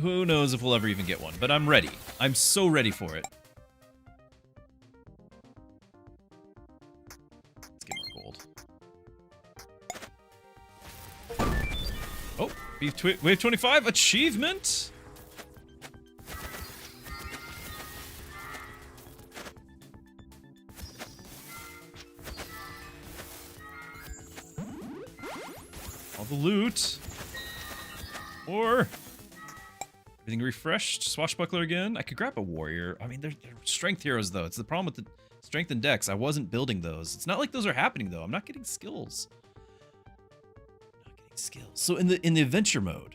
Who knows if we'll ever even get one, but I'm ready. I'm so ready for it. Let's get more gold. Oh, wave 25 achievement. All the loot. Or everything refreshed. Swashbuckler again. I could grab a warrior. I mean, they're strength heroes, though. It's the problem with the strength and dex. I wasn't building those. It's not like those are happening, though. I'm not getting skills. So in the adventure mode,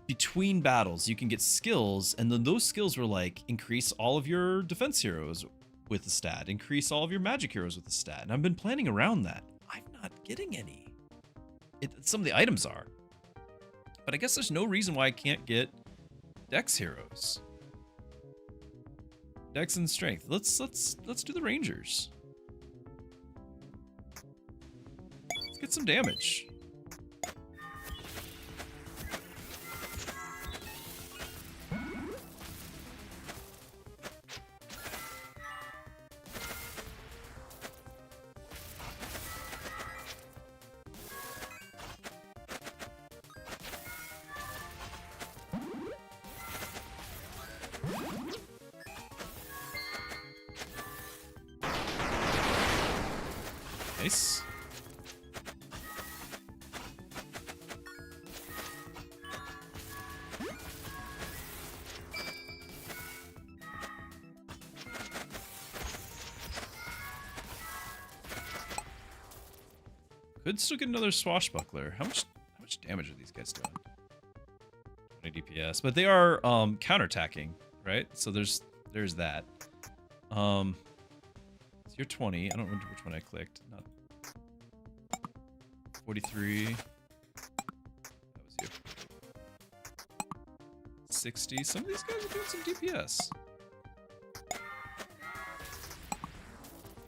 between battles, you can get skills, and then those skills were like increase all of your defense heroes with the stat, increase all of your magic heroes with the stat. And I've been planning around that. I'm not getting any. Some of the items are. But I guess there's no reason why I can't get Dex heroes. Dex and strength. Let's do the Rangers. Let's get some damage. Nice. Could still get another swashbuckler. How much damage are these guys doing? 20 DPS, but they are counterattacking, right? So there's that. So you're 20. I don't remember which one I clicked. Not 43. That was you. 60. Some of these guys are doing some DPS.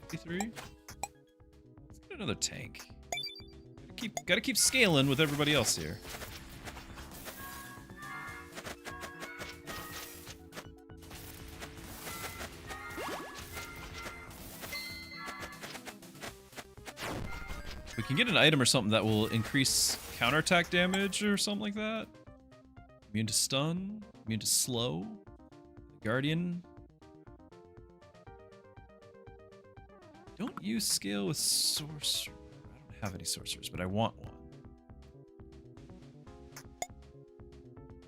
53. Let's get another tank. Gotta keep scaling with everybody else here. We can get an item or something that will increase counterattack damage or something like that. Immune to stun, immune to slow. Guardian. Don't use scale with sorcerer. I don't have any sorcerers, but I want one.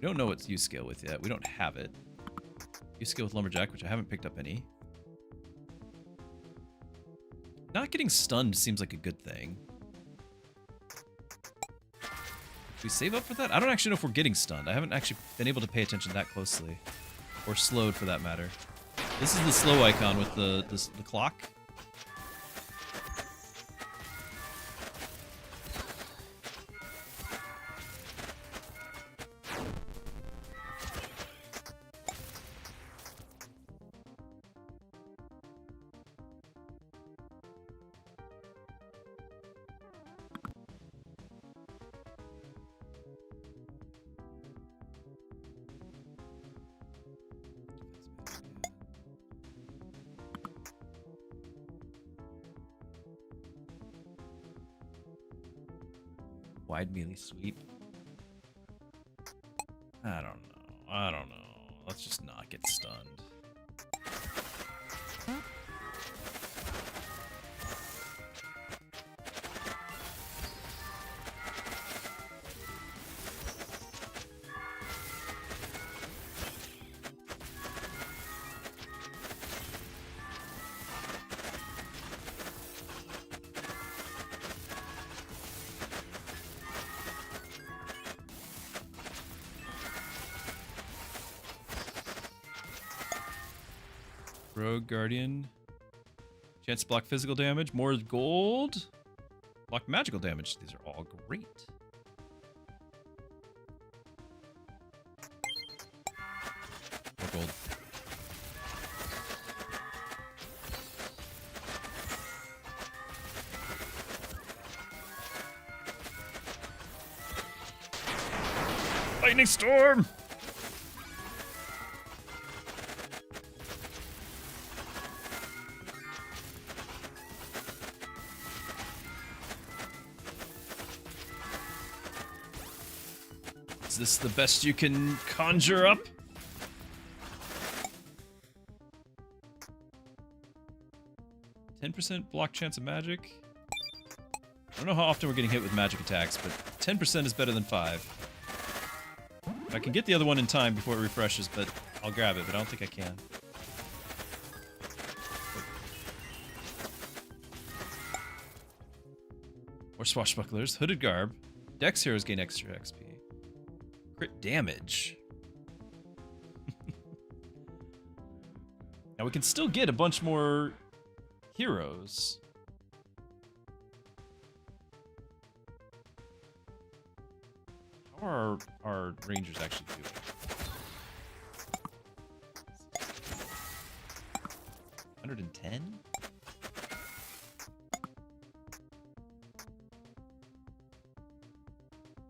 We don't know what use scale with yet. We don't have it. Use scale with lumberjack, which I haven't picked up any. Not getting stunned seems like a good thing. We save up for that? I don't actually know if we're getting stunned. I haven't actually been able to pay attention that closely. Or slowed, for that matter. This is the slow icon with the clock. Wide melee sweep. I don't know. Let's just not get stunned. Rogue Guardian. Chance to block physical damage. More gold. Block magical damage. These are all great. More gold. Lightning storm! Is this the best you can conjure up? %10 block chance of magic. I don't know how often we're getting hit with magic attacks, but 10% is better than 5. I can get the other one in time before it refreshes, but I'll grab it, but I don't think I can. More swashbucklers, hooded garb. Dex heroes gain extra XP. Crit damage. Now we can still get a bunch more heroes. How are our rangers actually doing? $110?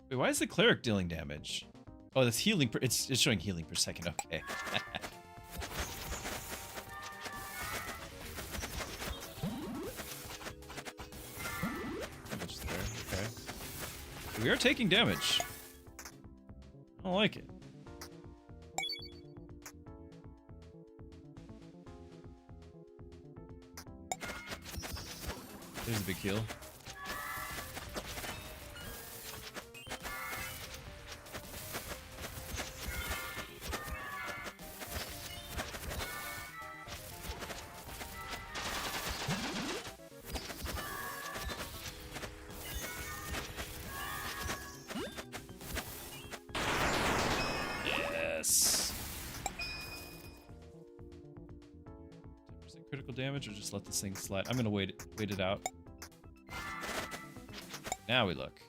Wait, why is the cleric dealing damage? Oh, that's healing. It's showing healing per second. Okay. Damage is there. Okay. We are taking damage. I don't like it. There's a big heal. Damage, or just let this thing slide? I'm gonna wait it out. Now we look.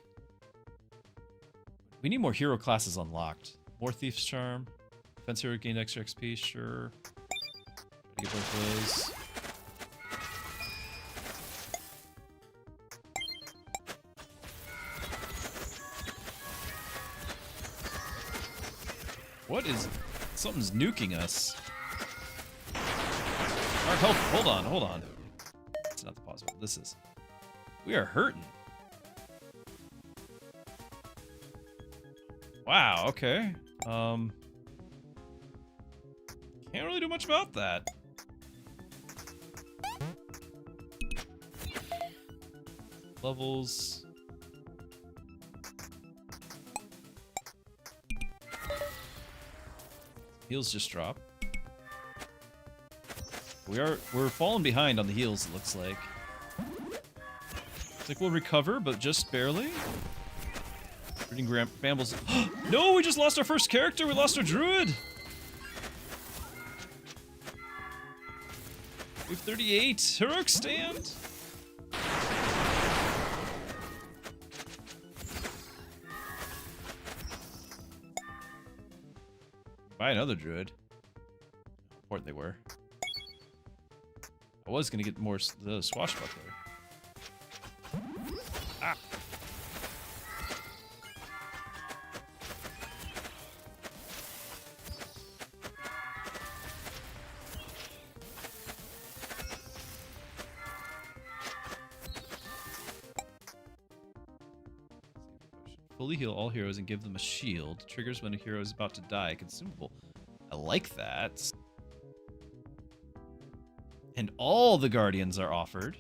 We need more hero classes unlocked. More Thief's Charm. Defense hero gained extra XP, sure. Try to get both of those. What is... Something's nuking us. Our health, hold on. It's not the possible. This is... We are hurting. Wow, okay. Can't really do much about that. Levels. Heals just drop. We're falling behind on the heals, it looks like. It's like we'll recover, but just barely. Reading Brambles. No, we just lost our first character. We lost our druid. We have 38. Heroic stand. Buy another druid. How important they were. I was gonna get more the swashbuckler. Ah. Fully heal all heroes and give them a shield. Triggers when a hero is about to die. Consumable. I like that. And all the guardians are offered.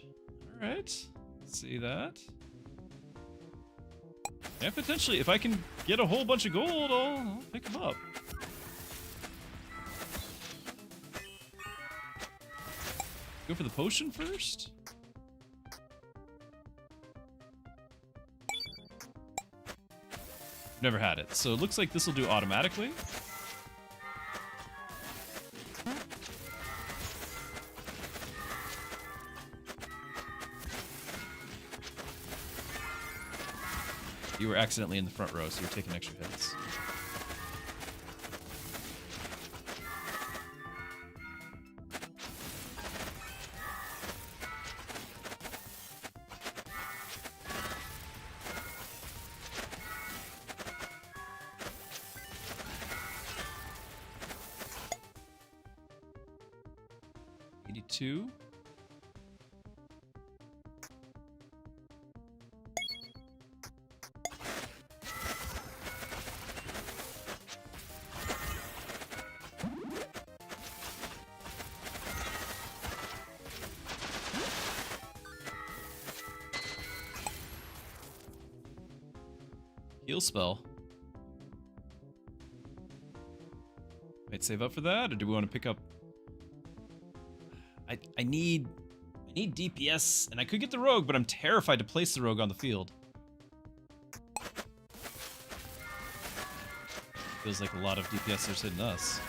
Alright. See that. And potentially, if I can get a whole bunch of gold, I'll pick them up. Go for the potion first? Never had it, so it looks like this will do automatically. You were accidentally in the front row, so you're taking extra hits. Two. Heal spell. Might save up for that, or do we want to pick up? I need DPS, and I could get the rogue, but I'm terrified to place the rogue on the field. Feels like a lot of DPSers hitting us.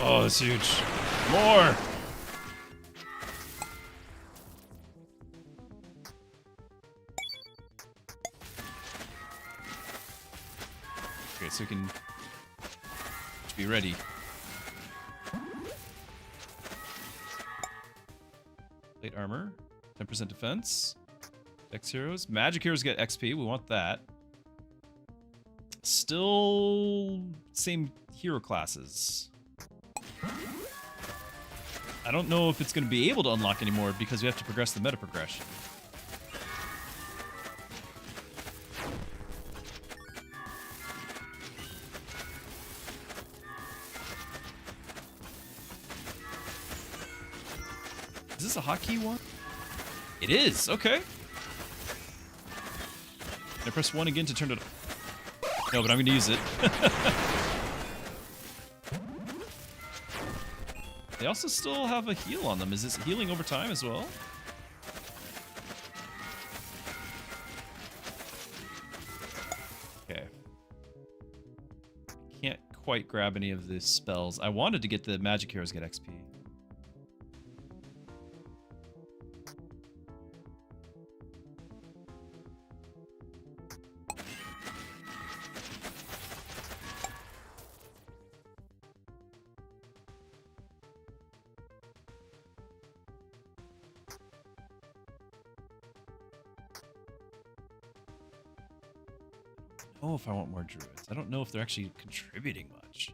Oh, that's huge. More! Okay, so we can be ready. Plate armor, 10% defense. Dex heroes. Magic heroes get XP, we want that. Still same hero classes. I don't know if it's going to be able to unlock anymore because we have to progress the meta progression. Is this a hotkey one? It is, okay. Can I press 1 again to turn it off? No, but I'm going to use it. They also still have a heal on them. Is this healing over time as well? Okay. Can't quite grab any of the spells. I wanted to get the magic heroes get XP. I don't know if I want more druids. I don't know if they're actually contributing much.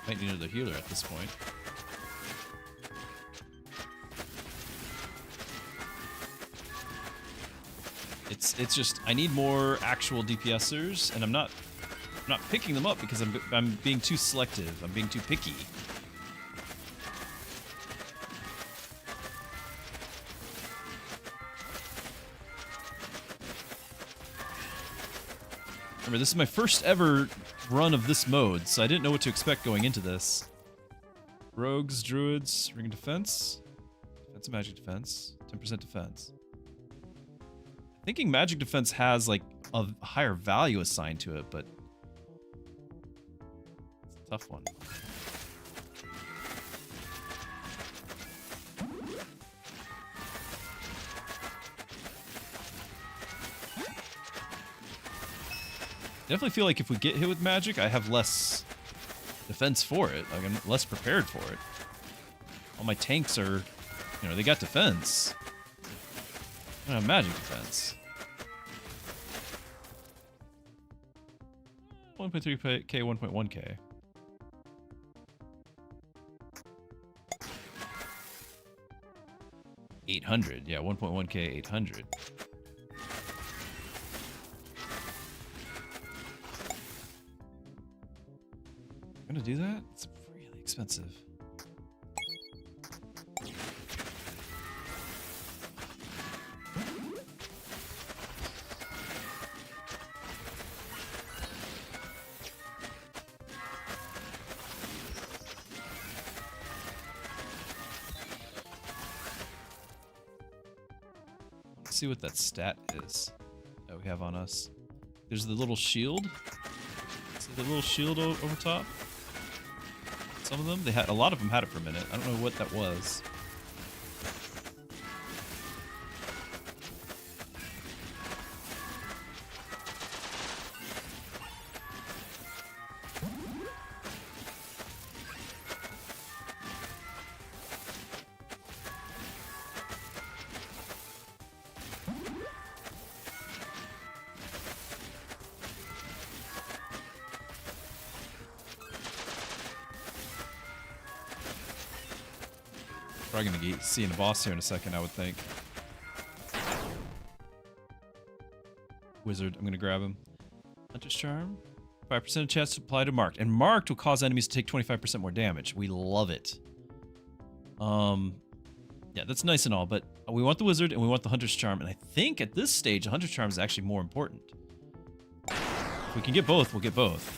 Might need another healer at this point. It's just I need more actual DPSers, and I'm not picking them up because I'm being too selective. I'm being too picky. Remember, this is my first ever run of this mode, so I didn't know what to expect going into this. Rogues, druids, ring of defense, defense and magic defense, 10% defense. Thinking magic defense has like a higher value assigned to it, but it's a tough one. Definitely feel like if we get hit with magic, I have less defense for it. Like I'm less prepared for it. All my tanks are, you know, they got defense. I don't have magic defense. 1.3k, 1.1k. $800, yeah, 1.1k, 800. I'm gonna do that? It's really expensive. Let's see what that stat is that we have on us. There's the little shield. See the little shield over top? Some of them, a lot of them had it for a minute. I don't know what that was. Probably gonna get seeing the boss here in a second, I would think. Wizard, I'm gonna grab him. Hunter's Charm. 5% chance to apply to Marked. And Marked will cause enemies to take 25% more damage. We love it. Yeah, that's nice and all, but we want the Wizard and we want the Hunter's Charm, and I think at this stage, the Hunter's Charm is actually more important. If we can get both, we'll get both.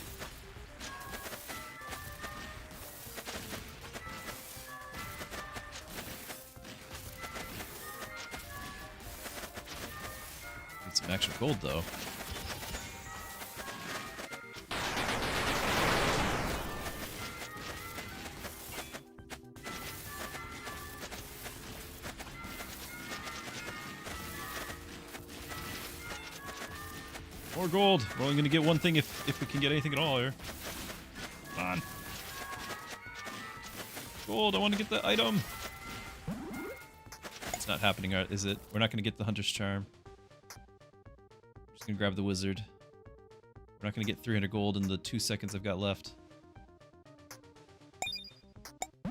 Some extra gold though. More gold. We're only gonna get one thing if we can get anything at all here. Come on. Gold, I want to get the item. It's not happening, is it? We're not gonna get the Hunter's Charm. Gonna grab the Wizard. We're not gonna get 300 gold in the 2 seconds I've got left. A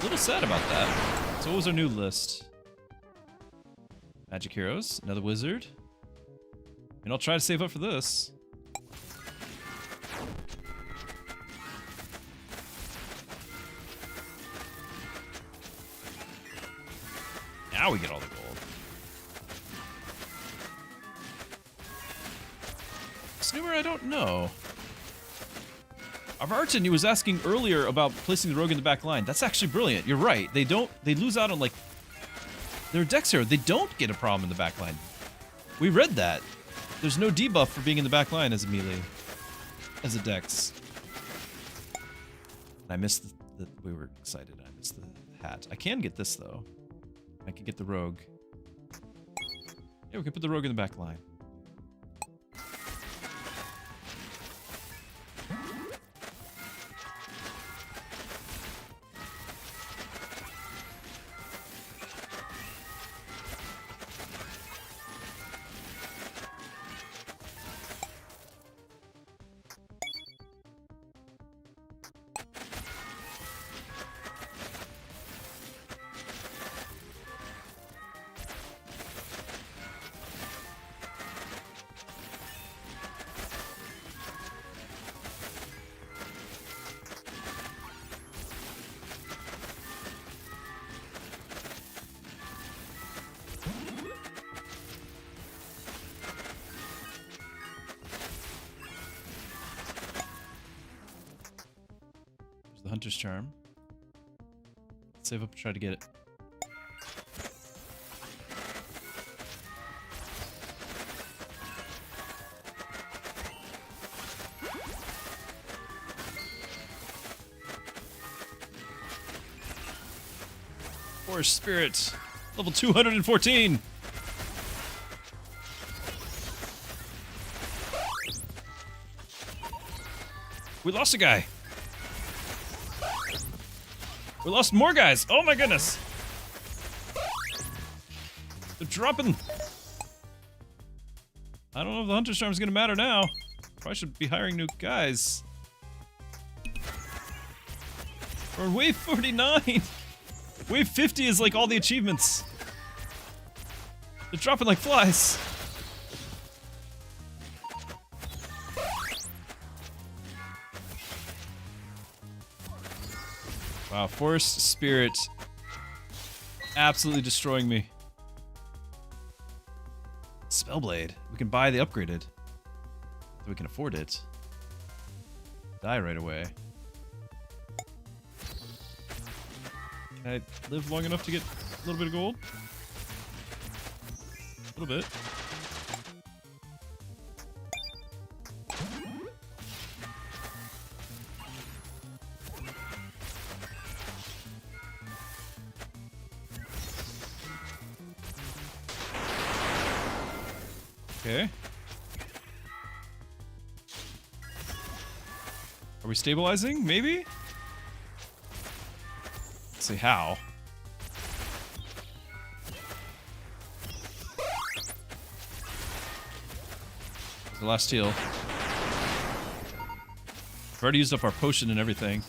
little sad about that. So what was our new list? Magic Heroes, another Wizard. And I'll try to save up for this. Now we get all the gold. Snoomer, I don't know. Arvartan, he was asking earlier about placing the rogue in the back line. That's actually brilliant. You're right. They lose out on, like, their dex hero. They don't get a problem in the back line. We read that. There's no debuff for being in the back line as a melee. As a dex. I missed we were excited. I missed the hat. I can get this, though. I can get the rogue. Yeah, we can put the rogue in the back line. Hunter's Charm. Save up and try to get it. Forest Spirit, level 214. We lost a guy. We lost more guys. Oh my goodness. They're dropping. I don't know if the Hunter's Charm is going to matter now. Probably should be hiring new guys. We're on wave 49. Wave 50 is like all the achievements. They're dropping like flies. Wow, Forest Spirit absolutely destroying me. Spellblade. We can buy the upgraded. We can afford it. Die right away. Can I live long enough to get a little bit of gold? A little bit. Okay. Are we stabilizing? Maybe? Let's see how. The last heal. We've already used up our potion and everything.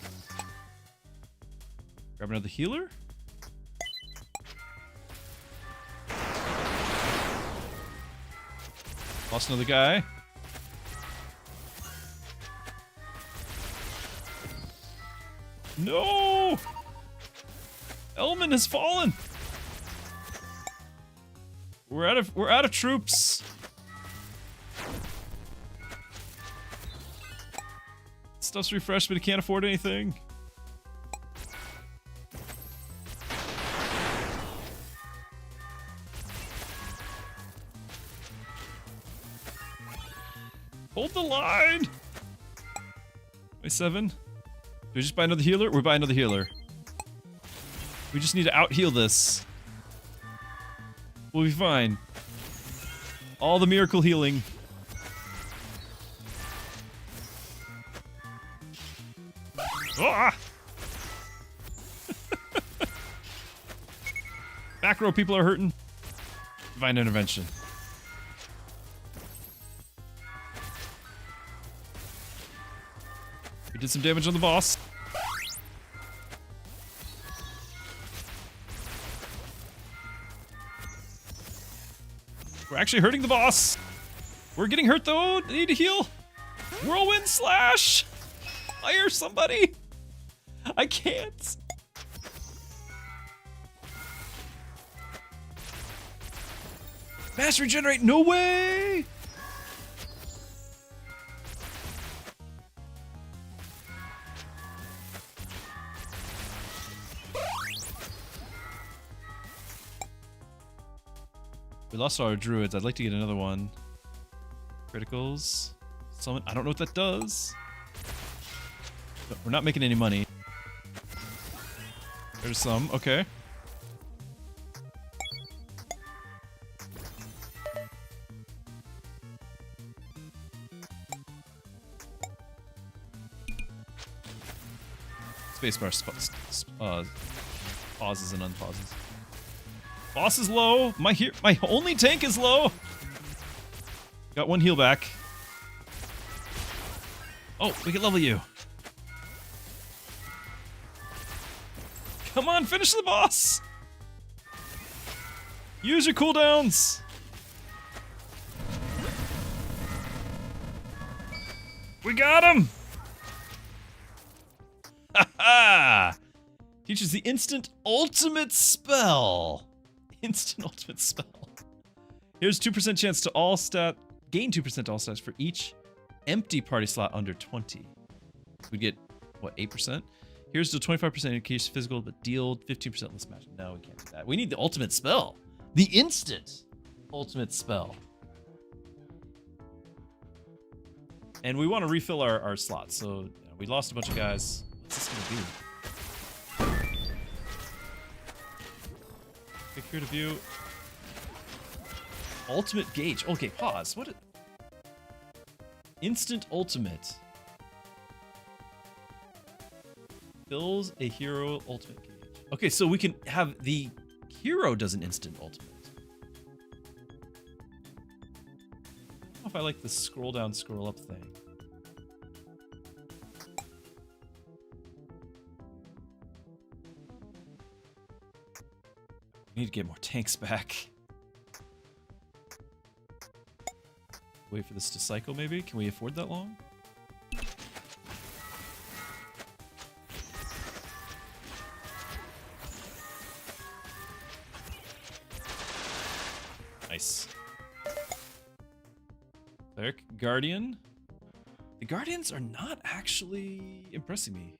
Grab another healer? Lost another guy. No! Elman has fallen. We're out of troops. Stuff's refreshed, but he can't afford anything. Hold the line! Wait, 7. Do we just buy another healer? We buy another healer. We just need to out-heal this. We'll be fine. All the miracle healing. Ah! Back row people are hurting. Divine intervention. We did some damage on the boss. We're actually hurting the boss. We're getting hurt though. I need to heal. Whirlwind slash. Fire somebody. I can't. Mass regenerate. No way. We lost all our druids. I'd like to get another one. Criticals. Summon. I don't know what that does. But we're not making any money. There's some. Okay. Spacebar pauses and unpauses. Boss is low. My only tank is low. Got one heal back. Oh, we can level you. Come on, finish the boss. Use your cooldowns. We got him. Ha! Teaches the instant ultimate spell. Instant ultimate spell. Here's 2% chance to all gain 2% all stats for each empty party slot under 20. We'd get, what, 8%? Here's the 25% increase physical, but deal 15% less magic. No, we can't do that. We need the ultimate spell. The instant ultimate spell. And we want to refill our slots. So we lost a bunch of guys. What's this going to be? Click here to view. Ultimate gauge. Okay, pause. What? Instant ultimate. Fills a hero ultimate gauge. Okay, so we can have the hero does an instant ultimate. I don't know if I like the scroll down, scroll up thing. We need to get more tanks back. Wait for this to cycle, maybe? Can we afford that long? Nice. Cleric, Guardian. The Guardians are not actually impressing me.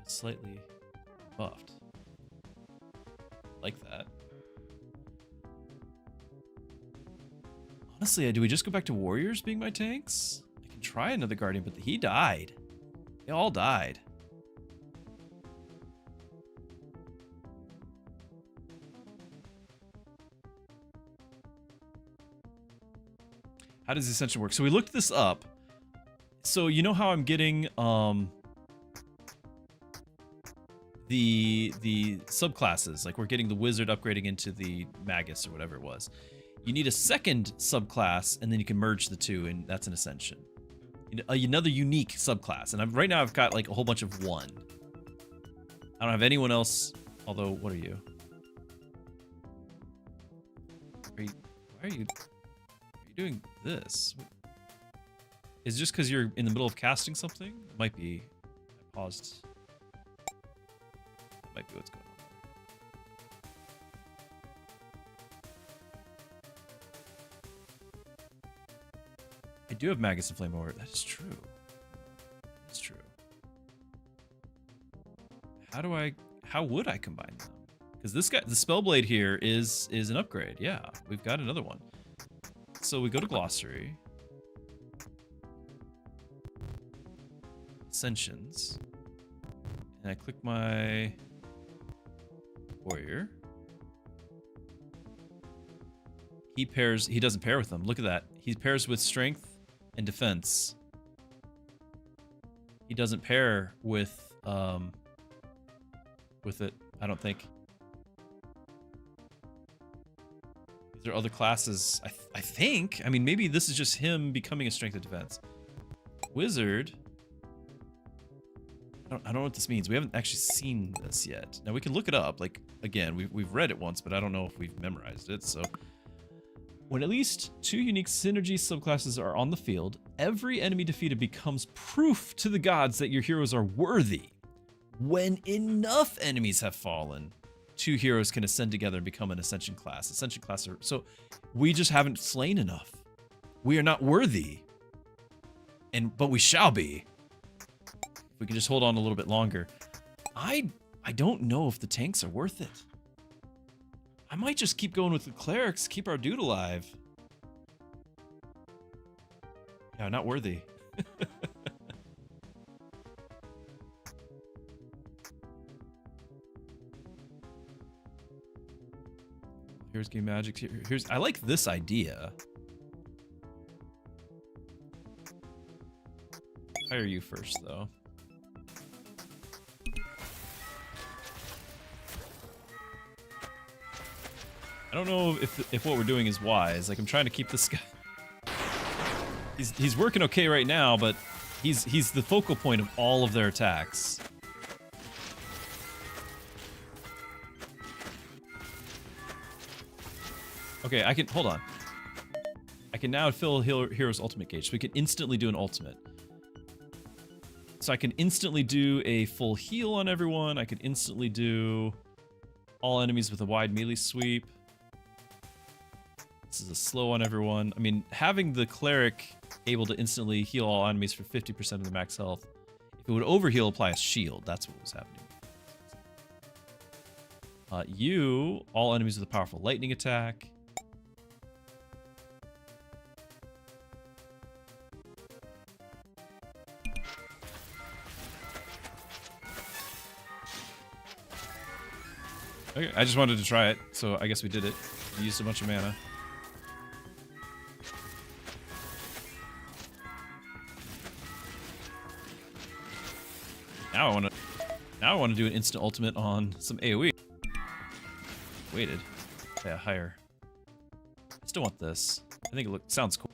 Slightly buffed. Like that. Honestly, do we just go back to warriors being my tanks? I can try another Guardian, but he died. They all died. How does the Ascension work? So we looked this up. So you know how I'm getting the subclasses, like we're getting the wizard upgrading into the magus or whatever it was. You need a second subclass, and then you can merge the two, and that's an Ascension. Another unique subclass, and right now I've got like a whole bunch of one. I don't have anyone else. Although, what are you? Why are you doing this? Is it just because you're in the middle of casting something? It might be. I paused. That might be what's going on. I do have Magus and Flame Aura. That is true. That's true. How would I combine them? Because this guy, the Spellblade here is an upgrade. Yeah, we've got another one. So we go to Glossary. Ascensions. And I click my warrior. He doesn't pair with them. Look at that. He pairs with strength and defense. He doesn't pair with it, I don't think. These are other classes, I think. I mean, maybe this is just him becoming a strength and defense. Wizard. I don't know what this means. We haven't actually seen this yet. Now we can look it up. Like, again, we've read it once, but I don't know if we've memorized it, so. When at least 2 unique synergy subclasses are on the field, every enemy defeated becomes proof to the gods that your heroes are worthy. When enough enemies have fallen, 2 heroes can ascend together and become an Ascension class. Ascension class are... So, we just haven't slain enough. We are not worthy. But we shall be. If we can just hold on a little bit longer. I don't know if the tanks are worth it. I might just keep going with the clerics, keep our dude alive. Yeah, not worthy. Here's game magic. I like this idea. Hire you first, though. I don't know if what we're doing is wise. Like, I'm trying to keep this guy. He's working okay right now, but he's the focal point of all of their attacks. Okay, hold on. I can now fill Hero's ultimate gauge, so we can instantly do an ultimate. So I can instantly do a full heal on everyone. I can instantly do all enemies with a wide melee sweep. This is a slow on everyone. I mean, having the cleric able to instantly heal all enemies for 50% of the max health. If it would overheal, apply a shield. That's what was happening. All enemies with a powerful lightning attack. Okay, I just wanted to try it, so I guess we did it. We used a bunch of mana. Now I want to do an instant ultimate on some AoE. Waited. Yeah, higher. I still want this. I think it sounds cool.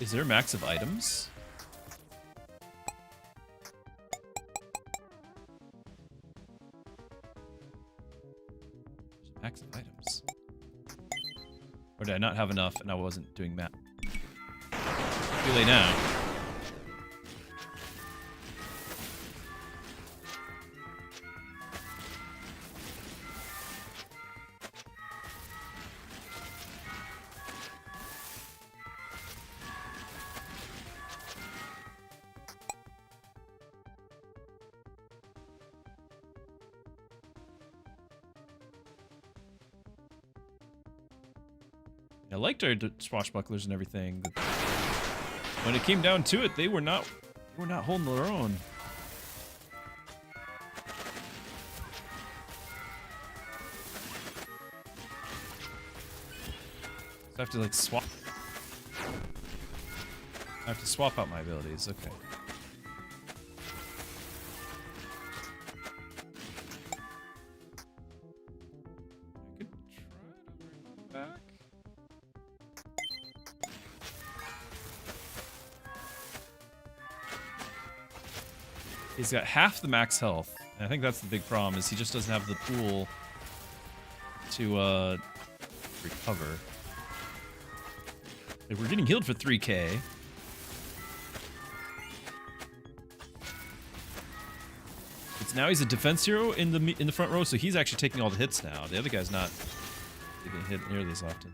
Is there a max of items? Max of items. Or did I not have enough and I wasn't doing math? Too late now. I liked our swashbucklers and everything. But when it came down to it, they were not holding their own. So I have to like swap. I have to swap out my abilities. Okay. I could try to bring them back. He's got half the max health, and I think that's the big problem, is he just doesn't have the pool to recover. Like, we're getting healed for 3k. It's now he's a defense hero in the front row, so he's actually taking all the hits now. The other guy's not getting hit nearly as often.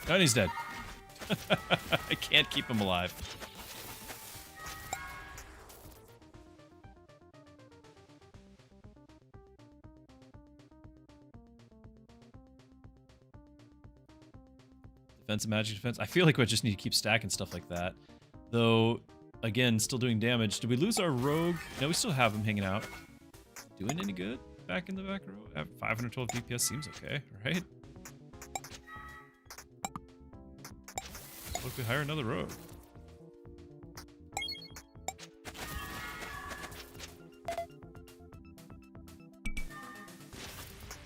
Oh, and he's dead. I can't keep him alive. Defense and magic defense. I feel like we just need to keep stacking stuff like that. Though, again, still doing damage. Did we lose our rogue? No, we still have him hanging out. Doing any good back in the back row? At 512 DPS seems okay, right? Look, we hire another rogue.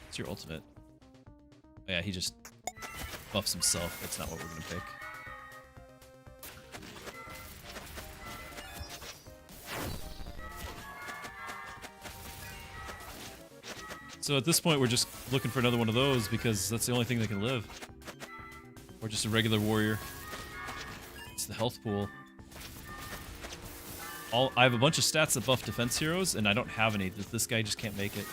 It's your ultimate. Oh yeah, he just buffs himself. That's not what we're gonna pick. So at this point, we're just looking for another one of those because that's the only thing that can live. Or just a regular warrior. It's the health pool. I have a bunch of stats that buff defense heroes, and I don't have any. This guy just can't make it.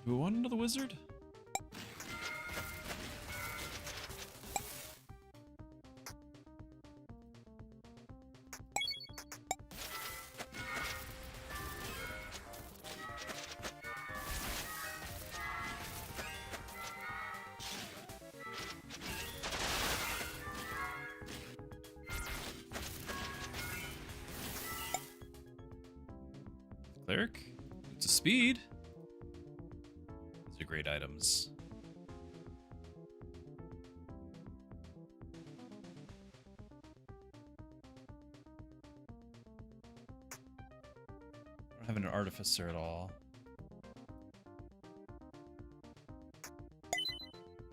Do we want another wizard? Cleric? It's a speed. These are great items. I don't have an artificer at all.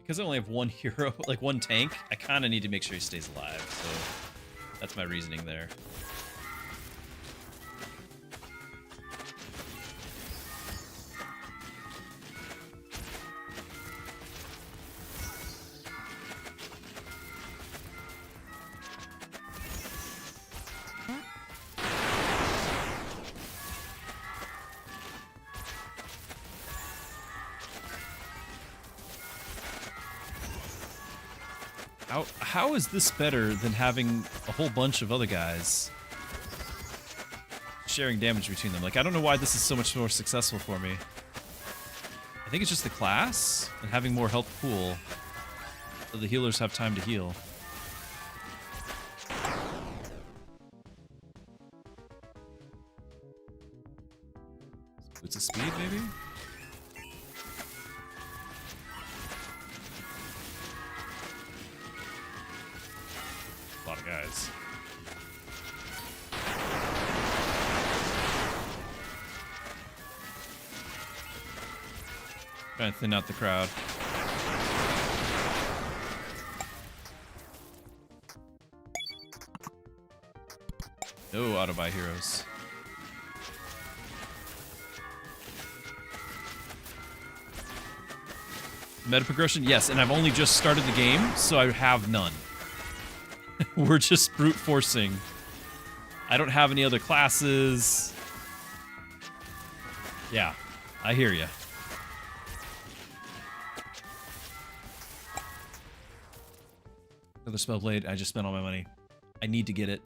Because I only have one hero, like one tank, I kind of need to make sure he stays alive, so that's my reasoning there. How is this better than having a whole bunch of other guys sharing damage between them? Like, I don't know why this is so much more successful for me. I think it's just the class and having more health pool, so the healers have time to heal. Boots of speed, maybe? A lot of guys. Trying to thin out the crowd. No auto-buy heroes. Meta progression? Yes, and I've only just started the game, so I have none. We're just brute forcing. I don't have any other classes. Yeah, I hear ya. Another Spellblade. I just spent all my money. I need to get it.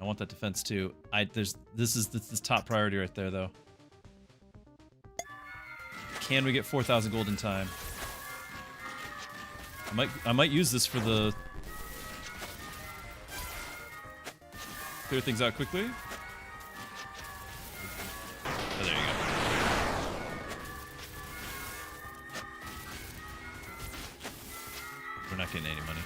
I want that defense too. This is top priority right there though. Can we get 4,000 gold in time? I might use this for the clear things out quickly. Oh, there you go. We're not getting any money.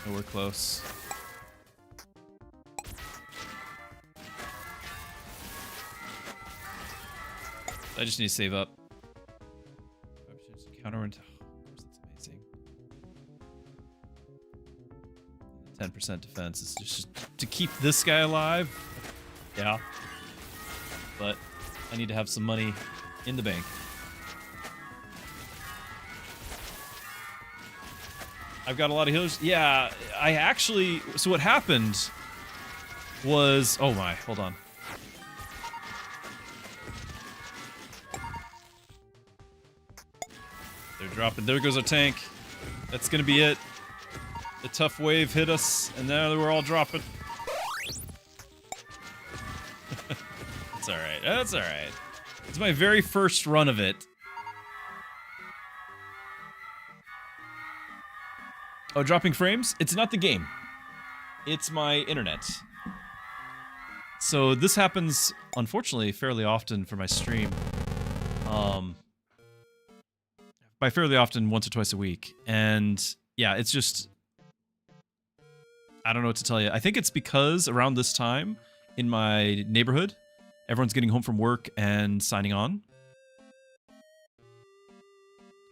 Oh, we're close. I just need to save up. Counter into. Of course, that's amazing. 10% defense is just to keep this guy alive. Yeah. But I need to have some money in the bank. I've got a lot of healers. Yeah, I actually... So what happened was... Oh my, hold on. They're dropping. There goes our tank. That's gonna be it. The tough wave hit us, and now we're all dropping. It's alright. That's alright. It's my very first run of it. Oh, dropping frames? It's not the game. It's my internet. So this happens, unfortunately, fairly often for my stream. By fairly often, once or twice a week. And yeah, it's just... I don't know what to tell you. I think it's because around this time, in my neighborhood, everyone's getting home from work and signing on.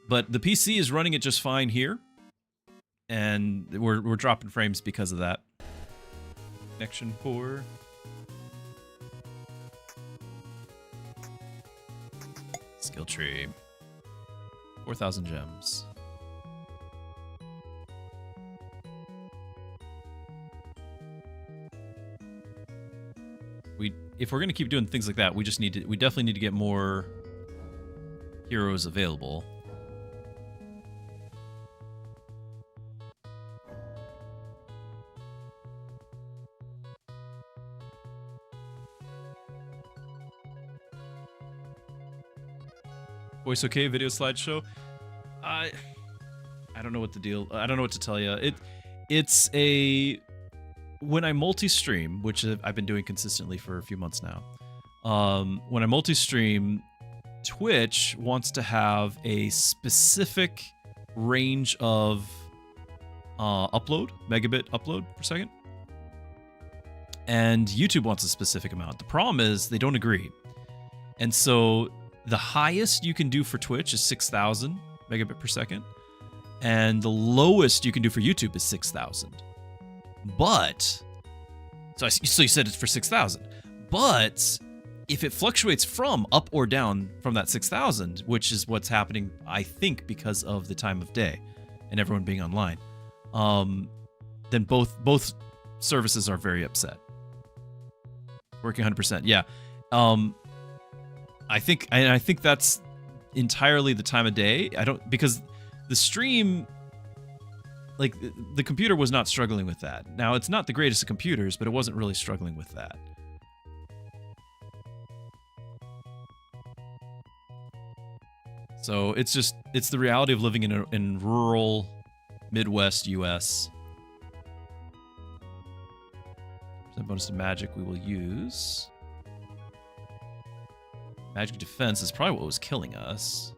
But the PC is running it just fine here. And we're dropping frames because of that. Connection poor. Skill tree. 4,000 gems. If we're gonna keep doing things like that, we definitely need to get more heroes available. Voice okay, video slideshow. I don't know what the deal. I don't know what to tell you. It's a when I multi-stream, which I've been doing consistently for a few months now. When I multi-stream, Twitch wants to have a specific range of megabit upload per second, and YouTube wants a specific amount. The problem is they don't agree, and so the highest you can do for Twitch is 6,000 megabit per second, and the lowest you can do for YouTube is 6,000. But so you said it's for 6,000, but if it fluctuates from up or down from that 6,000, which is what's happening, I think, because of the time of day and everyone being online, then both services are very upset. Working 100%, yeah. I think that's entirely the time of day. Because the stream, like the computer was not struggling with that. Now it's not the greatest of computers, but it wasn't really struggling with that. So it's the reality of living in rural Midwest US. Bonus to magic we will use. Magic defense is probably what was killing us.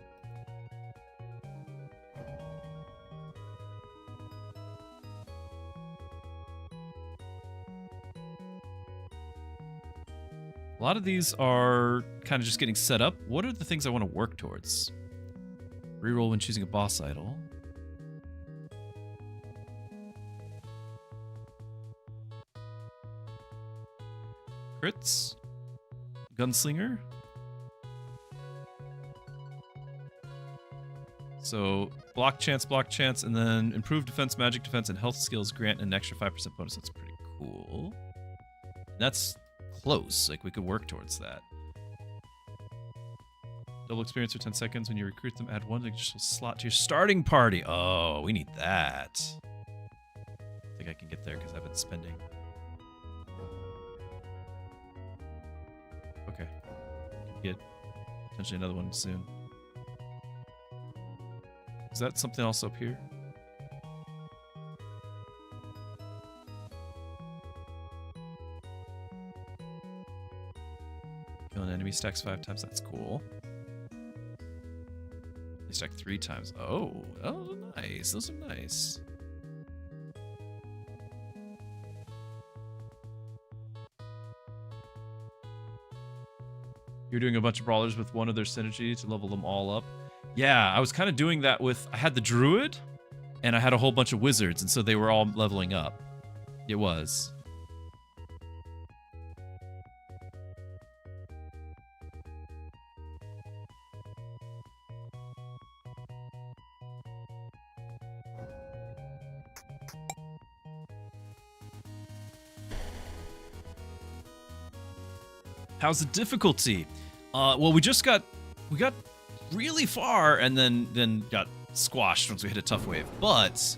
A lot of these are kind of just getting set up. What are the things I want to work towards? Reroll when choosing a boss idol. Crits. Gunslinger. So block chance, and then improved defense, magic defense, and health skills grant an extra 5% bonus. That's pretty cool. That's close. Like, we could work towards that. Double experience for 10 seconds. When you recruit them, add one additional slot to your starting party. Oh, we need that. I think I can get there because I've been spending. Okay. Get potentially another one soon. Is that something else up here? Kill an enemy stacks 5 times. That's cool. They stack 3 times. Oh, those are nice. Those are nice. You're doing a bunch of brawlers with one of their synergies to level them all up. Yeah, I was kind of doing that with... I had the druid, and I had a whole bunch of wizards, and so they were all leveling up. It was. How's the difficulty? Well, we got really far and then got squashed once we hit a tough wave. But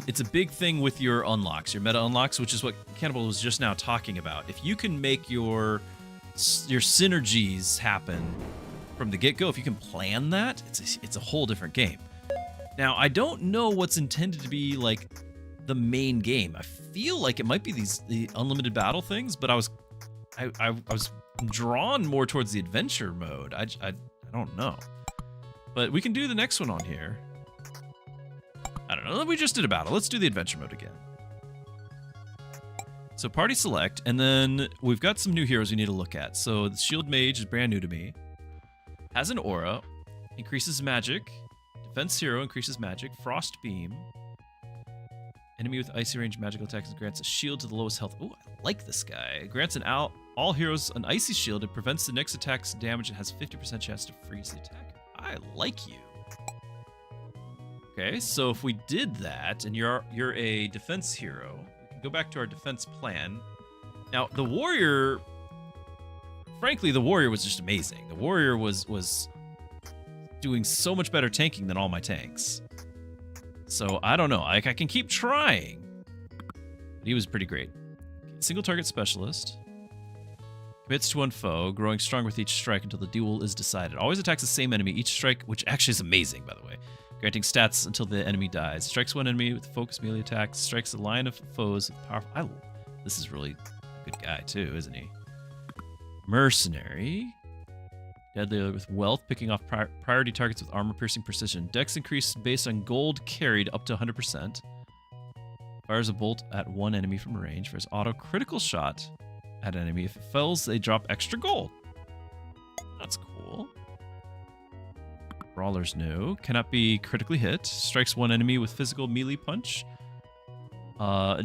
it's a big thing with your unlocks, your meta unlocks, which is what Cannibal was just now talking about. If you can make your synergies happen from the get-go, if you can plan that, it's a whole different game. Now, I don't know what's intended to be like the main game. I feel like it might be the unlimited battle things, but I was drawn more towards the adventure mode. I don't know. But we can do the next one on here. I don't know. We just did a battle. Let's do the adventure mode again. So party select, and then we've got some new heroes we need to look at. So the Shield Mage is brand new to me. Has an aura. Increases magic. Defense hero increases magic. Frost Beam. Enemy with icy range magical attacks grants a shield to the lowest health. Ooh, I like this guy. It grants all heroes an icy shield. It prevents the next attack's damage and has 50% chance to freeze the attack. I like you. Okay, so if we did that, and you're a defense hero, we can go back to our defense plan. Now, the warrior, frankly, the warrior was just amazing. The warrior was doing so much better tanking than all my tanks. So, I don't know. I can keep trying. But he was pretty great. Single target specialist. Commits to one foe, growing stronger with each strike until the duel is decided. Always attacks the same enemy each strike, which actually is amazing, by the way. Granting stats until the enemy dies. Strikes one enemy with focus melee attacks. Strikes a line of foes with powerful... This is really a good guy, too, isn't he? Mercenary. Deadly with wealth, picking off priority targets with armor-piercing precision. Dex increased based on gold carried up to 100%. Fires a bolt at one enemy from range. Fires auto critical shot at an enemy. If it fails, they drop extra gold. That's cool. Brawler's new. Cannot be critically hit. Strikes one enemy with physical melee punch.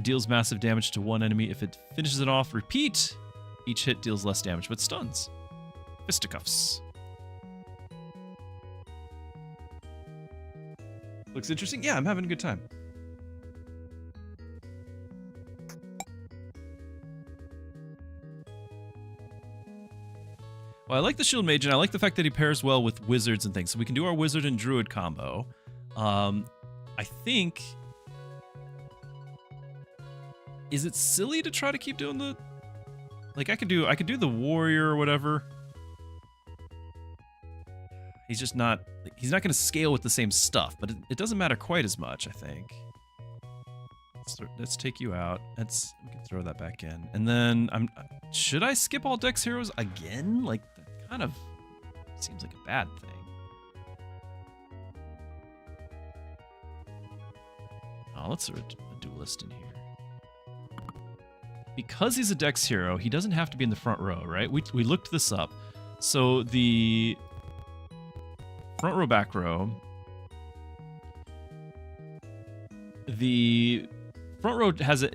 Deals massive damage to one enemy. If it finishes it off, repeat. Each hit deals less damage, but stuns. Fisticuffs. Looks interesting. Yeah, I'm having a good time. Well, I like the Shield Mage, and I like the fact that he pairs well with wizards and things. So we can do our wizard and druid combo. I think... Is it silly to try to keep doing the... Like, I could do the warrior or whatever. He's just not... He's not going to scale with the same stuff, but it doesn't matter quite as much, I think. Let's take you out. We can throw that back in. And then, should I skip all Dex heroes again? Like, that kind of seems like a bad thing. Oh, let's throw a duelist in here. Because he's a Dex hero, he doesn't have to be in the front row, right? We looked this up. So the front row, back row. The front row has a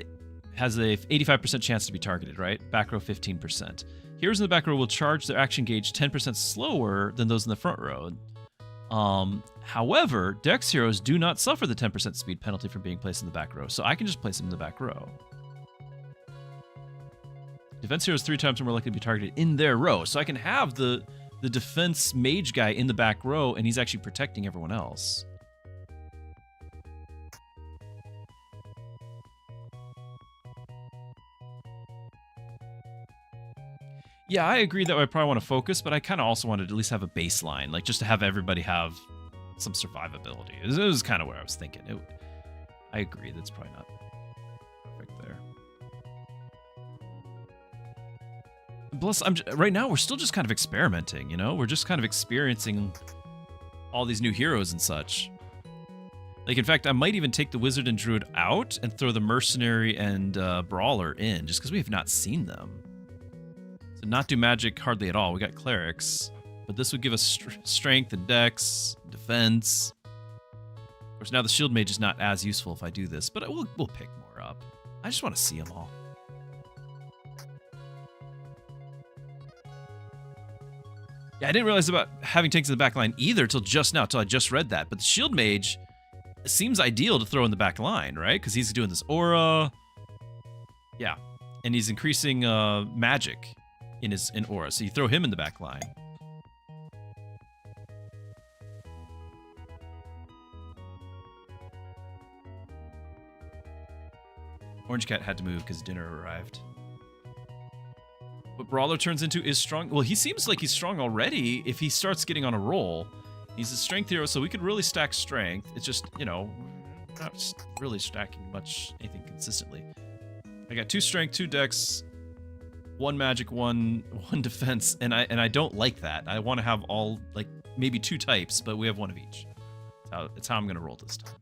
85% chance to be targeted, right? Back row 15%. Heroes in the back row will charge their action gauge 10% slower than those in the front row. However, Dex heroes do not suffer the 10% speed penalty for being placed in the back row, so I can just place them in the back row. Defense heroes 3 times more likely to be targeted in their row, so I can have the defense mage guy in the back row, and he's actually protecting everyone else. Yeah, I agree that I probably want to focus, but I kind of also wanted to at least have a baseline, like just to have everybody have some survivability. It was kind of where I was thinking. I agree, that's probably not perfect there. Plus, right now we're still just kind of experimenting, you know? We're just kind of experiencing all these new heroes and such. Like, in fact, I might even take the wizard and druid out and throw the mercenary and brawler in, just because we have not seen them. So not do magic hardly at all. We got clerics, but this would give us strength and dex, defense. Of course, now the shield mage is not as useful if I do this, but we'll pick more up. I just want to see them all. Yeah, I didn't realize about having tanks in the back line either till just now, till I just read that. But the shield mage seems ideal to throw in the back line, right? Because he's doing this aura. Yeah, and he's increasing magic in aura, so you throw him in the back line. Orange Cat had to move because dinner arrived. What Brawler turns into is strong. Well, he seems like he's strong already if he starts getting on a roll. He's a strength hero, so we could really stack strength. It's just, you know, not really stacking anything consistently. I got 2 strength, 2 dex, 1 magic, one defense, and I don't like that. I want to have all, like, maybe 2 types, but we have 1 of each. It's how I'm going to roll this time.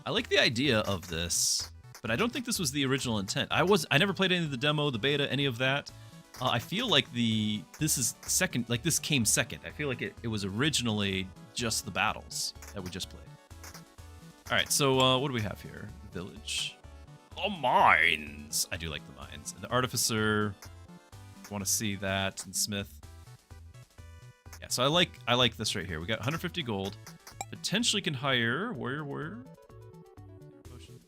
I like the idea of this, but I don't think this was the original intent. I never played any of the demo, the beta, any of that. I feel like this is second, like this came second. I feel like it was originally just the battles that we just played. All right, so what do we have here? The village. Oh, mines. I do like the mines. And the artificer. Want to see that, and smith. Yeah, so I like this right here. We got 150 gold. Potentially can hire warrior.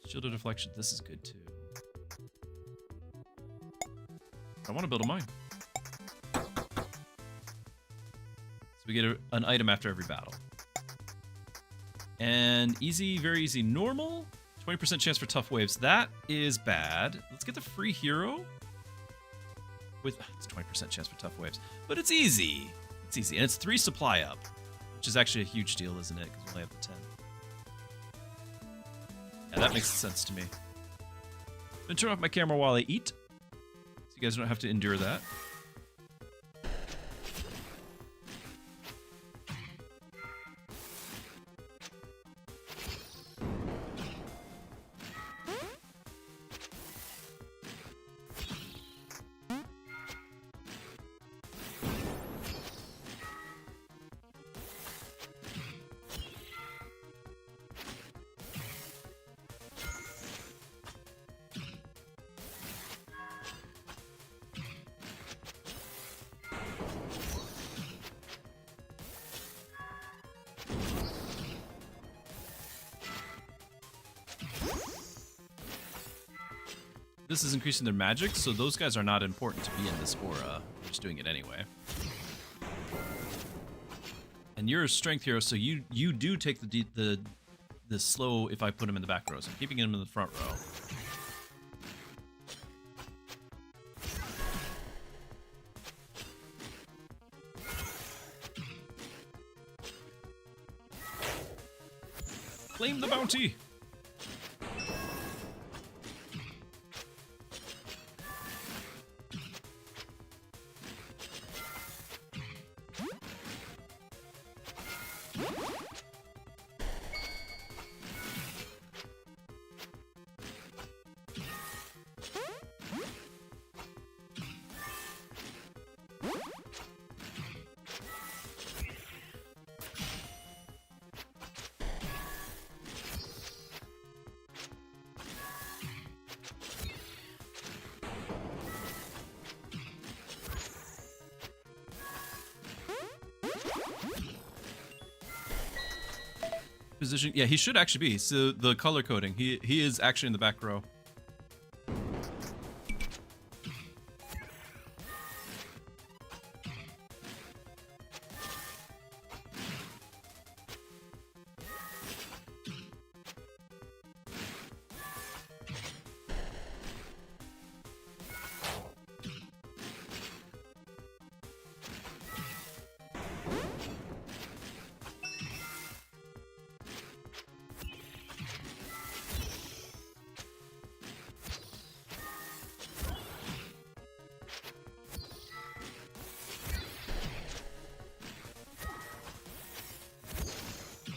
Shield of deflection. This is good too. I want to build a mine. So we get an item after every battle. And easy, very easy, normal. 20% chance for tough waves. That is bad. Let's get the free hero. It's 20% chance for tough waves. But it's easy. It's easy. And it's 3 supply up. Which is actually a huge deal, isn't it? Because we only have the 10. Yeah, that makes sense to me. I'm gonna turn off my camera while I eat. So you guys don't have to endure that. This is increasing their magic, so those guys are not important to be in this aura. We're just doing it anyway. And you're a strength hero, so you do take the slow if I put him in the back row. So I'm keeping him in the front row. Claim the bounty! Position, yeah, he should actually be. So the color coding, he is actually in the back row.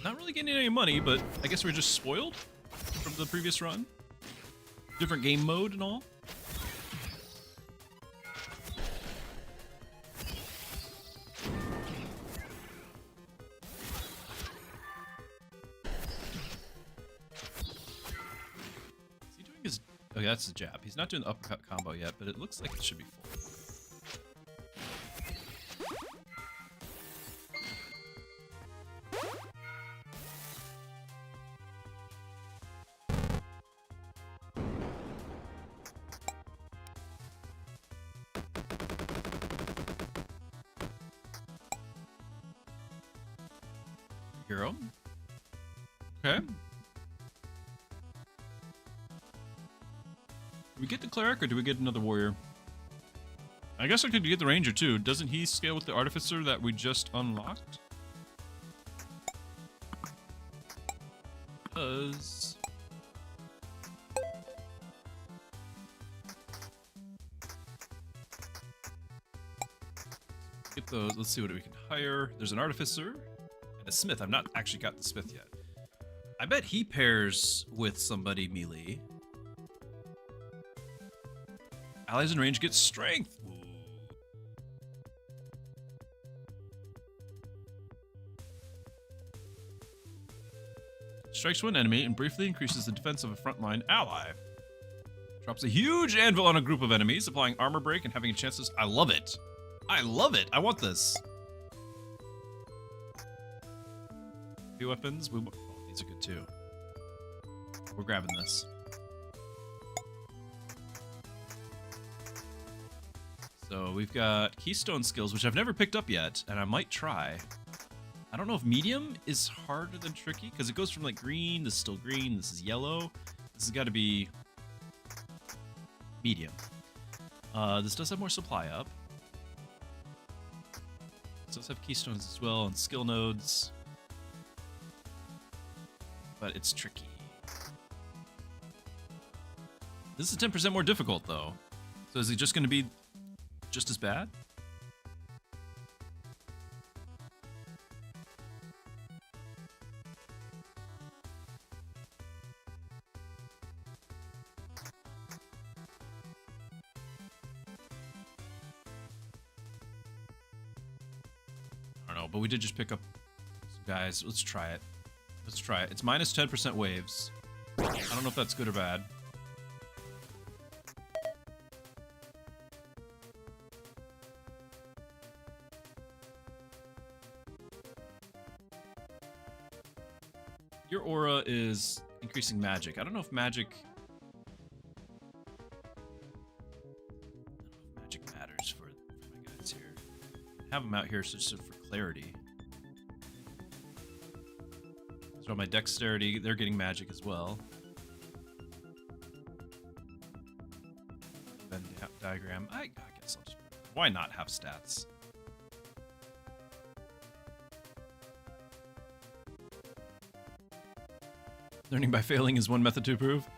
Not really getting any money, but I guess we're just spoiled from the previous run. Different game mode and all. Is he doing his... Oh yeah, that's the jab. He's not doing the uppercut combo yet, but it looks like it should be full. Hero. Okay. Do we get the cleric or do we get another warrior? I guess I could get the ranger too. Doesn't he scale with the artificer that we just unlocked? Does. Get those. Let's see what we can hire. There's an artificer. A smith. I've not actually got the smith yet. I bet he pairs with somebody melee. Allies in range get strength. Ooh. Strikes one enemy and briefly increases the defense of a frontline ally. Drops a huge anvil on a group of enemies, applying armor break and having a chance to... I love it. I love it. I want this. Weapons. Oh, these are good too. We're grabbing this. So we've got keystone skills, which I've never picked up yet, and I might try. I don't know if medium is harder than tricky, because it goes from like green, this is still green, this is yellow. This has got to be medium. This does have more supply up. This does have keystones as well, and skill nodes. But it's tricky. This is 10% more difficult, though. So is he just going to be just as bad? I don't know, but we did just pick up some guys. Let's try it. Let's try it. It's minus 10% waves. I don't know if that's good or bad. Your aura is increasing magic. I don't know if magic... have them out here just for clarity. So my dexterity, they're getting magic as well. Venn diagram. I guess I'll just. Why not have stats? Learning by failing is one method to improve.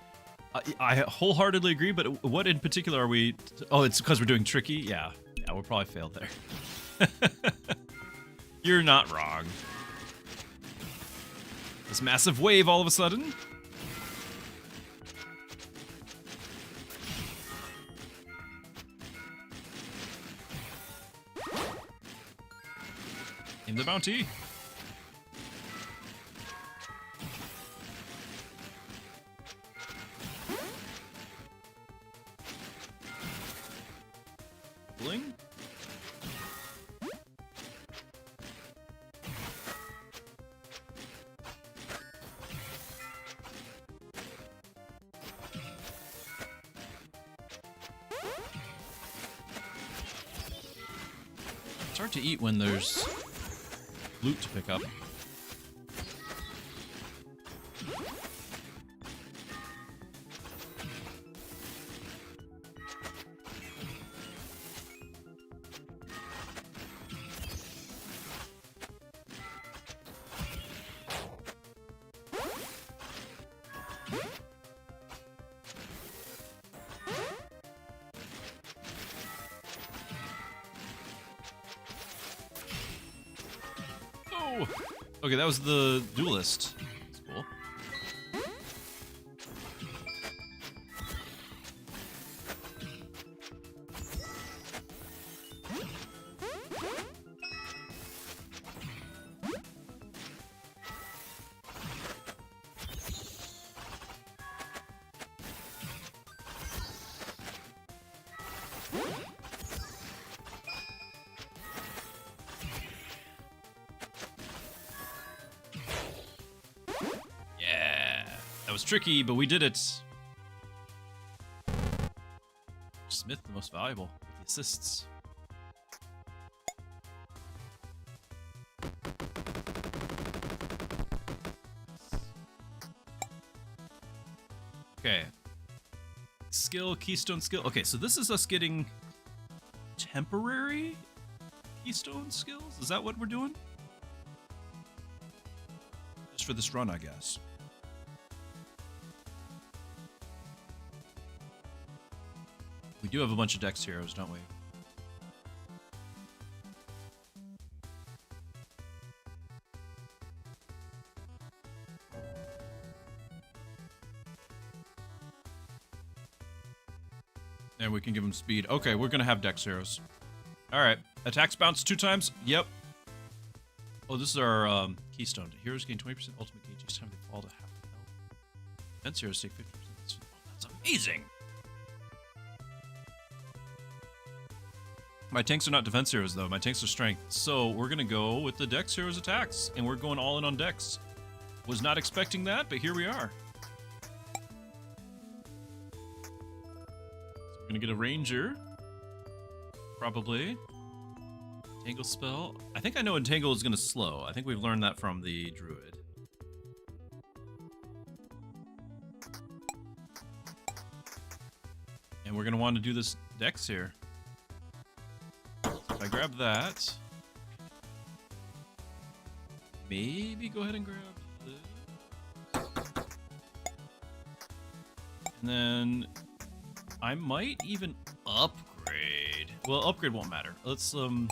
I wholeheartedly agree, but what in particular are we... Oh, it's because we're doing tricky? Yeah, we'll probably fail there. You're not wrong. This massive wave all of a sudden. In the bounty. Bling. It's hard to eat when there's loot to pick up. Okay, that was the duelist. That's cool. Was tricky, but we did it. Smith, the most valuable with the assists. Okay. Skill, keystone skill. Okay, so this is us getting temporary keystone skills? Is that what we're doing? Just for this run, I guess. We do have a bunch of Dex heroes, don't we? And we can give them speed. Okay, we're gonna have Dex heroes. Alright. Attacks bounce 2 times. Yep. Oh, this is our keystone. Heroes gain 20% ultimate gauge each time they fall to half the health. Defense heroes take 50%. Oh, that's amazing! My tanks are not defense heroes, though. My tanks are strength. So we're going to go with the Dex heroes attacks. And we're going all in on Dex. Was not expecting that, but here we are. So we're going to get a Ranger. Probably. Entangle spell. I think I know Entangle is going to slow. I think we've learned that from the Druid. And we're going to want to do this Dex here. If I grab that, maybe go ahead and grab this. And then I might even upgrade. Well, upgrade won't matter. Let's reroll.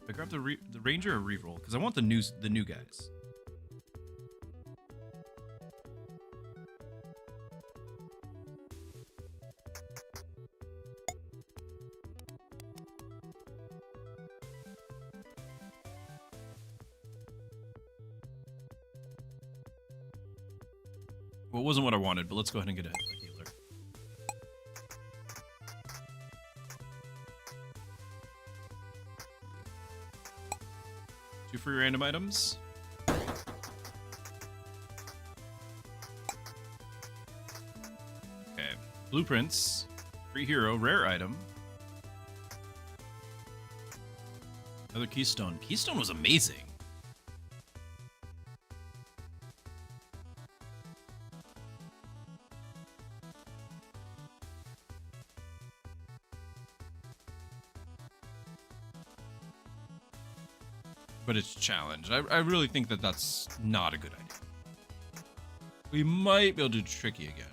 If I grab the Ranger or reroll, because I want the new guys. Well, it wasn't what I wanted, but let's go ahead and get a healer. Two free random items. Okay. Blueprints. Free hero. Rare item. Another Keystone. Keystone was amazing. But it's challenged. I really think that that's not a good idea. We might be able to do tricky again.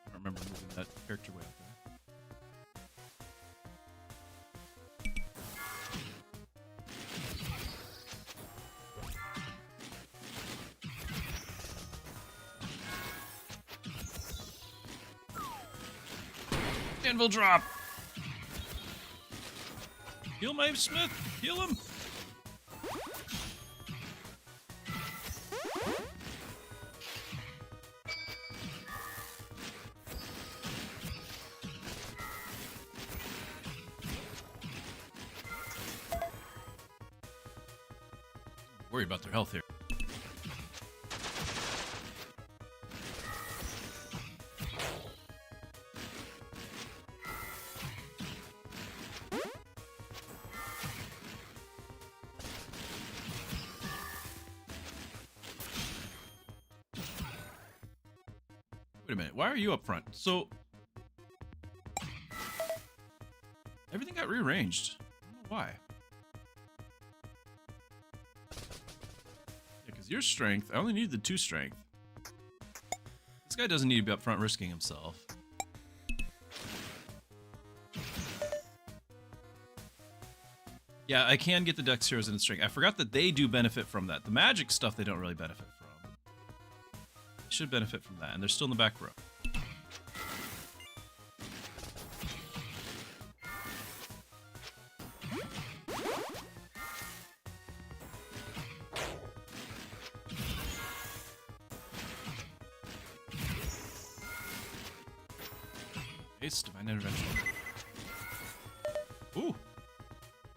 I remember moving that character way up there. Anvil drop! Heal my Smith! Heal him! Worried about their health here. Wait a minute, why are you up front? So everything got rearranged. I don't know why. Yeah, because your strength, I only need the 2 strength. This guy doesn't need to be up front risking himself. Yeah, I can get the Dex heroes in the strength. I forgot that they do benefit from that. The magic stuff they don't really benefit from. They should benefit from that, and they're still in the back row. Ace, Divine Intervention. Ooh!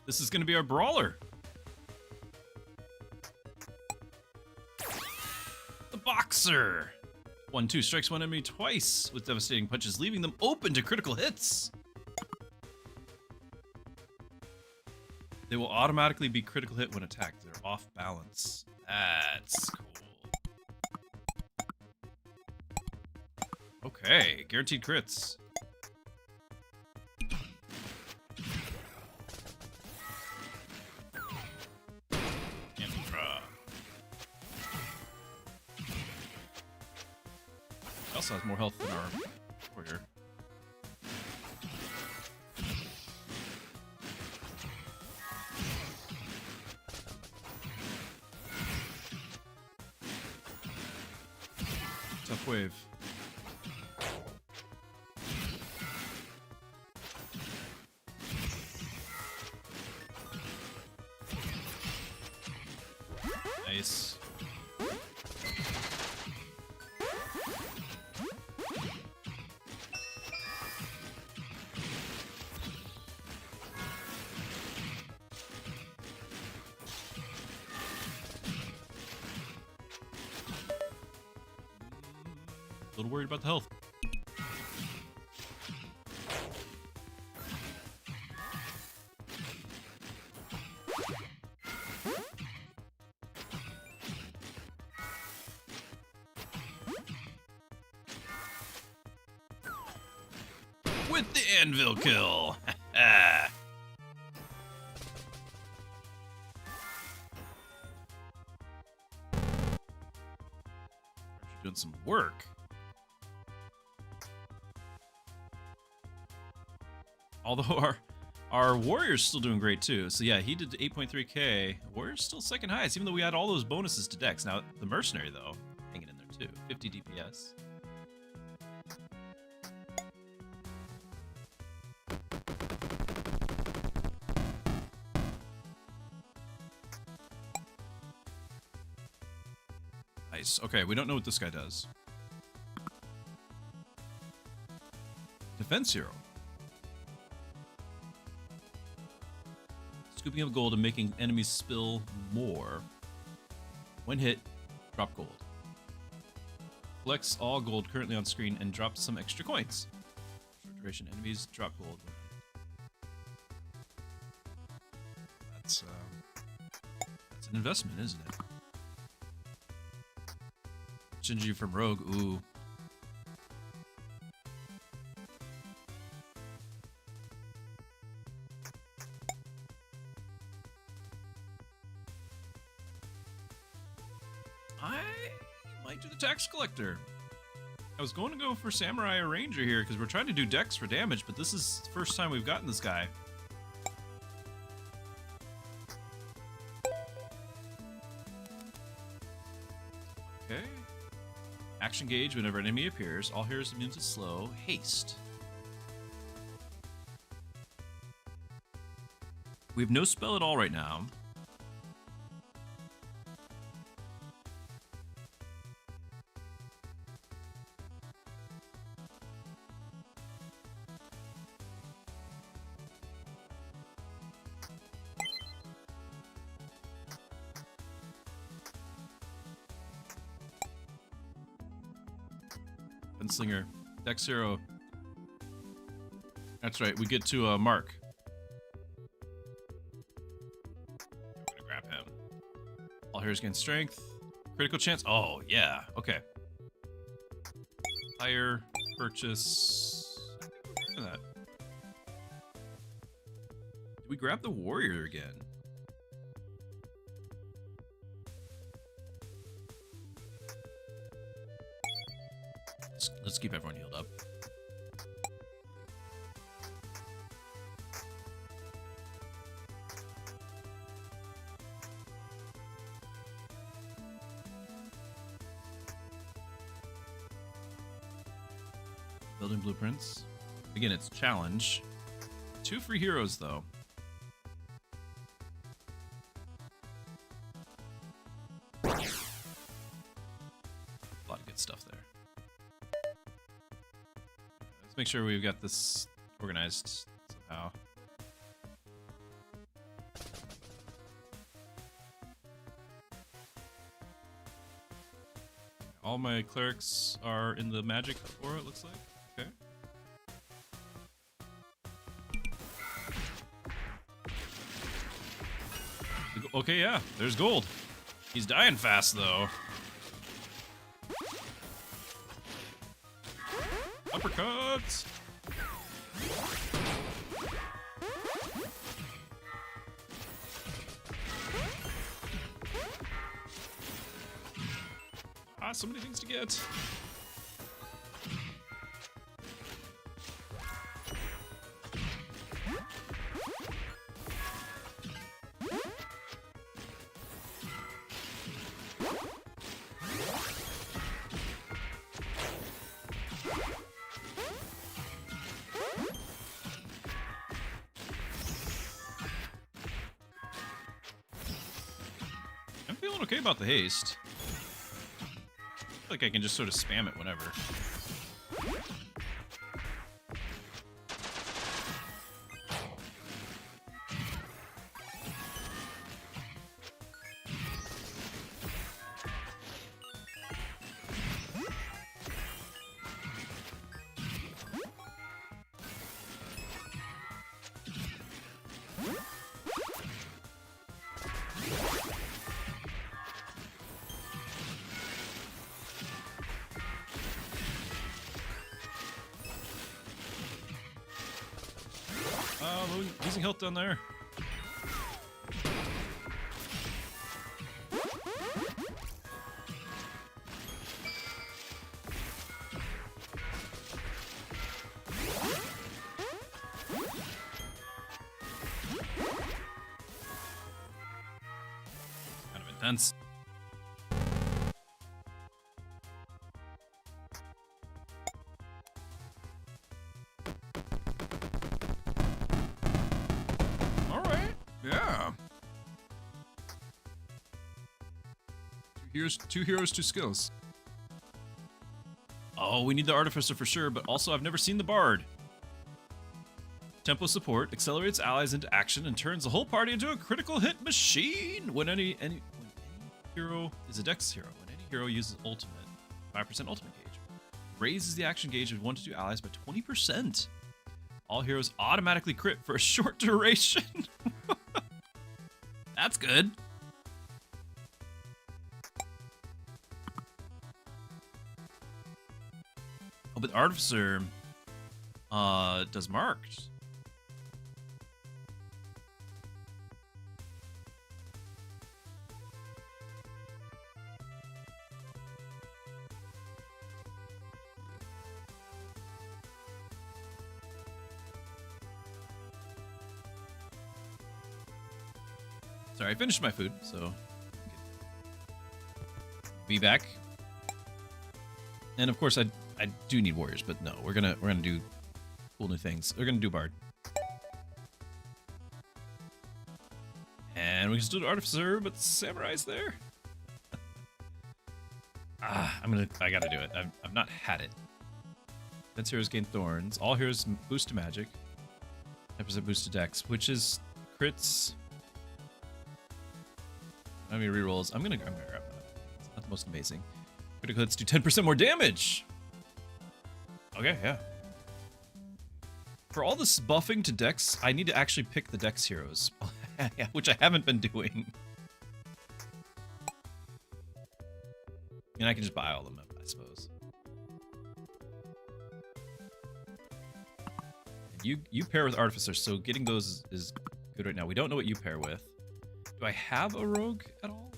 This is gonna be our brawler! The Boxer! 1/2 strikes one enemy twice with devastating punches, leaving them open to critical hits! They will automatically be critical hit when attacked. They're off balance. That's cool. Okay, guaranteed crits. Also has more health than our warrior. Tough wave. Nice. A little worried about the health. With the anvil kill. Doing some work. Although our warrior's still doing great too. So yeah, he did 8.3k. Warrior's still second highest, even though we had all those bonuses to Dex. Now the mercenary though, hanging in there too. 50 DPS. Nice. Okay, we don't know what this guy does. Defense hero. Scooping up gold and making enemies spill more. When hit, drop gold. Collects all gold currently on screen and drops some extra coins. Short duration enemies drop gold. That's an investment, isn't it? Synergy from Rogue, ooh. I might do the tax collector. I was going to go for Samurai or Ranger here because we're trying to do dex for damage, but this is the first time we've gotten this guy. Okay. Action gauge whenever an enemy appears. All heroes immune to slow. Haste. We have no spell at all right now. Gunslinger. Dex 0. That's right, we get to Mark. I'm gonna grab him. All heroes gain strength. Critical chance. Oh, yeah. Okay. Hire. Purchase. Look at that. Did we grab the warrior again? Let's keep everyone healed up. Building blueprints. Again, it's challenge. 2 free heroes, though. A lot of good stuff there. Let's make sure we've got this organized somehow. All my clerics are in the magic aura, it looks like. Okay. Okay, yeah, there's gold. He's dying fast, though. Uppercuts! Ah, so many things to get. I'm feeling okay about the haste. I feel like I can just sort of spam it whenever. Losing health down there. Kind of intense. Yeah. Two heroes, 2 skills. Oh, we need the Artificer for sure, but also I've never seen the Bard. Tempo support accelerates allies into action and turns the whole party into a critical hit machine. When any hero is a dex hero, when any hero uses ultimate, 5% ultimate gauge, raises the action gauge of 1 to 2 allies by 20%. All heroes automatically crit for a short duration. That's good. Oh, but Artificer does marked. Sorry, I finished my food, so be back. And of course, I do need warriors, but no, we're gonna do cool new things. We're gonna do bard, and we can still do artificer, but samurai's there. I gotta do it. I've not had it. Defense heroes gain thorns. All heroes boost to magic. 10% boost to dex, which is crits. How many rerolls? I'm gonna grab that. It's not the most amazing. Critical hits do 10% more damage. Okay, yeah. For all this buffing to dex, I need to actually pick the dex heroes, which I haven't been doing. And I can just buy all of them, I suppose. And you pair with artificer, so getting those is good right now. We don't know what you pair with. Do I have a rogue at all?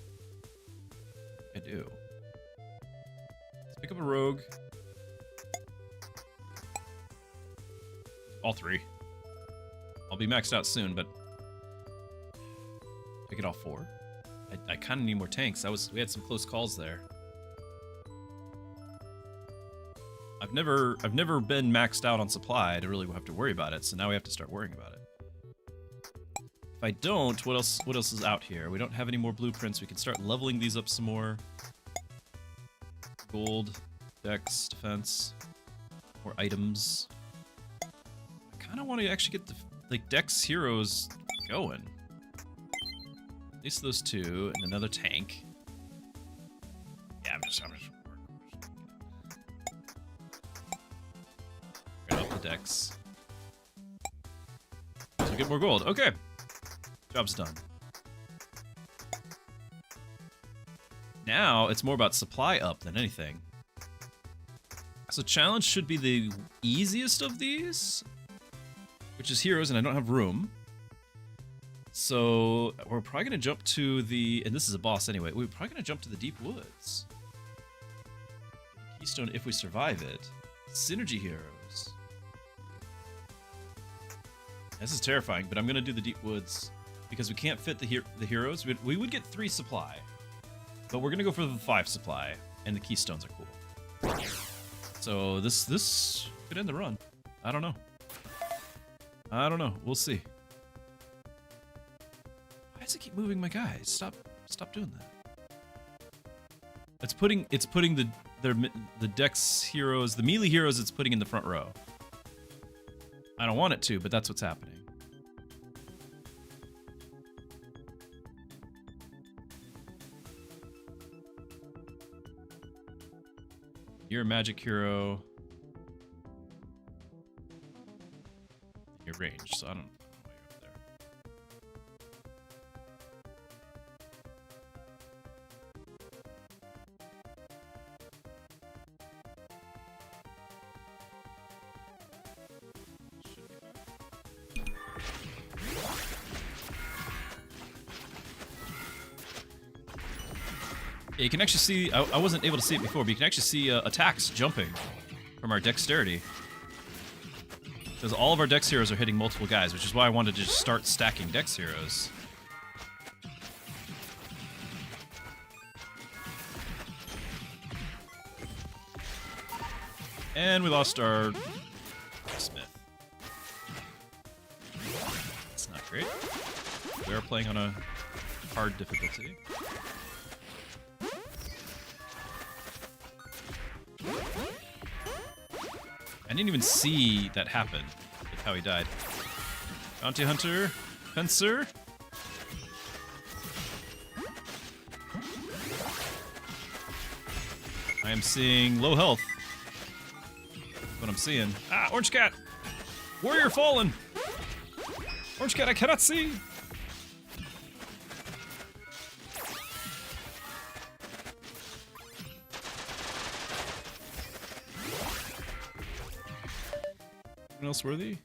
I do. Let's pick up a rogue. All three. I'll be maxed out soon, but pick it all 4. I kind of need more tanks. We had some close calls there. I've never been maxed out on supply to really have to worry about it, so now we have to start worrying about it. If I don't, what else is out here? We don't have any more blueprints. We can start leveling these up some more. Gold, dex, defense, more items. I kind of want to actually get the dex heroes going. At least those 2 and another tank. Yeah, I'm just right up the dex. So get more gold. Okay. Job's done. Now, it's more about supply up than anything. So challenge should be the easiest of these, which is heroes, and I don't have room. So we're probably going to jump to the, and this is a boss anyway, we're probably going to jump to the deep woods. Keystone if we survive it. Synergy heroes. This is terrifying, but I'm going to do the deep woods. Because we can't fit the heroes, we would get 3 supply, but we're gonna go for the 5 supply, and the keystones are cool. So this could end the run. I don't know. We'll see. Why does it keep moving my guys? Stop doing that. It's putting the dex heroes, the melee heroes. It's putting in the front row. I don't want it to, but that's what's happening. You're a magic hero. You're ranged, so I don't know why you're up there. Yeah, you can actually see, I wasn't able to see it before, but you can actually see attacks jumping from our dexterity. Because all of our dex heroes are hitting multiple guys, which is why I wanted to just start stacking dex heroes. And we lost our smith. That's not great. We are playing on a hard difficulty. I didn't even see that happen with how he died. Bounty Hunter. Fencer. I am seeing low health. That's what I'm seeing. Ah, Orange Cat! Warrior fallen! Orange Cat, I cannot see! Anyone else worthy? No.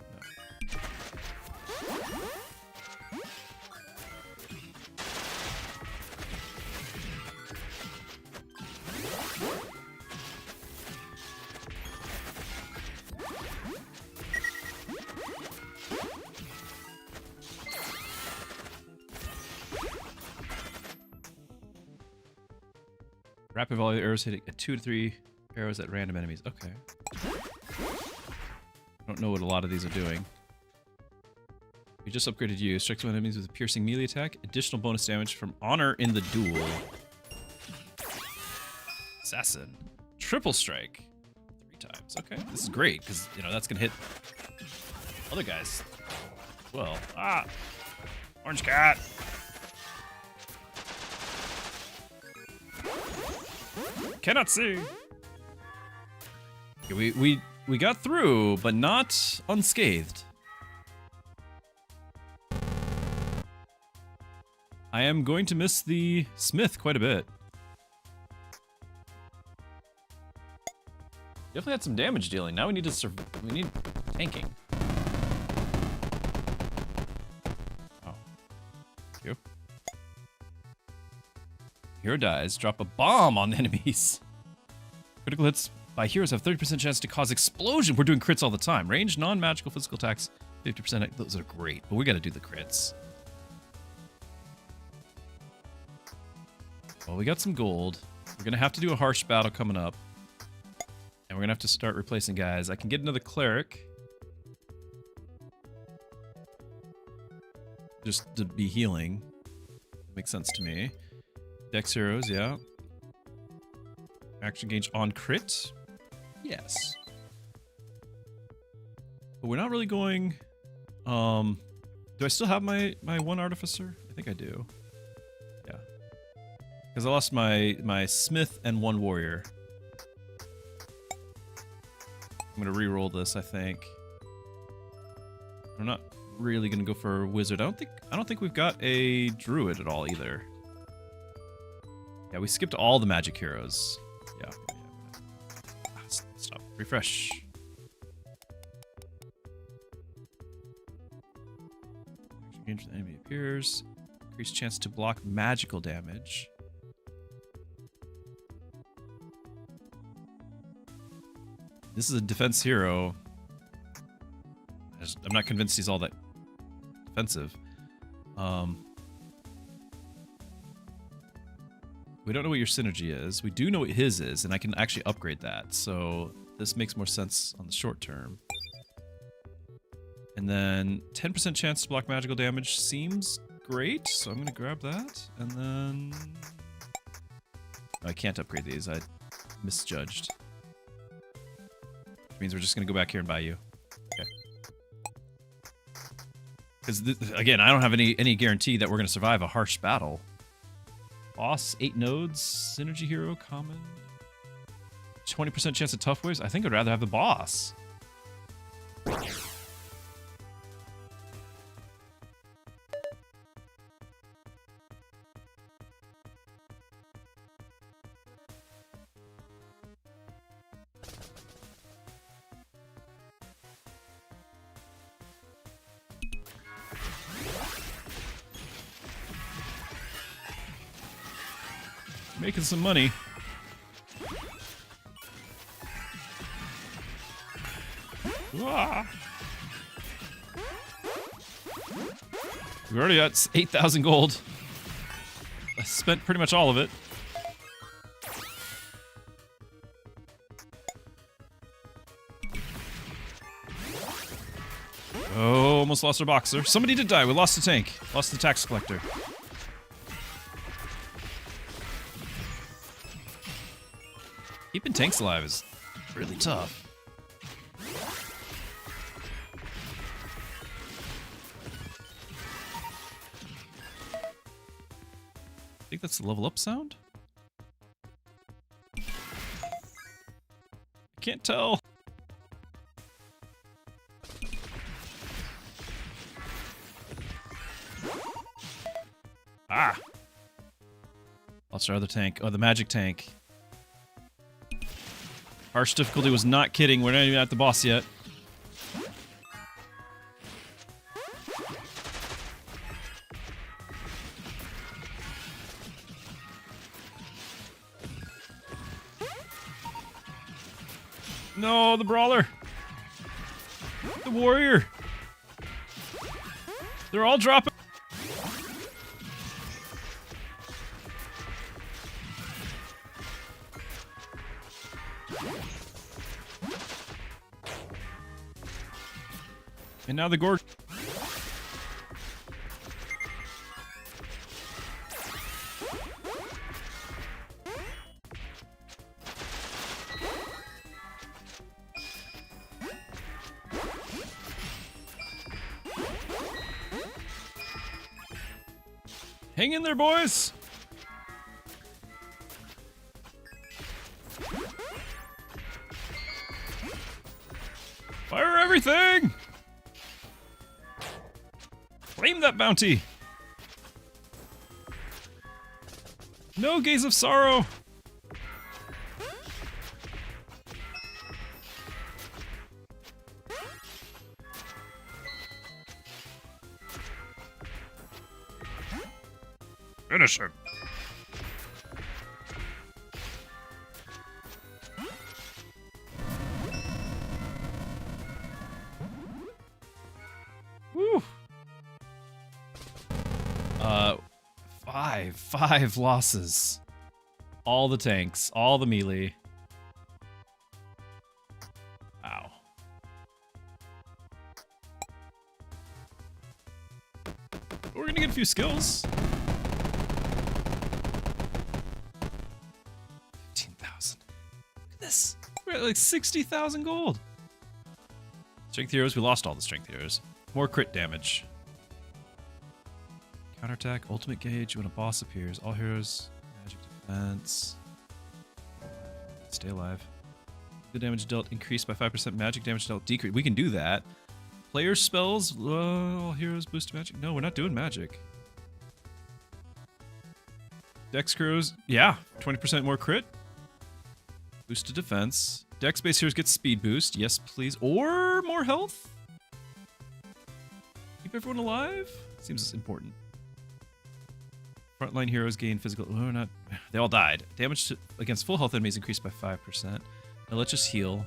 Rapid volley arrows hitting at 2 to 3 arrows at random enemies. Okay. I don't know what a lot of these are doing. We just upgraded you. Strikes one enemies with a piercing melee attack. Additional bonus damage from honor in the duel. Assassin. Triple strike. 3 times. Okay. This is great because, you know, that's going to hit other guys as well. Ah! Orange Cat! Cannot see. Okay, we got through, but not unscathed. I am going to miss the smith quite a bit. Definitely had some damage dealing. Now we need to we need tanking. Oh, thank you. Hero dies. Drop a bomb on enemies. Critical hits by heroes have 30% chance to cause explosion. We're doing crits all the time. Range, non-magical physical attacks, 50%. Those are great, but we got to do the crits. Well, we got some gold. We're going to have to do a harsh battle coming up. And we're going to have to start replacing guys. I can get another cleric. Just to be healing. Makes sense to me. Dex heroes, yeah. Action gauge on crit? Yes. But we're not really going... do I still have my one artificer? I think I do. Yeah. Because I lost my smith and one warrior. I'm gonna re-roll this, I think. I'm not really gonna go for a wizard. I don't think we've got a druid at all either. Yeah, we skipped all the magic heroes. Yeah. Stop. Refresh. Range the enemy appears. Increased chance to block magical damage. This is a defense hero. I'm not convinced he's all that defensive. We don't know what your synergy is. We do know what his is, and I can actually upgrade that. So this makes more sense on the short term. And then 10% chance to block magical damage seems great. So I'm going to grab that. And then... I can't upgrade these. I misjudged. Which means we're just going to go back here and buy you. Okay. Because, again, I don't have any guarantee that we're going to survive a harsh battle. Boss, 8 nodes, synergy hero, common. 20% chance of tough waves. I think I'd rather have the boss. Making some money. Ah. We already got 8,000 gold. I spent pretty much all of it. Oh, almost lost our boxer. Somebody did die. We lost the tank. Lost the tax collector. Keeping tanks alive is really tough. think that's the level up sound? I can't tell. Ah! Lost our other tank. Oh, the magic tank. Harsh difficulty was not kidding. We're not even at the boss yet. No, the brawler. The warrior. They're all dropping. And now the gorge. Hang in there, boys. Fire everything. Claim that bounty! No gaze of sorrow! Finish him! Woo! Five losses. All the tanks, all the melee. Wow. We're gonna get a few skills. 15,000. Look at this. We're at like 60,000 gold. Strength heroes, we lost all the strength heroes. More crit damage. Counterattack, ultimate gauge, when a boss appears. All heroes, magic defense. Stay alive. The damage dealt increased by 5%, magic damage dealt decreased. We can do that. Player spells, all heroes boost magic. No, we're not doing magic. Dex heroes, yeah, 20% more crit. Boosted defense. Dex base heroes get speed boost, yes please. Or more health. Keep everyone alive? Seems important. Frontline heroes gain physical. Oh, not. They all died. Damage against full health enemies increased by 5%. Now let's just heal.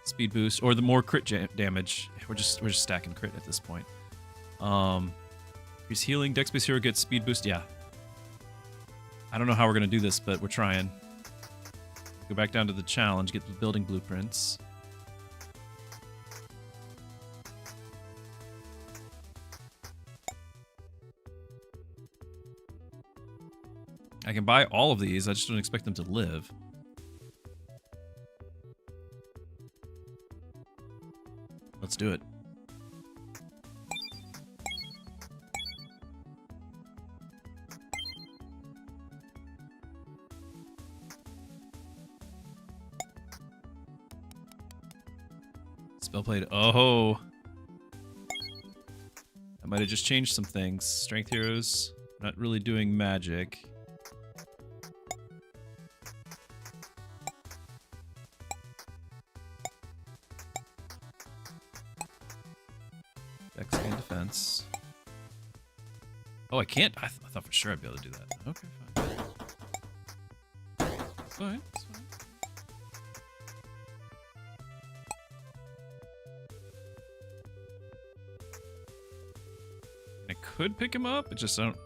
Speed boost or the more crit damage. We're just stacking crit at this point. He's healing. Dex base hero gets speed boost. Yeah. I don't know how we're gonna do this, but we're trying. Go back down to the challenge. Get the building blueprints. I can buy all of these, I just don't expect them to live. Let's do it. Spellblade. Oh. I might have just changed some things. Strength heroes, not really doing magic. Dex and defense. Oh, I can't? I thought for sure I'd be able to do that. Okay, fine. It's fine. It's fine. I could pick him up, it just don't.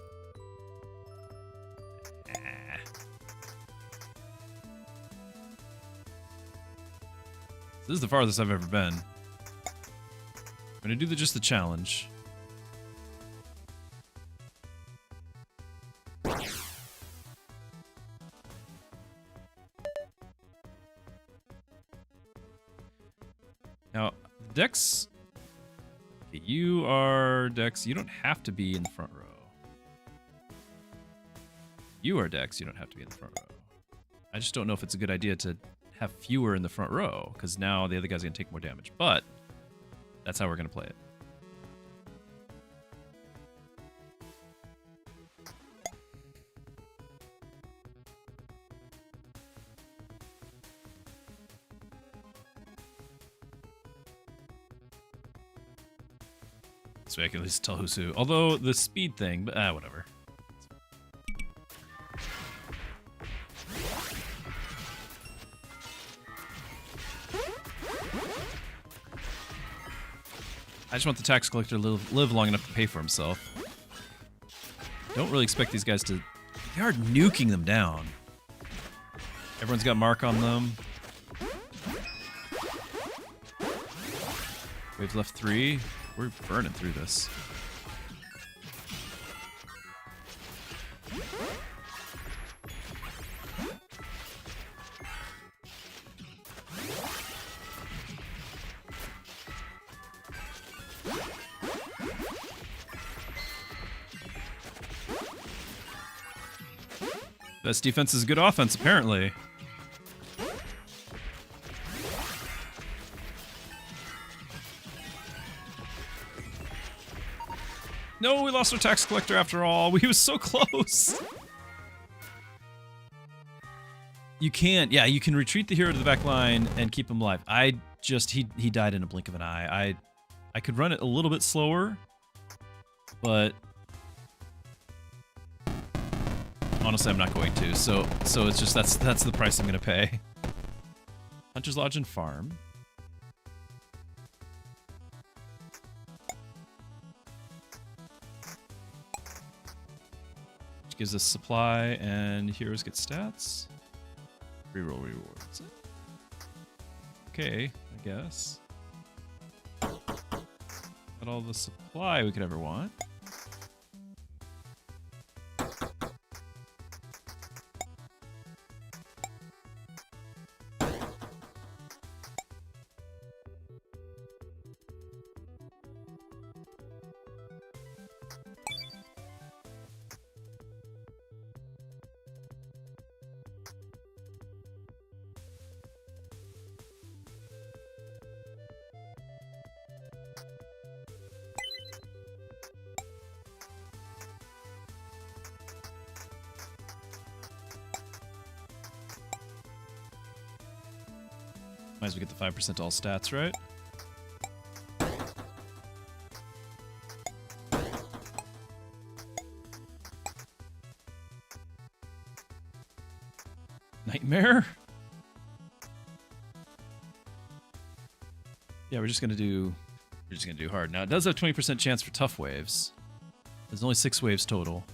This is the farthest I've ever been. I'm gonna do just the challenge. Now, Dex. Okay, you are Dex. You don't have to be in the front row. you are Dex, you don't have to be in the front row. I just don't know if it's a good idea to have fewer in the front row, because now the other guy's going to take more damage. But that's how we're going to play it. So I can at least tell who's who. Although the speed thing, but whatever. I just want the tax collector to live long enough to pay for himself. Don't really expect these guys to... They are nuking them down. Everyone's got mark on them. Waves left 3. We're burning through this. Best defense is good offense, apparently. No, we lost our tax collector after all. He was so close. You can't. Yeah, you can retreat the hero to the back line and keep him alive. He died in a blink of an eye. I could run it a little bit slower, but honestly, I'm not going to. So it's just that's the price I'm gonna pay. Hunter's Lodge and Farm. Which gives us supply and heroes get stats. Reroll rewards. Okay, I guess. Got all the supply we could ever want. Might as well get the 5% to all stats, right? Nightmare? Yeah, we're just gonna do hard. Now it does have 20% chance for tough waves. There's only 6 waves total.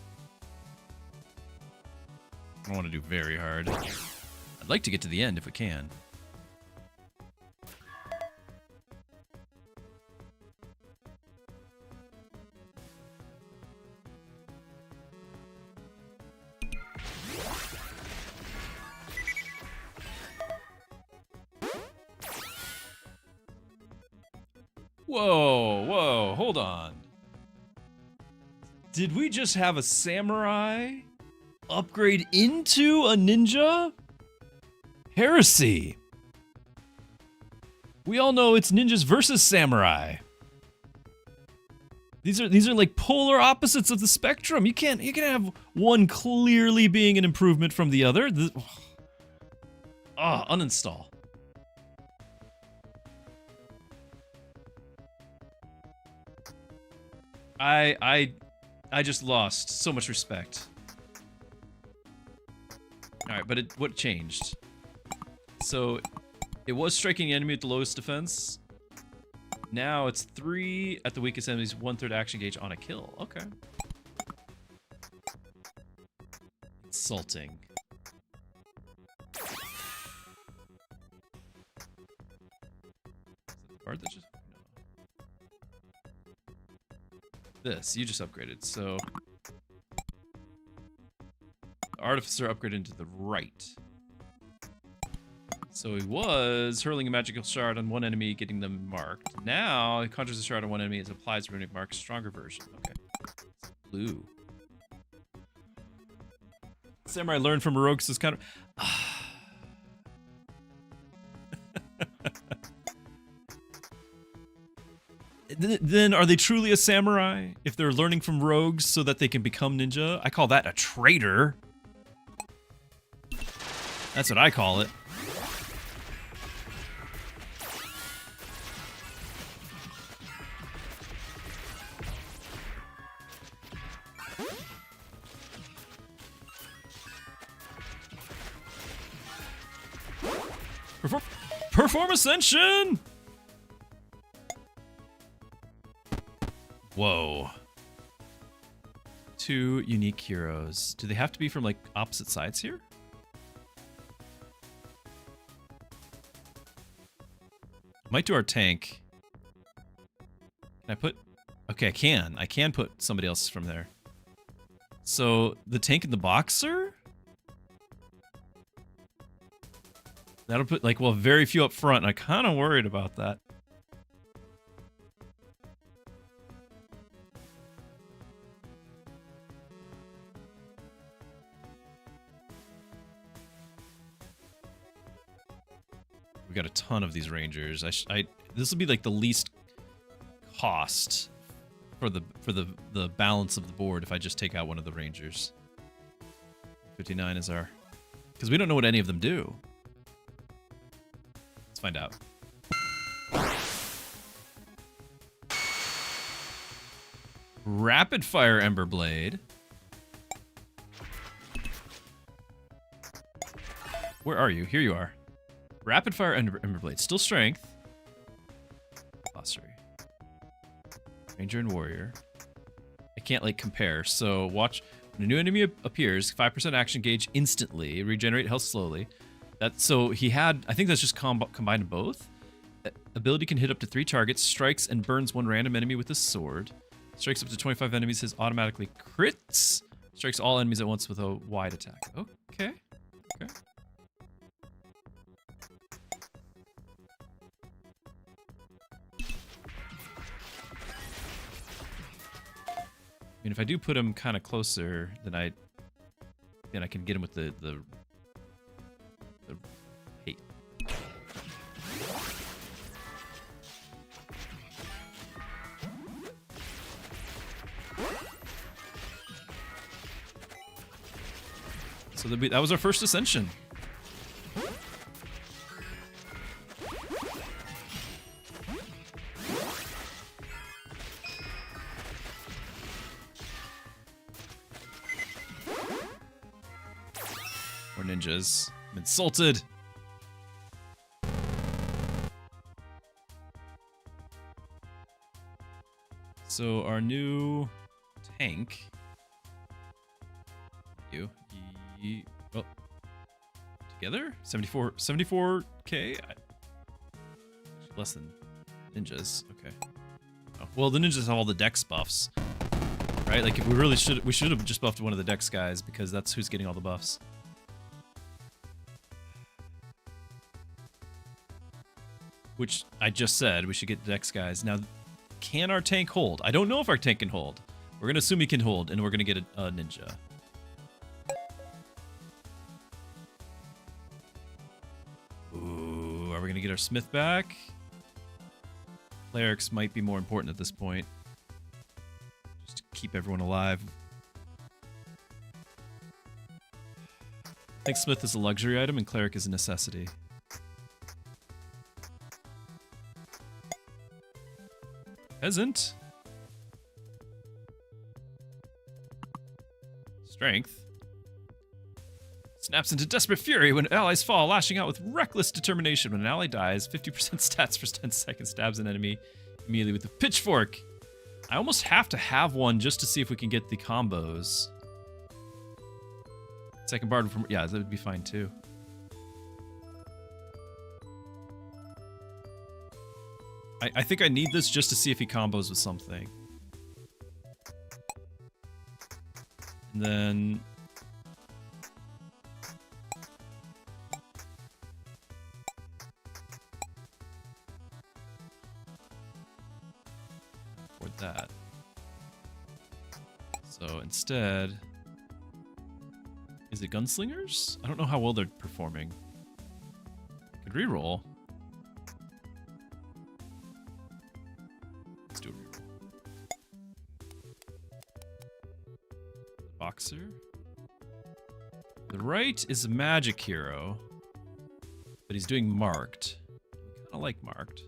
I don't want to do very hard. I'd like to get to the end if we can. Whoa, hold on. Did we just have a samurai upgrade into a ninja? Heresy. We all know it's ninjas versus samurai. These are like polar opposites of the spectrum. You can't have one clearly being an improvement from the other. Uninstall. I just lost so much respect. All right, but what changed? So it was striking the enemy with the lowest defense. Now it's 3 at the weakest enemies, 1/3 action gauge on a kill. Okay. Insulting. Is that the part that just... This, you just upgraded, so... Artificer upgraded to the right. So he was hurling a magical shard on one enemy, getting them marked. Now, he conjures a shard on one enemy and applies runic mark, stronger version. Okay. Blue. Samurai learned from a rogue, so it's kind of... Then are they truly a samurai if they're learning from rogues so that they can become ninja? I call that a traitor. That's what I call it. Perform Ascension! Whoa. 2 unique heroes. Do they have to be from, like, opposite sides here? Might do our tank. Can I put... Okay, I can. I can put somebody else from there. So, the tank and the boxer? That'll put, like, well, very few up front, and I'm kind of worried about that. We got a ton of these rangers. This will be like the least cost for the balance of the board if I just take out one of the rangers. 59 is our... Because we don't know what any of them do. Let's find out. Rapid Fire Emberblade. Where are you? Here you are. Rapid Fire Emberblade. Still strength. Glossary. Ranger and Warrior. I can't, like, compare. So, watch. When a new enemy appears, 5% action gauge instantly. Regenerate health slowly. So, he had... I think that's just combined both. Ability can hit up to 3 targets. Strikes and burns 1 random enemy with a sword. Strikes up to 25 enemies. His automatically crits. Strikes all enemies at once with a wide attack. Okay. Okay. I mean, if I do put him kind of closer, then I can get him with the hate. So that was our first ascension. Ninjas. I'm insulted. So our new tank. Oh, together 74k. Less than ninjas. Okay. Oh, well, the ninjas have all the dex buffs, right? Like, if we should have just buffed one of the dex guys because that's who's getting all the buffs. Which I just said we should get dex guys. Now, can our tank hold? I don't know if our tank can hold. We're gonna assume he can hold, and we're gonna get a ninja. Ooh, are we gonna get our smith back? Clerics might be more important at this point. Just to keep everyone alive. I think smith is a luxury item and cleric is a necessity. Peasant. Strength. Snaps into desperate fury when allies fall, lashing out with reckless determination. When an ally dies, 50% stats for 10 seconds, stabs an enemy immediately with a pitchfork. I almost have to have one just to see if we can get the combos. Second bard from... Yeah, that would be fine too. I think I need this just to see if he combos with something. And then... for that. So instead... Is it gunslingers? I don't know how well they're performing. Could reroll. Let's do a reroll. Boxer. The right is a magic hero, but he's doing marked. We kind of like marked.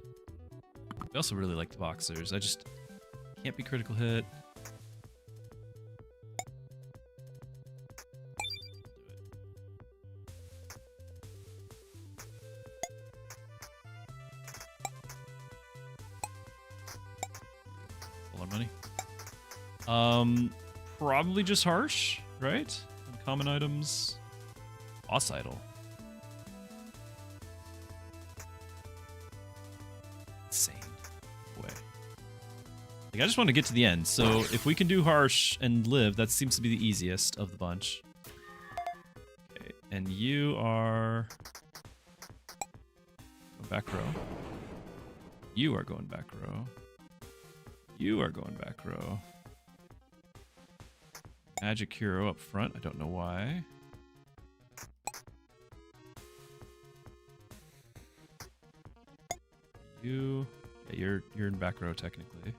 We also really like the boxers. I just can't be critical hit. A lot of money. Probably just harsh, right? Common items. Boss idol. Insane. Way. Like, I just want to get to the end, so if we can do harsh and live, that seems to be the easiest of the bunch. Okay, and you are... going back row. You are going back row. You are going back row. Magic hero up front. I don't know why. Yeah, you're in back row technically.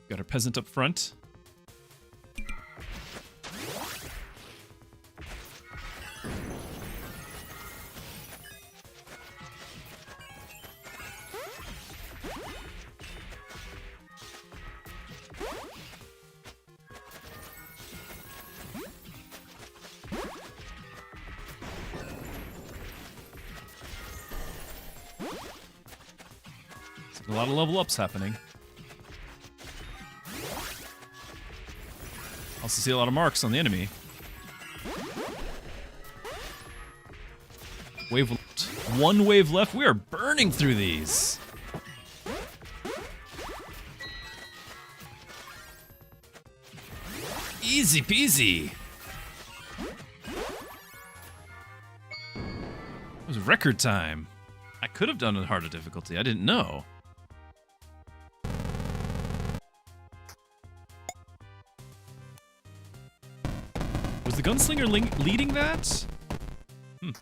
Got our peasant up front. A lot of level ups happening. Also see a lot of marks on the enemy. Wave left. One wave left. We are burning through these. Easy peasy. It was record time. I could have done a harder difficulty. I didn't know. Was the gunslinger leading that? I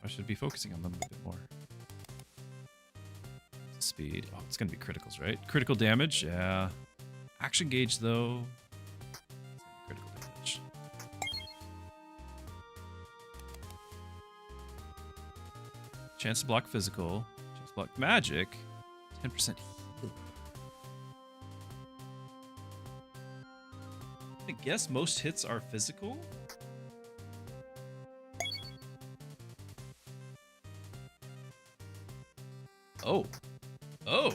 should be focusing on them a bit more. Speed. Oh, it's gonna be criticals, right? Critical damage, yeah. Action gauge, though. Critical damage. Chance to block physical. Chance to block magic. 10% heal. I guess most hits are physical. Oh. Oh.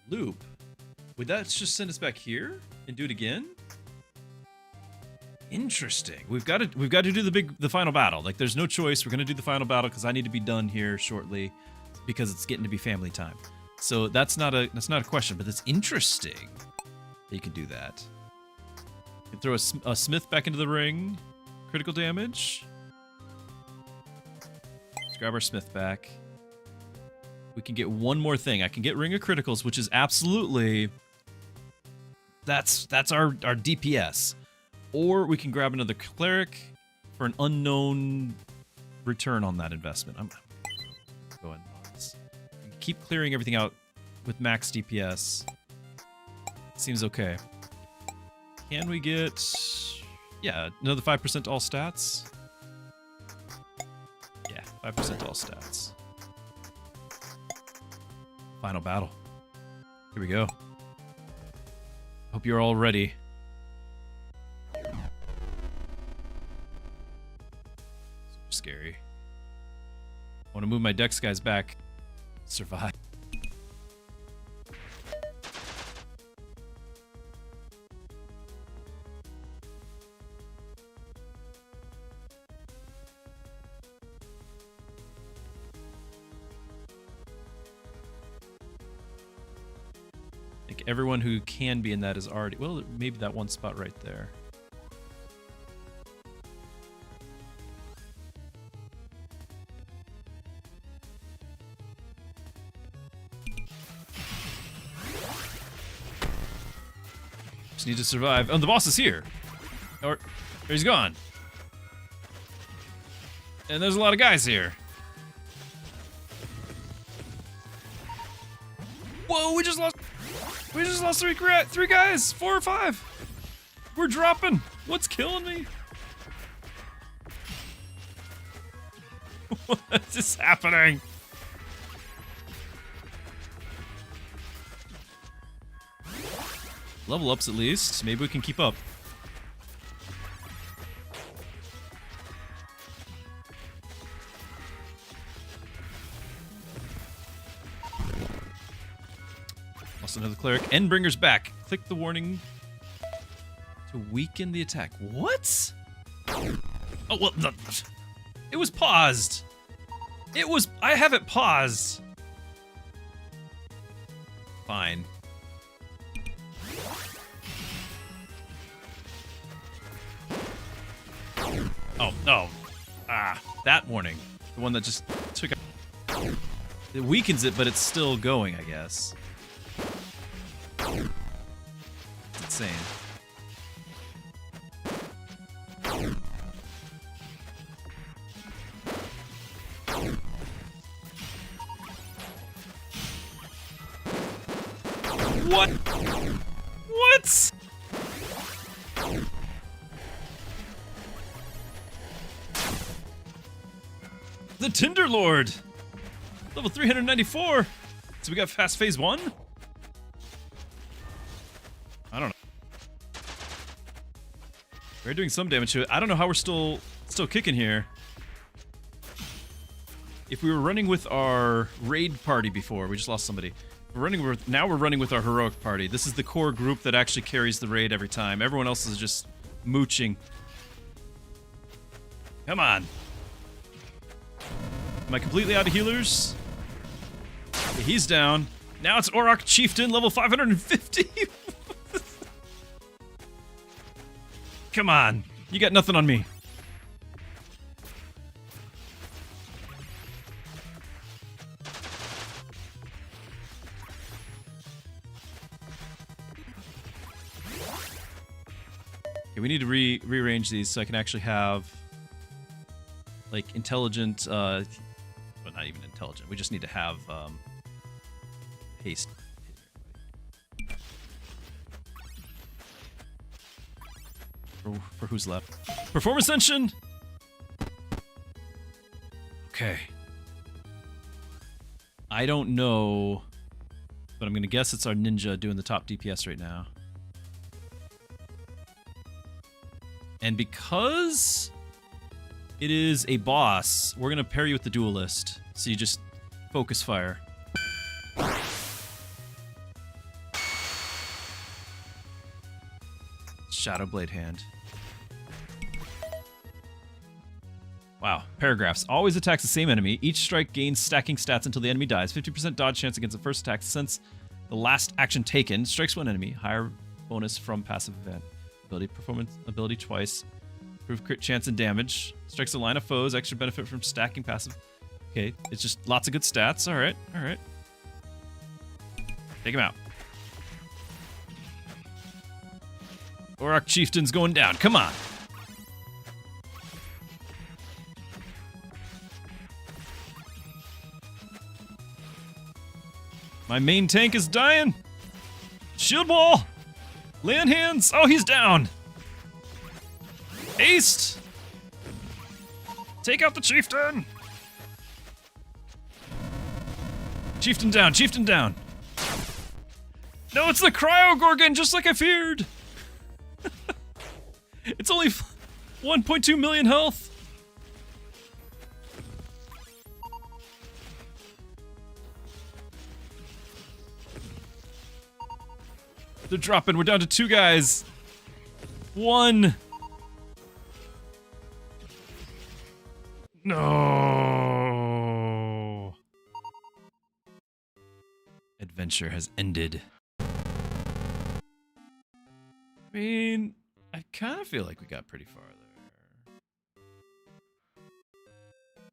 Loop. Would that just send us back here and do it again? Interesting. We've got to do the final battle. Like, there's no choice. We're gonna do the final battle because I need to be done here shortly because it's getting to be family time. So that's not a question, but it's interesting that you can do that. You can throw a smith back into the ring. Critical damage. Let's grab our smith back. We can get one more thing. I can get Ring of Criticals, which is absolutely... That's our DPS. Or we can grab another cleric for an unknown return on that investment. I'm going on this. Keep clearing everything out with max DPS. Seems okay. Can we get... Yeah, another 5% to all stats? Yeah, 5% to all stats. Final battle. Here we go. Hope you're all ready. Super scary. I want to move my dex guys back. Survive. Everyone who can be in that is already... Well, maybe that one spot right there. Just need to survive. Oh, the boss is here. Or he's gone. And there's a lot of guys here. Whoa, we just lost three guys. 4 or 5. We're dropping. What's killing me? What is happening? Level ups at least. Maybe we can keep up. Also another cleric. Endbringer's back. Click the warning to weaken the attack. What? Oh, well, it was paused. I have it paused. Fine. Oh, no. Ah, that warning. The one that just took out. It weakens it, but it's still going, I guess. It's insane. What? What? The Tinder Lord! Level 394! So we got fast phase 1? I don't know. We're doing some damage to it. I don't know how we're still kicking here. If we were running with our raid party before, we just lost somebody. Now we're running with our heroic party. This is the core group that actually carries the raid every time. Everyone else is just mooching. Come on. Am I completely out of healers? Okay, he's down. Now it's Auroch Chieftain, level 550. Come on. You got nothing on me. Okay, we need to rearrange these so I can actually have like intelligent, well, not even intelligent. We just need to have haste. For who's left? Perform Ascension! Okay. I don't know, but I'm gonna guess it's our ninja doing the top DPS right now. And because it is a boss, we're gonna pair you with the duelist. So you just focus fire. Shadow Blade Hand. Wow. Paragraphs. Always attacks the same enemy. Each strike gains stacking stats until the enemy dies. 50% dodge chance against the first attack since the last action taken. Strikes one enemy. Higher bonus from passive event. Ability performance ability twice. Improve crit chance and damage. Strikes a line of foes. Extra benefit from stacking passive. Okay, it's just lots of good stats. All right, all right. Take him out. Auroch Chieftain's going down. Come on. My main tank is dying. Shield wall. Land hands. Oh, he's down. Haste. Take out the chieftain. Chieftain down. Chieftain down. No, it's the Cryo Gorgon, just like I feared. It's only 1.2 million health. They're dropping. We're down to 2 guys. 1. No. Adventure has ended. I mean, I kind of feel like we got pretty far there.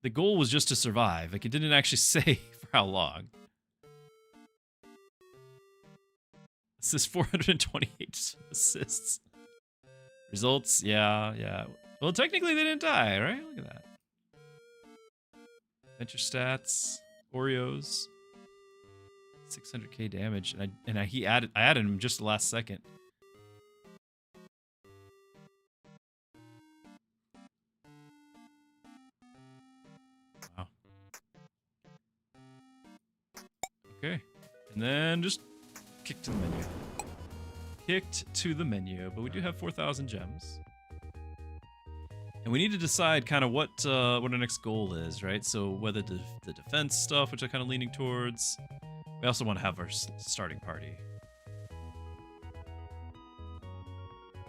The goal was just to survive. Like, it didn't actually say for how long. Assist 428 assists. Results, yeah. Well, technically they didn't die, right? Look at that. Adventure stats, Oreos, 600k damage, and I added him just the last second. Wow. Okay, and then just kick to the menu. Kicked to the menu, but we do have 4,000 gems. And we need to decide kind of what our next goal is, right? So whether the defense stuff, which I'm kind of leaning towards. We also want to have our starting party.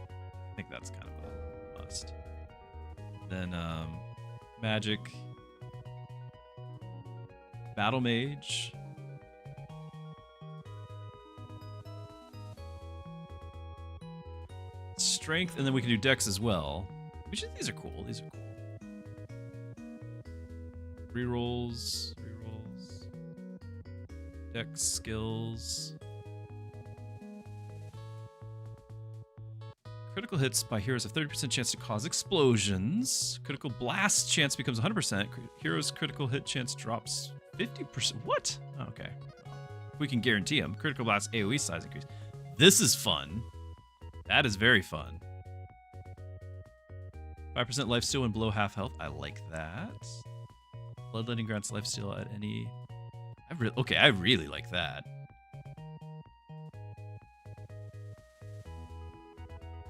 I think that's kind of a must. Then magic, battle mage. Strength, and then we can do dex as well. These are cool. These are cool. Rerolls. Dex skills. Critical hits by heroes have 30% chance to cause explosions. Critical blast chance becomes 100%. Heroes critical hit chance drops 50%. What? Okay. We can guarantee them. Critical blast AoE size increase. This is fun. That is very fun. 5% lifesteal when below half health. I like that. Bloodletting grants lifesteal at any... I really like that.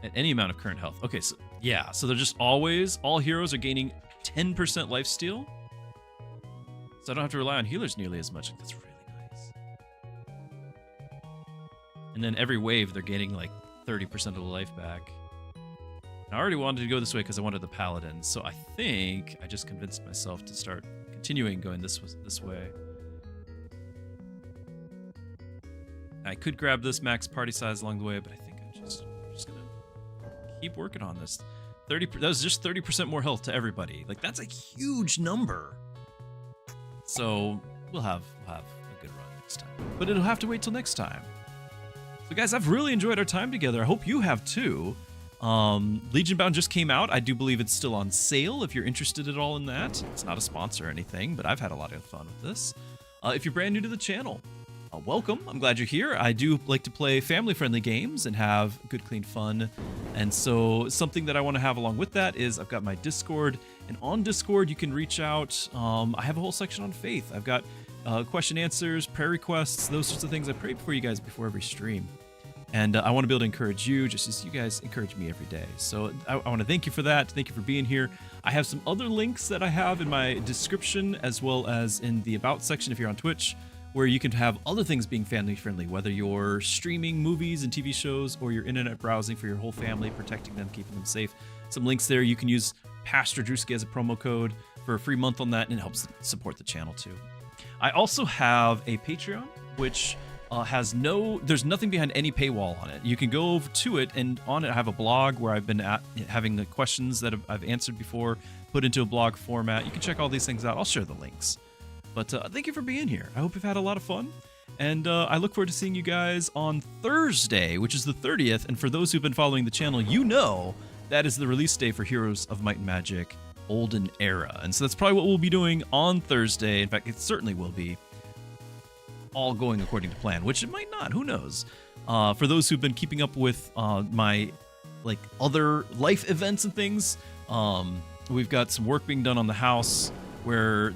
At any amount of current health. Okay, so yeah, so they're just always... All heroes are gaining 10% lifesteal. So I don't have to rely on healers nearly as much. That's really nice. And then every wave, they're gaining like 30% of the life back. I already wanted to go this way because I wanted the paladin, so I think I just convinced myself to start continuing going this way. I could grab this max party size along the way, but I think I'm just gonna keep working on this. 30. That was just 30% more health to everybody. Like that's a huge number. So we'll have a good run next time, but it'll have to wait till next time. So guys, I've really enjoyed our time together. I hope you have too. Legionbound just came out. I do believe it's still on sale if you're interested at all in that. It's not a sponsor or anything, but I've had a lot of fun with this. If you're brand new to the channel, welcome. I'm glad you're here. I do like to play family-friendly games and have good, clean fun. And so something that I want to have along with that is I've got my Discord. And on Discord, you can reach out. I have a whole section on faith. I've got question answers, prayer requests, those sorts of things. I pray for you guys before every stream. And I want to be able to encourage you just as you guys encourage me every day. So I want to thank you for that. Thank you for being here. I have some other links that I have in my description as well as in the About section if you're on Twitch, where you can have other things being family friendly, whether you're streaming movies and TV shows or you're internet browsing for your whole family, protecting them, keeping them safe. Some links there. You can use Pastor Druski as a promo code for a free month on that, and it helps support the channel too. I also have a Patreon, which there's nothing behind any paywall on it. You can go over to it, and on it I have a blog where I've been having the questions that I've answered before put into a blog format. You can check all these things out. I'll share the links. But thank you for being here. I hope you've had a lot of fun. And I look forward to seeing you guys on Thursday, which is the 30th. And for those who've been following the channel, you know that is the release day for Heroes of Might and Magic Olden Era. And so that's probably what we'll be doing on Thursday. In fact, it certainly will be. All going according to plan, which it might not. Who knows? For those who've been keeping up with my other life events and things, we've got some work being done on the house where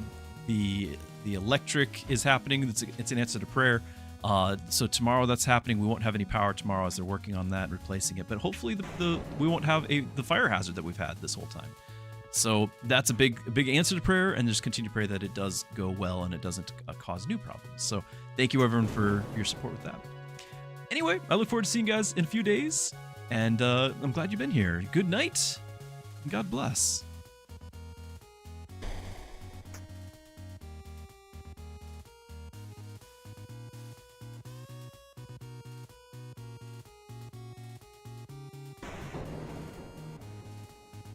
the electric is happening. It's an answer to prayer. So tomorrow that's happening. We won't have any power tomorrow as they're working on that, replacing it. But hopefully we won't have the fire hazard that we've had this whole time. So that's a big answer to prayer, and just continue to pray that it does go well and it doesn't cause new problems. So thank you everyone for your support with that. Anyway, I look forward to seeing you guys in a few days, and I'm glad you've been here. Good night, and God bless.